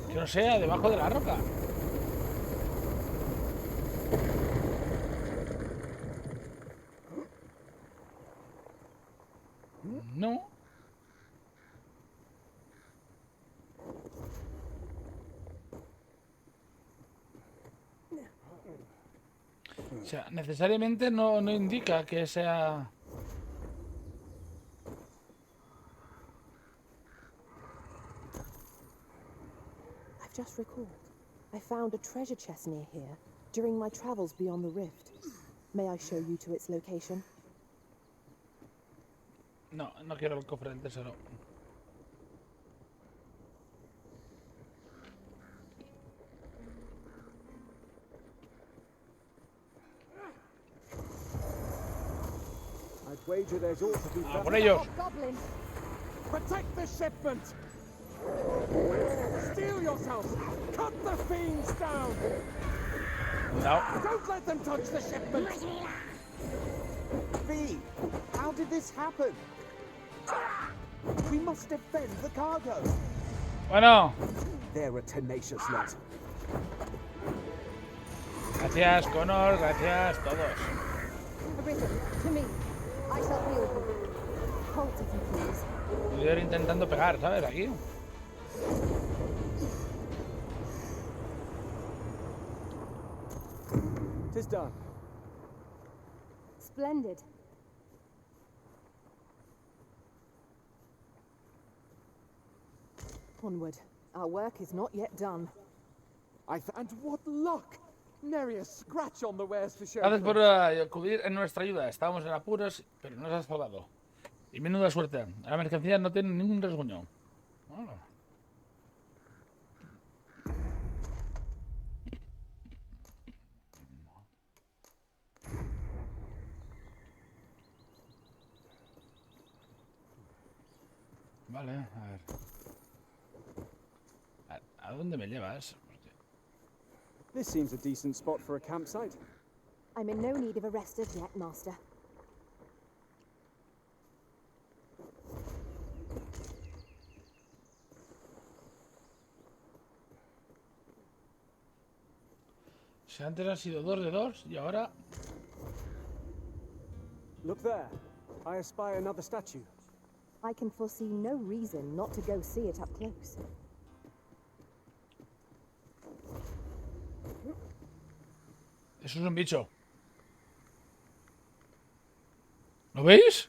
Que no sea debajo de la roca. No. O sea, necesariamente no indica que sea... I've just recalled. I found a treasure chest near here during my travels beyond the rift. May I show you to its location? No, no quiero el cofre del tesoro. I'd wager there's ought to be ¡A por ellos! Protect the shipment! Steel yourselves! Cut the fiends down! No. Don't let them touch the shipment! V, how did this happen? We must defend the cargo. Bueno. They're a tenacious lot. Gracias, Connor. Gracias, todos. To me. I shall deal with you. Halt if you please. Voy a ir intentando pegar, ¿sabes? Aquí. Tis done. Splendid. Onward. Our work is not yet done. And what luck! Nary a scratch on the wares to show. Gracias por acudir en nuestra ayuda. Estábamos en apuros, pero nos has salvado. Y menuda suerte. La mercancía no tiene ningún rasguño. Bueno. Vale, a ver. ¿A dónde me llevas? This seems a decent spot for a campsite. I'm in no need of a rest as yet, Master. Si antes han sido 2 de 2 y ahora... Look there. I espy another statue. I can foresee no reason not to go see it up close. Eso es un bicho. ¿Lo veis?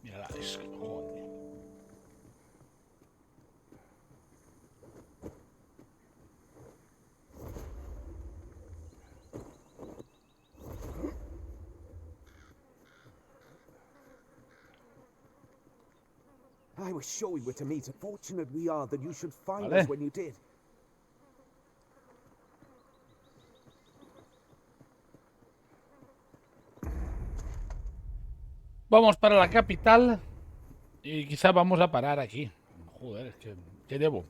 Mira, es que joder. I was sure we were to meet. Fortunate we are that you should find Vale. us when you did. Vamos para la capital y quizá vamos a parar aquí. Joder, es que ¿qué llevo?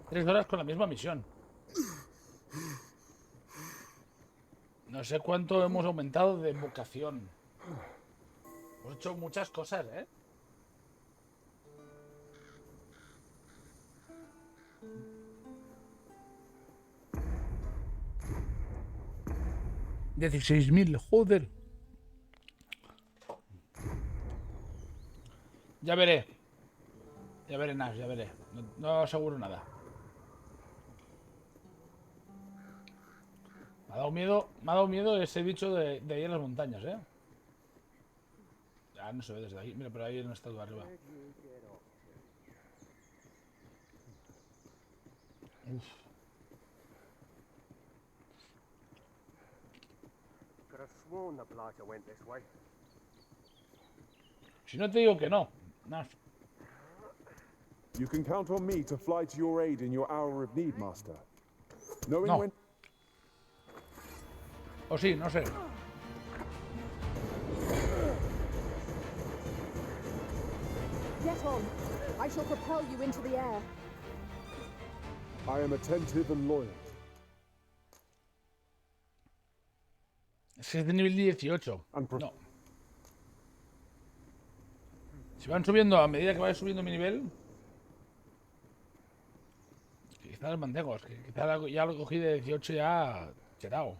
3 horas con la misma misión. No sé cuánto hemos aumentado de vocación. Hemos hecho muchas cosas, ¿eh? 16.000, joder. Ya veré. Ya veré, Nash, ya veré. No aseguro nada. Me ha dado miedo ese bicho de ahí en las montañas, ¿eh? Ya no se ve desde aquí. Mira, pero ahí hay una estatua arriba. Uf. Could have sworn the blighter went this way. Si no te digo que no, Nash. You can count on me to fly to your aid in your hour of need, Master. Knowing No. when... O sí, no sé. Get on. I shall propel you into the air. I am attentive and loyal. Es que es de nivel 18. No. Si van subiendo a medida que vaya subiendo mi nivel. Quizás los mantengos. Quizás ya lo cogí de 18 ya cherao.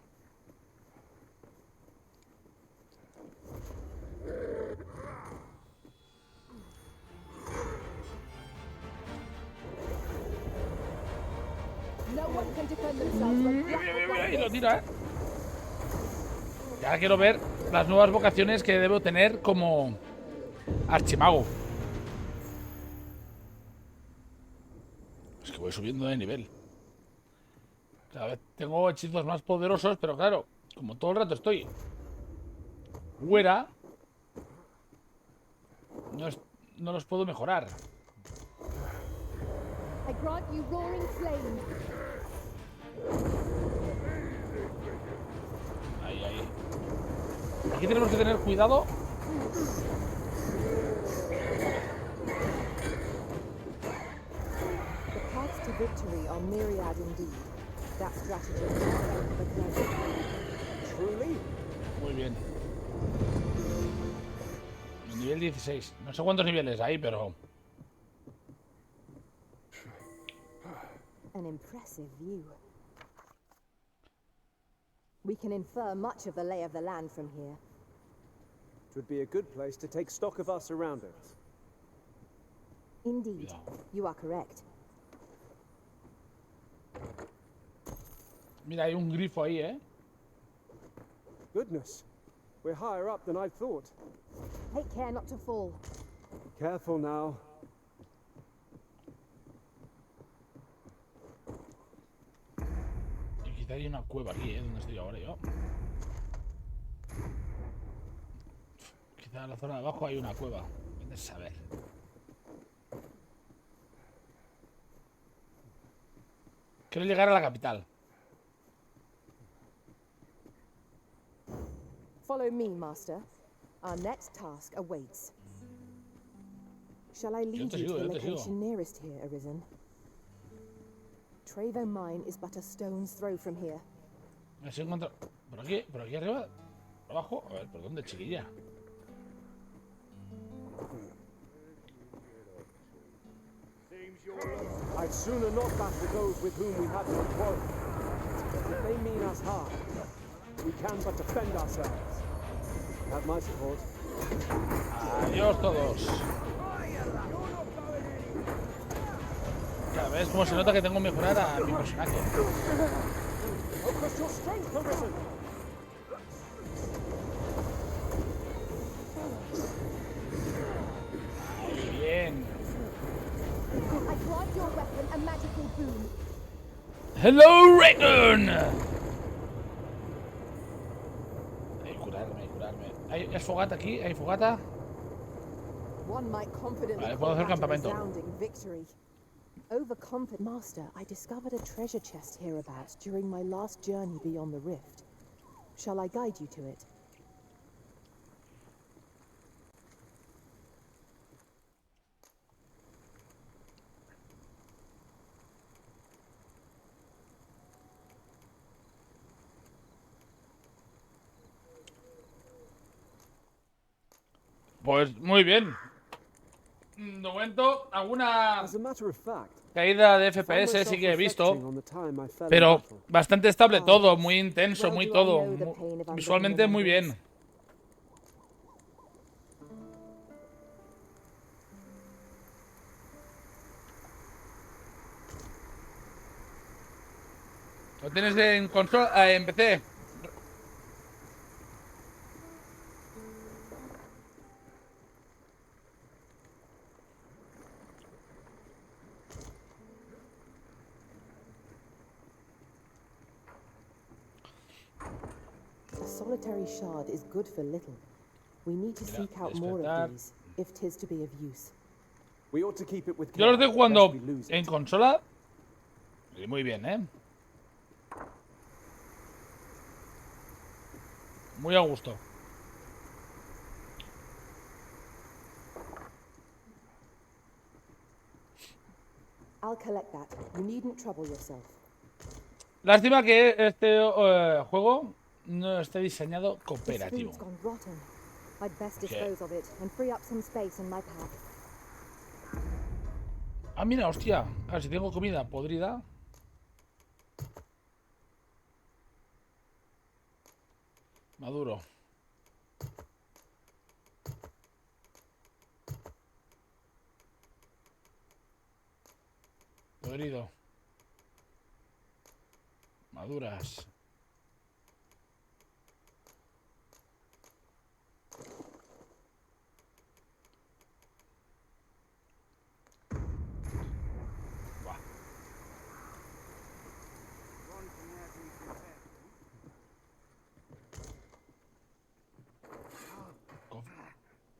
Mira, y lo tira, ¿eh? Ya quiero ver las nuevas vocaciones que debo tener como archimago. Es que voy subiendo de nivel. Cada vez tengo hechizos más poderosos, pero claro, como todo el rato estoy fuera, no los puedo mejorar. I grant you roaring flame. Ahí. Aquí tenemos que tener cuidado. The paths to victory are myriad indeed. That strategy Truly? Muy bien. Nivel 16. No sé cuántos niveles hay, pero... An impressive view. We can infer much of the lay of the land from here. It would be a good place to take stock of our surroundings. Indeed, you are correct. Mira, hay un grifo ahí, ¿eh? Goodness, we're higher up than I thought. Take care not to fall. Careful now. Y quizá hay una cueva aquí, ¿eh? Donde estoy ahora yo. Quizá en la zona de abajo hay una cueva. Vete a saber. Quiero llegar a la capital. Follow me, Master. Our next task awaits. Shall I lead you to the location nearest here, Arisen? Trevo Mine is but a stone's throw from here. A ver si encuentro... ¿Por aquí arriba? ¿Por abajo? A ver, ¿por dónde, chiquilla? I'd sooner not battle those with whom we have no quarrel. If they mean us harm, we can but defend ourselves. You have my support. Adiós todos. Ya ves cómo se nota que tengo que mejorar a mi personaje. Focus your strength, Arisen. Ahí, bien. I grant your weapon a magical boon. Hello, Reckon. Hay que curarme. ¿Hay fogata aquí? ¿Hay fogata? One might confidently Vale, puedo hacer campamento. Overconfident Master, I discovered a treasure chest hereabouts during my last journey beyond the rift. Shall I guide you to it? Pues muy bien. De momento, alguna As a matter of fact, caída de FPS sí que he visto, pero bastante estable todo, muy intenso, muy todo. Visualmente muy bien. ¿Lo tienes en consola, en PC? A solitary shard is good for little. We need to seek out more of these, if 'tis to be of use. We ought to keep it with Yo lo care, estoy jugando lest we lose it. en consola. Y muy bien, ¿eh? Muy a gusto. I'll collect that. You needn't trouble yourself. Lástima que este juego no esté diseñado cooperativo. This food's gone rotten. I'd best dispose of it and free up some space in my pack. Ah, mira, hostia. A ver, si tengo comida podrida. Maduro. Podrido. Maduras.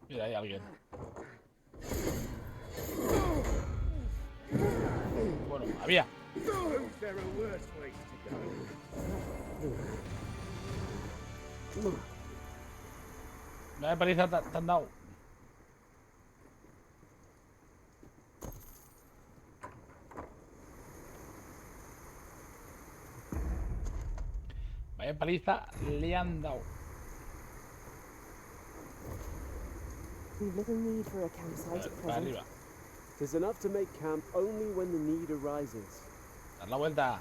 Mira, hay alguien. Bueno, había. Vaya paliza te han dado. Vaya paliza le han dado. We've little need for a campsite at Para present. arriba. Tis enough to make camp only when the need arises. Dar la vuelta.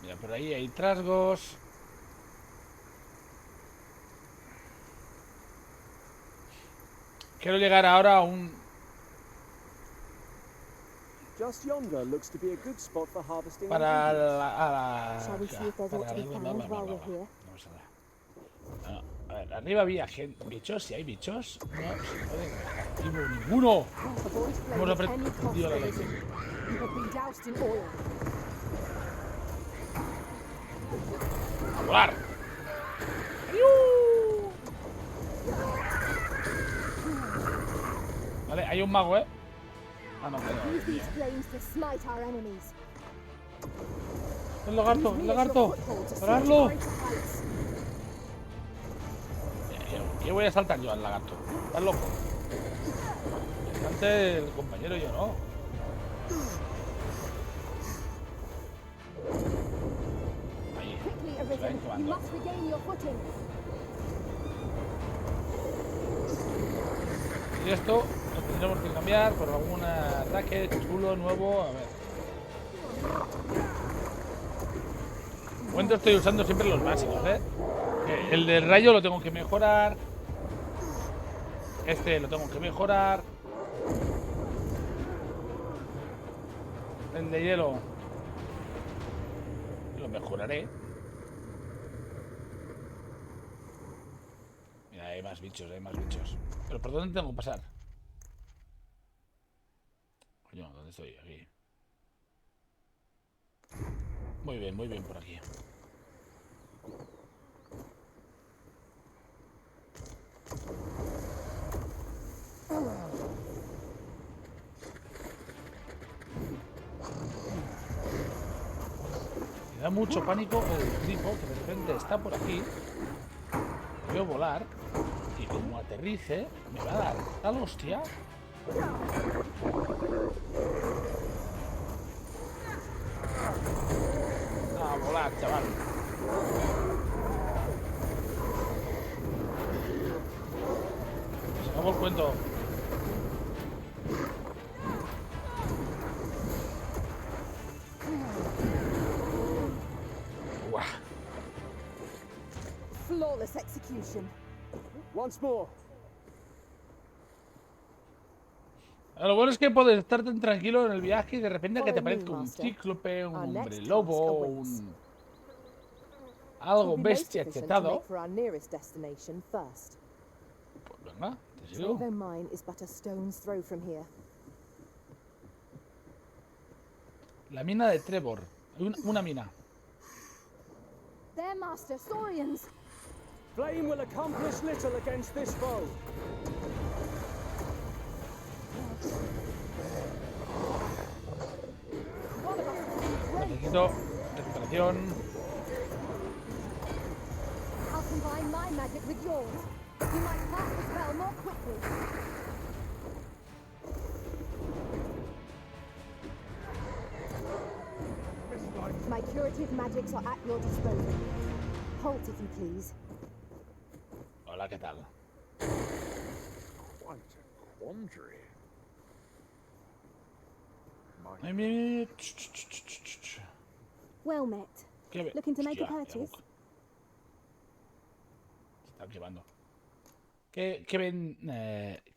Mira, por ahí hay trasgos. Quiero llegar ahora a un... Just yonder looks to be a good spot for harvesting. Para la... Shall we see if there's aught to be found while we're here? No, a ver, arriba había gente, bichos, si hay bichos, no se puede objetivo ninguno. Hemos aprendido la lección. You have been doused in oil. A volar. Vale, hay un mago, Ah, no, Use these flames to smite our enemies. el lagarto, el lagarto. Pararlo. ¿Qué voy a saltar yo al lagarto? ¿Estás loco? Que salte el compañero y yo no. Ahí. Quickly, Se va Arisen. You encabando. must regain your footing. Y esto lo tendremos que cambiar por algún ataque chulo, nuevo. A ver. De momento estoy usando siempre los básicos, El del rayo lo tengo que mejorar. Este lo tengo que mejorar. El de hielo lo mejoraré. Mira, hay más bichos, hay más bichos. Pero ¿por dónde tengo que pasar? Coño, ¿dónde estoy? Aquí. Muy bien por aquí. Me da mucho pánico el tipo que de repente está por aquí. Veo volar y como aterrice me va a dar tal hostia. A volar, chaval. os cuento. Buah. Flawless execution. Once more. Lo bueno es que puedes estar tan tranquilo en el viaje y de repente que te Follow me, parezca un Master. cíclope, un Our hombre next lobo, task awaits. algo It'll be most bestia efficient to chetado. make for our nearest destination first. Pues venga, te sigo. Trevo Mine is but a stone's throw from here. La mina de Trevor. Hay una mina. There, Master, Saurians. Flame will accomplish little against this foe. Necesito recuperación. I'll combine my magic with yours. You might cast the spell more quickly. My curative magics are at your disposal. Halt, if you please. Hola, ¿qué tal? Quite a quandary. Ay, mira. Well met. ¿Qué Looking to make a Hostia, la purchase? boca. Se está llevando. ¿Qué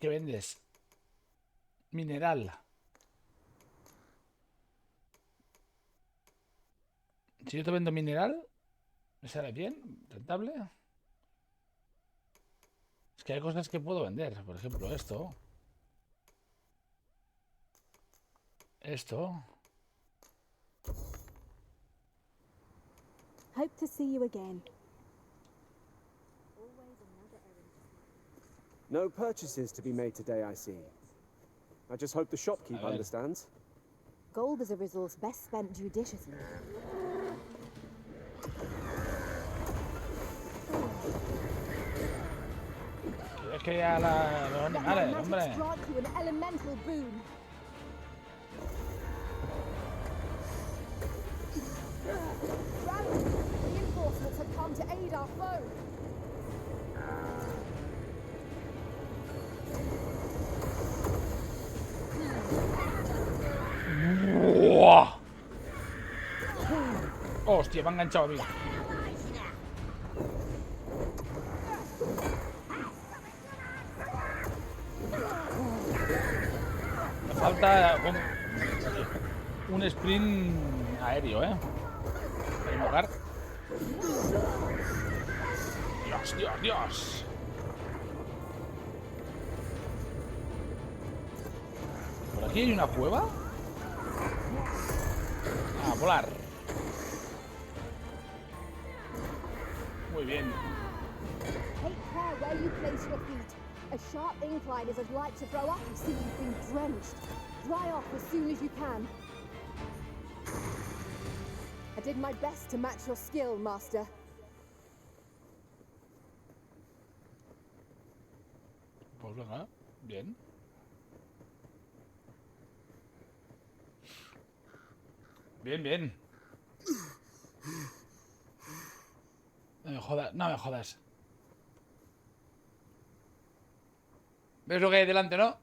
vendes? Mineral. Si yo te vendo mineral, ¿me sale bien? ¿Rentable? Es que hay cosas que puedo vender. Por ejemplo, esto. Esto. Hope to see you again. No purchases to be made today, I see. I just hope the shopkeeper understands. Gold is a resource best spent judiciously. Es que ya los animales, hombre. Grant you an elemental boon. Rally! Reinforcements have come to aid our foe. ¡Buah! Hostia, me ha enganchado a mí. Me falta un sprint aéreo, para invocar. Dios, Dios, Dios. ¿Por aquí hay una cueva? A volar. Muy bien. Take care where you place your feet. A sharp incline is as light to throw up. You see, you've been drenched. Dry off as soon as you can. I did my best to match your skill, Master. Pues venga, bien. Bien, bien. No me jodas, no me jodas. ¿Ves lo que hay delante, no?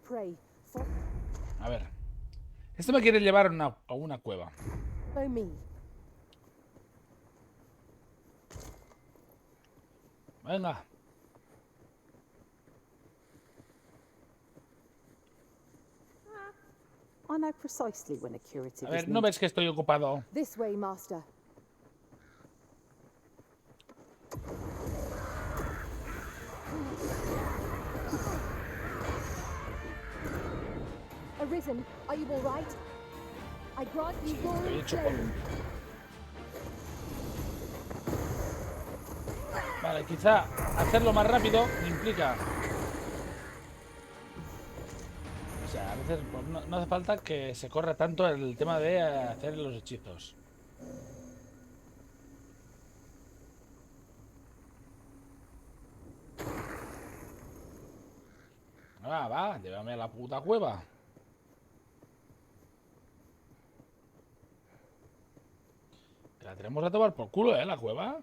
Pray for A ver. Esto me quiere llevar a una cueva. me. Venga. I know precisely when a curative A ver, is ¿no needed. ves que estoy ocupado? This way, Master. Arisen, are you all right? I grant you Estoy roaring hecho flame. Vale, quizá hacerlo más rápido me implica... O sea, a veces pues, no hace falta que se corra tanto el tema de hacer los hechizos. Va, llévame a la puta cueva. Que la tenemos a tomar por culo, la cueva.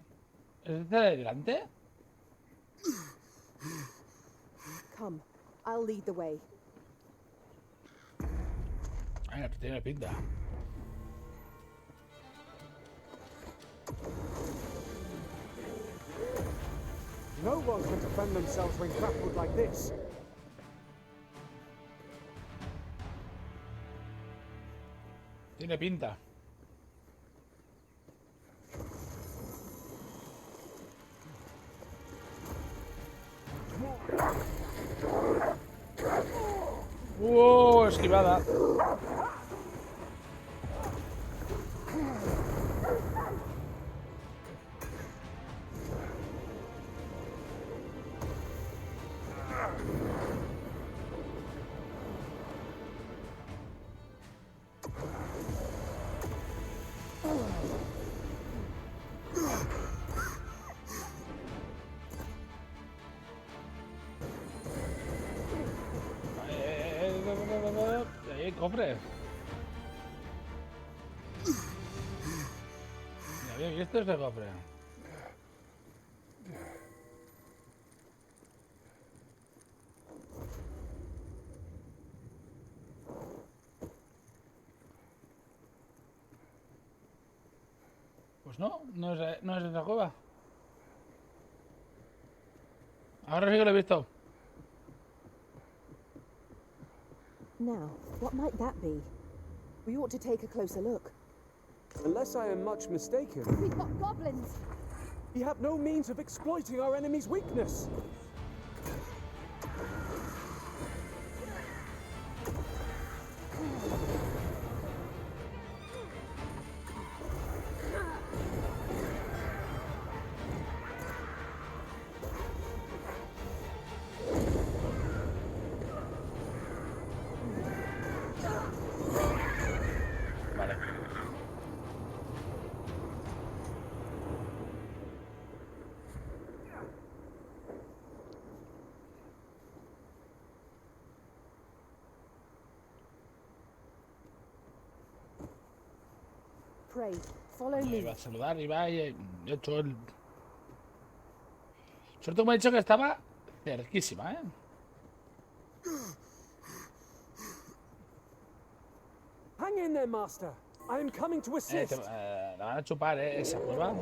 ¿Es de delante? Come, I'll lead the way. Ay, tiene pinta. No one can defend themselves when grappled like this. Tiene pinta. Esquivada. Cofre. Ya bien, esto es de cofre. Pues no es esa cueva. Ahora sí que lo he visto. Now, what might that be? We ought to take a closer look. Unless I am much mistaken, We've got goblins. we have no means of exploiting our enemy's weakness. Pray, follow Me me. iba a saludar y va y he hecho el... Suerte que me ha dicho que estaba cerquísima, ¿eh? Hang in there, master. I am coming to assist. La van a chupar, esa cueva.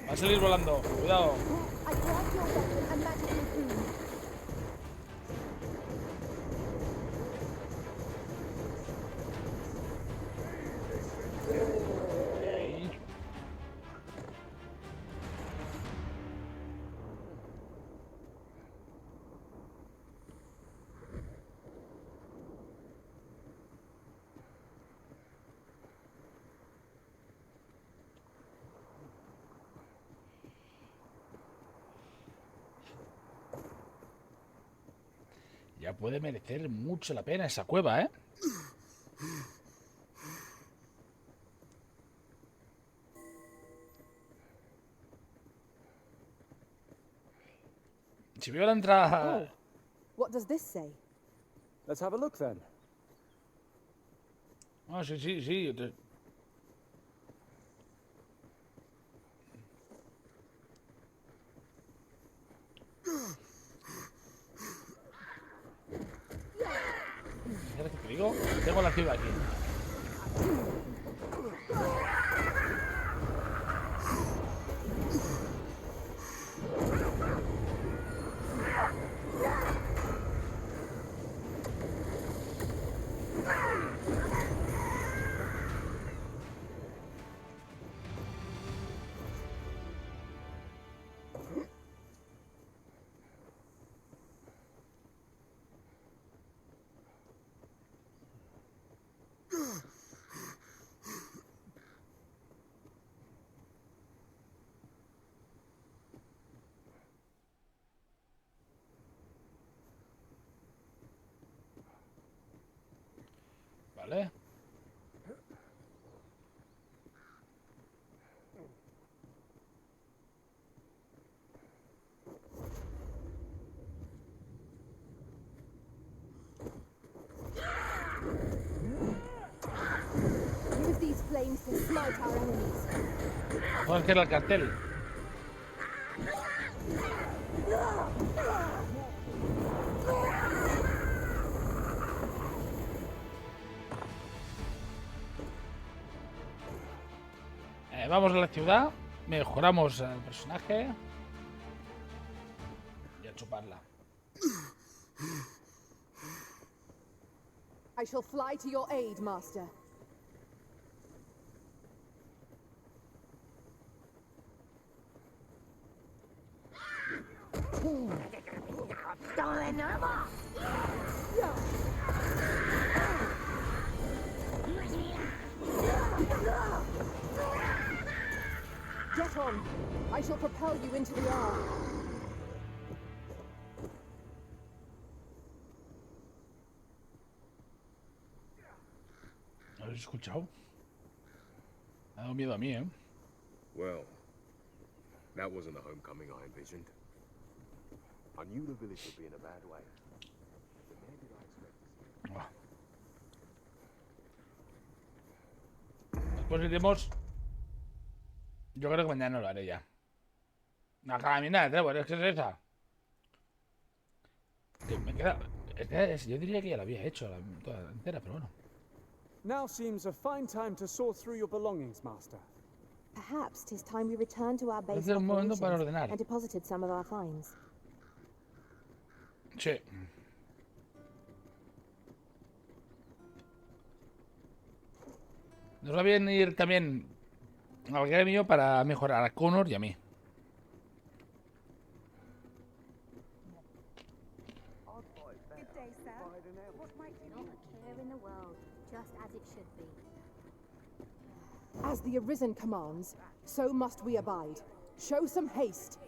Va a salir volando, cuidado. I grant your weapon a magical boon. Ya puede merecer mucho la pena esa cueva, ¿eh? Si veo la entrada... Oh, what does this say? Let's have a look then. Ah, sí. ¿Sabes qué te digo? Tengo la ciudad aquí. Vale. Use these flames to smite our enemies. Vamos a hacer el cartel. Vamos a la ciudad, mejoramos al personaje y a chuparla. I shall fly to your aid, Master. Get on. I shall propel you into the air. ¿Lo habéis escuchado? Me ha dado miedo a mí, ¿eh? Well, that wasn't the homecoming I envisioned. I knew the village would be in a bad way. But where did I expect to see it? Después iremos. Yo creo que mañana lo haré ya. Una caminata, Trevor, es que es esa. Que me queda. Yo diría que ya la había hecho toda entera, pero bueno. Now seems a fine time to sort through your belongings, Master. Perhaps 'tis time we return to our base Este es un momento para operations ordenar. and deposited some of our finds. Sí. Nos va bien ir también al gremio para mejorar a Connor y a mí. Good day, sir. What might you not a care in the world, just as it should be. As the Arisen commands, so must we abide. Show some haste.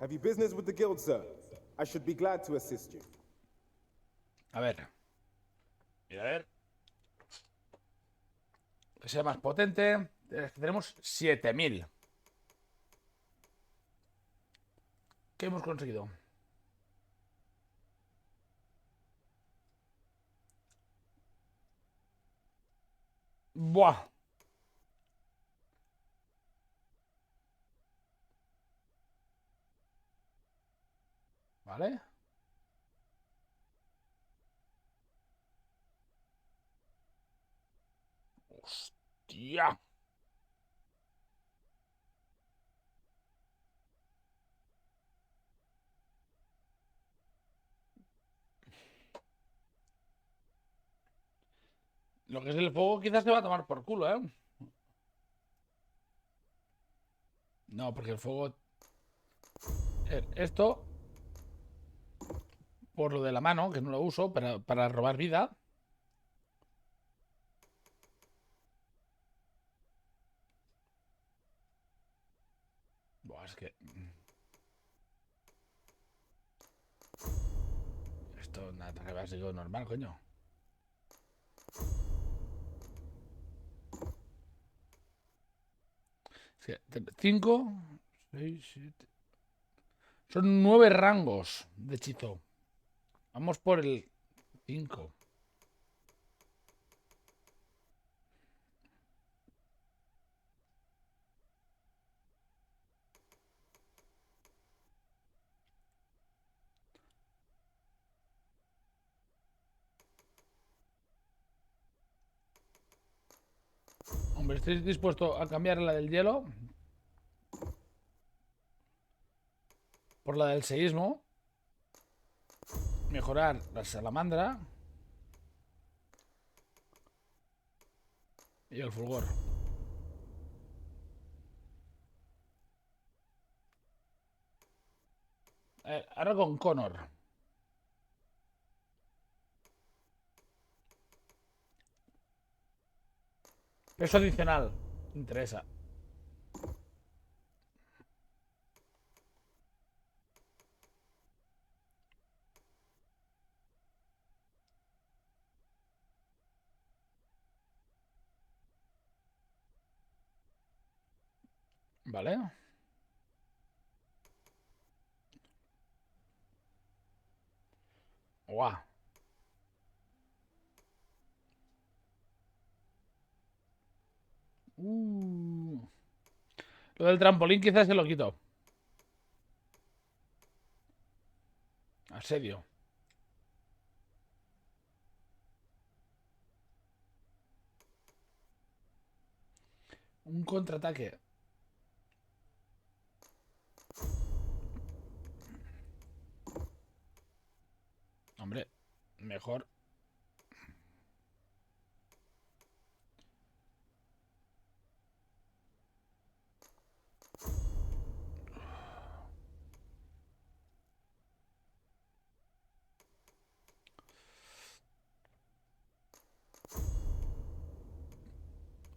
Have you business with the guild, sir? I should be glad to assist you. A ver. Mira, a ver. Que sea más potente. Tenemos 7000. ¿Qué hemos conseguido? Buah. Vale. Hostia. Lo que es el fuego quizás se va a tomar por culo, ¿eh? No, porque el fuego... Esto... Por lo de la mano, que no lo uso, para robar vida. Buah, es que... Esto es un ataque básico normal, coño. Es que 5, 6, 7... Son 9 rangos de hechizo. Vamos por el 5. Hombre, ¿estáis dispuesto a cambiar la del hielo? Por la del seísmo. Mejorar la salamandra. Y el fulgor. Ahora con Connor. Peso adicional. Interesa. Vale. Guau. Lo del trampolín quizás se lo quito. Asedio. Un contraataque. Hombre, mejor.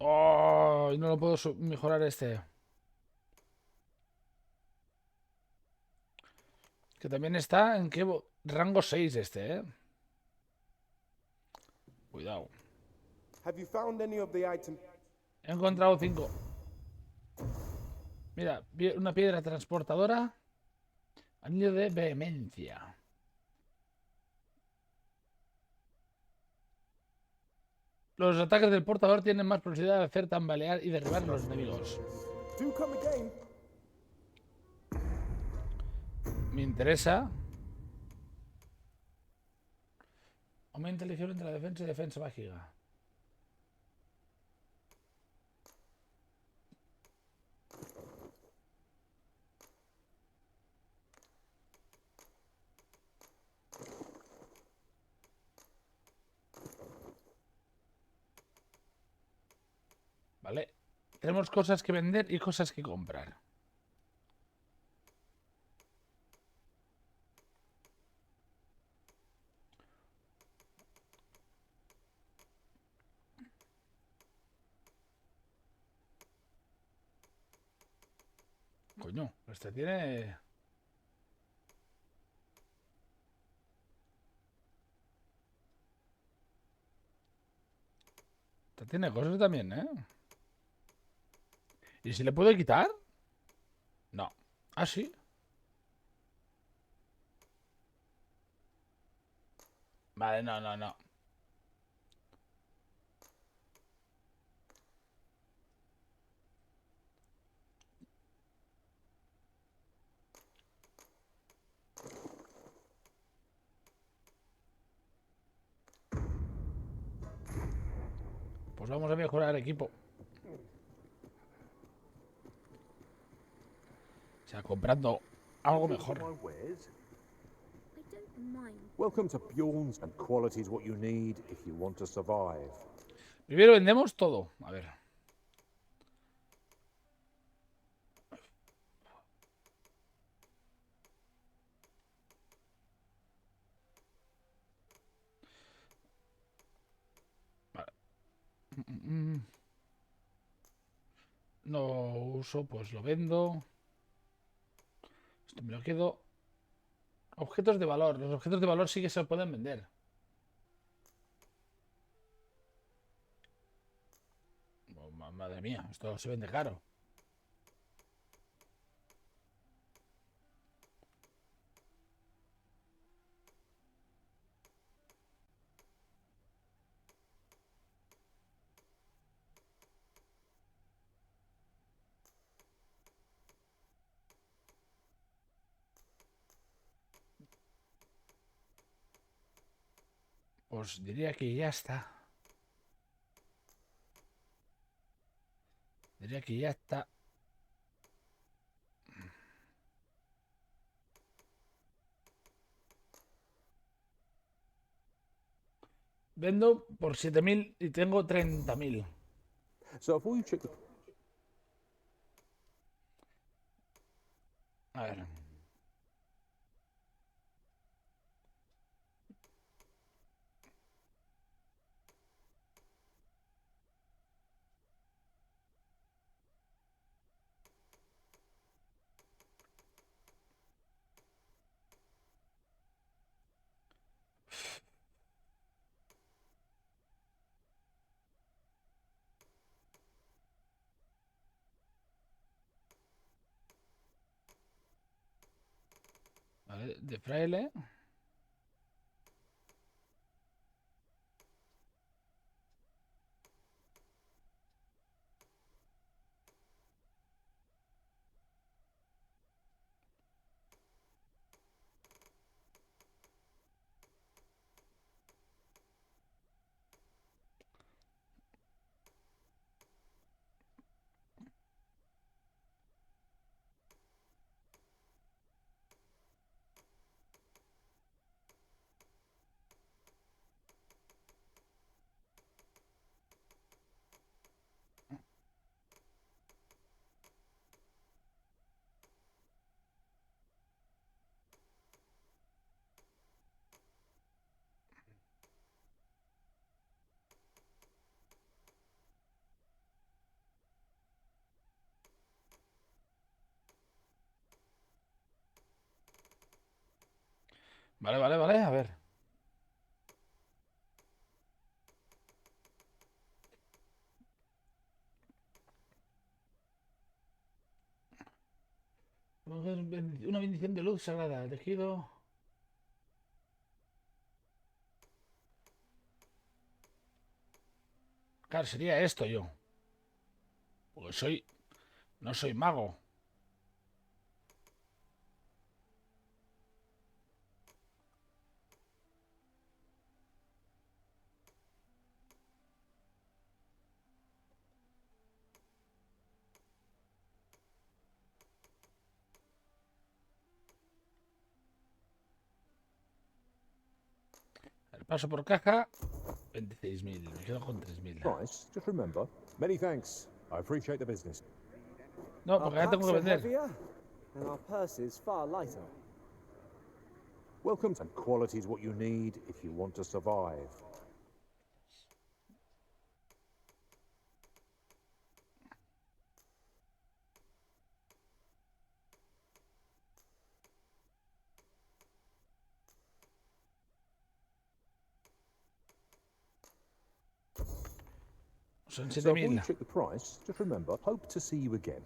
Oh, y no lo puedo mejorar este. Que también está en qué rango 6 este, ¿eh? Cuidado. Have you found any of the items? He encontrado 5. Mira, una piedra transportadora. Anillo de vehemencia. Los ataques del portador tienen más posibilidad de hacer tambalear y derribar a los enemigos. Do come again. Me interesa. Aumenta el ligero entre la defensa y defensa mágica. Vale. Tenemos cosas que vender y cosas que comprar. Coño, este tiene... Este tiene cosas también, ¿eh? ¿Y si le puedo quitar? No. ¿Ah, sí? Vale, no, no, no. Pues vamos a mejorar equipo. O sea, comprando algo mejor. Welcome to Bjorn's, and quality is what you need if you want to survive. Primero vendemos todo. A ver. Vale. No uso, pues lo vendo. Esto me lo quedo. Objetos de valor. Los objetos de valor sí que se pueden vender. Oh, madre mía, esto se vende caro. Pues diría que ya está. Diría que ya está. Vendo por 7.000 y tengo 30.000. A ver. Vale, de fraile. Vale, vale, vale, a ver. Una bendición de luz sagrada, tejido. Claro, sería esto yo. Porque no soy mago. El paso por caja, 26.000. Me quedo con 3.000. Price, just remember. Many thanks. I appreciate the business. No, porque ya tengo que vender. And our purses far lighter. Welcome, and quality is what you need if you want to survive. Son So before you 7.000. check the price, just remember, hope to see you again.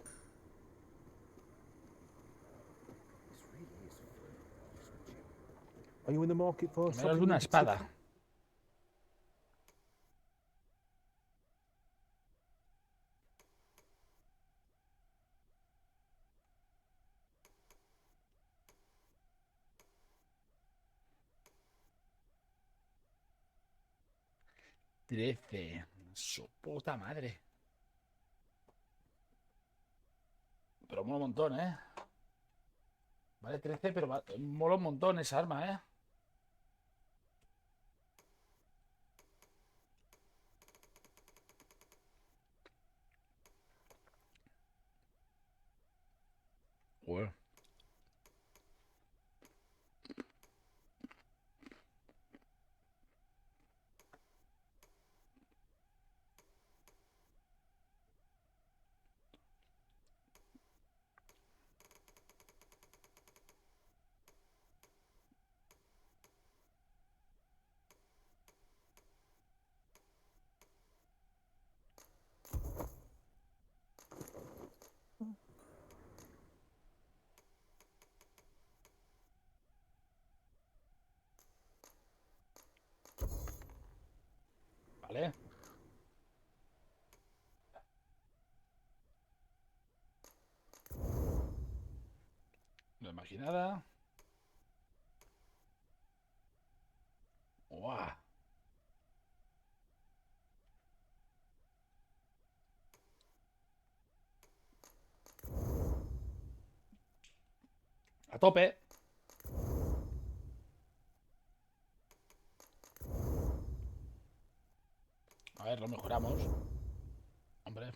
Are you in the market for Me das something una in espada. particular? Trece. Su puta madre. Pero mola un montón, ¿eh? Vale, 13, pero mola un montón esa arma, ¿eh? Bueno. Vale. No imaginada. ¡Guau! A tope. A ver, lo mejoramos. Hombre.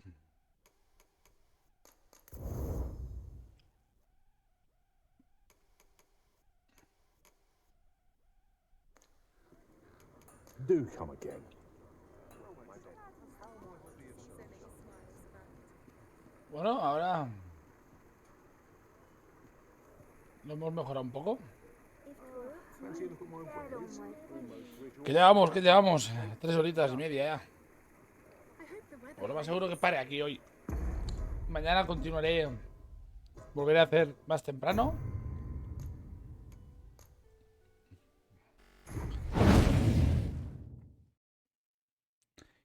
Do come again. Bueno, ahora lo hemos mejorado un poco. ¿Qué llevamos? ¿Qué llevamos? 3 horitas y media ya. Pues lo más seguro que pare aquí hoy. Mañana continuaré. Volveré a hacer más temprano.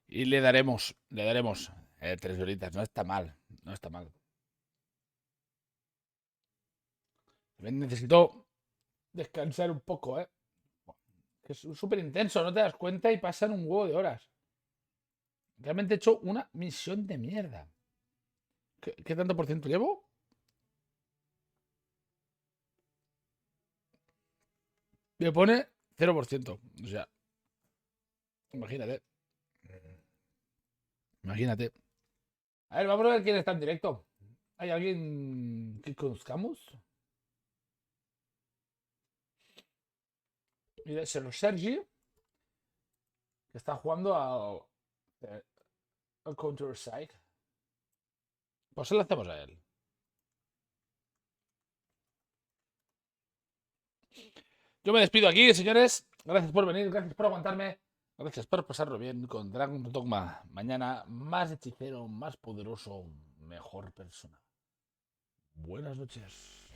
Y le daremos 3 horitas. No está mal. No está mal. También necesito descansar un poco, ¿eh? Que es súper intenso, no te das cuenta y pasan un huevo de horas. Realmente he hecho una misión de mierda. ¿Qué tanto por ciento llevo? Me pone 0%. O sea, imagínate. Imagínate. A ver, vamos a ver quién está en directo. ¿Hay alguien que conozcamos? Mira, ese es Sergi, que está jugando al Counter-Strike. Pues se lo hacemos a él. Yo me despido aquí, señores. Gracias por venir, gracias por aguantarme. Gracias por pasarlo bien con Dogma. Mañana más hechicero, más poderoso, mejor persona. Buenas noches.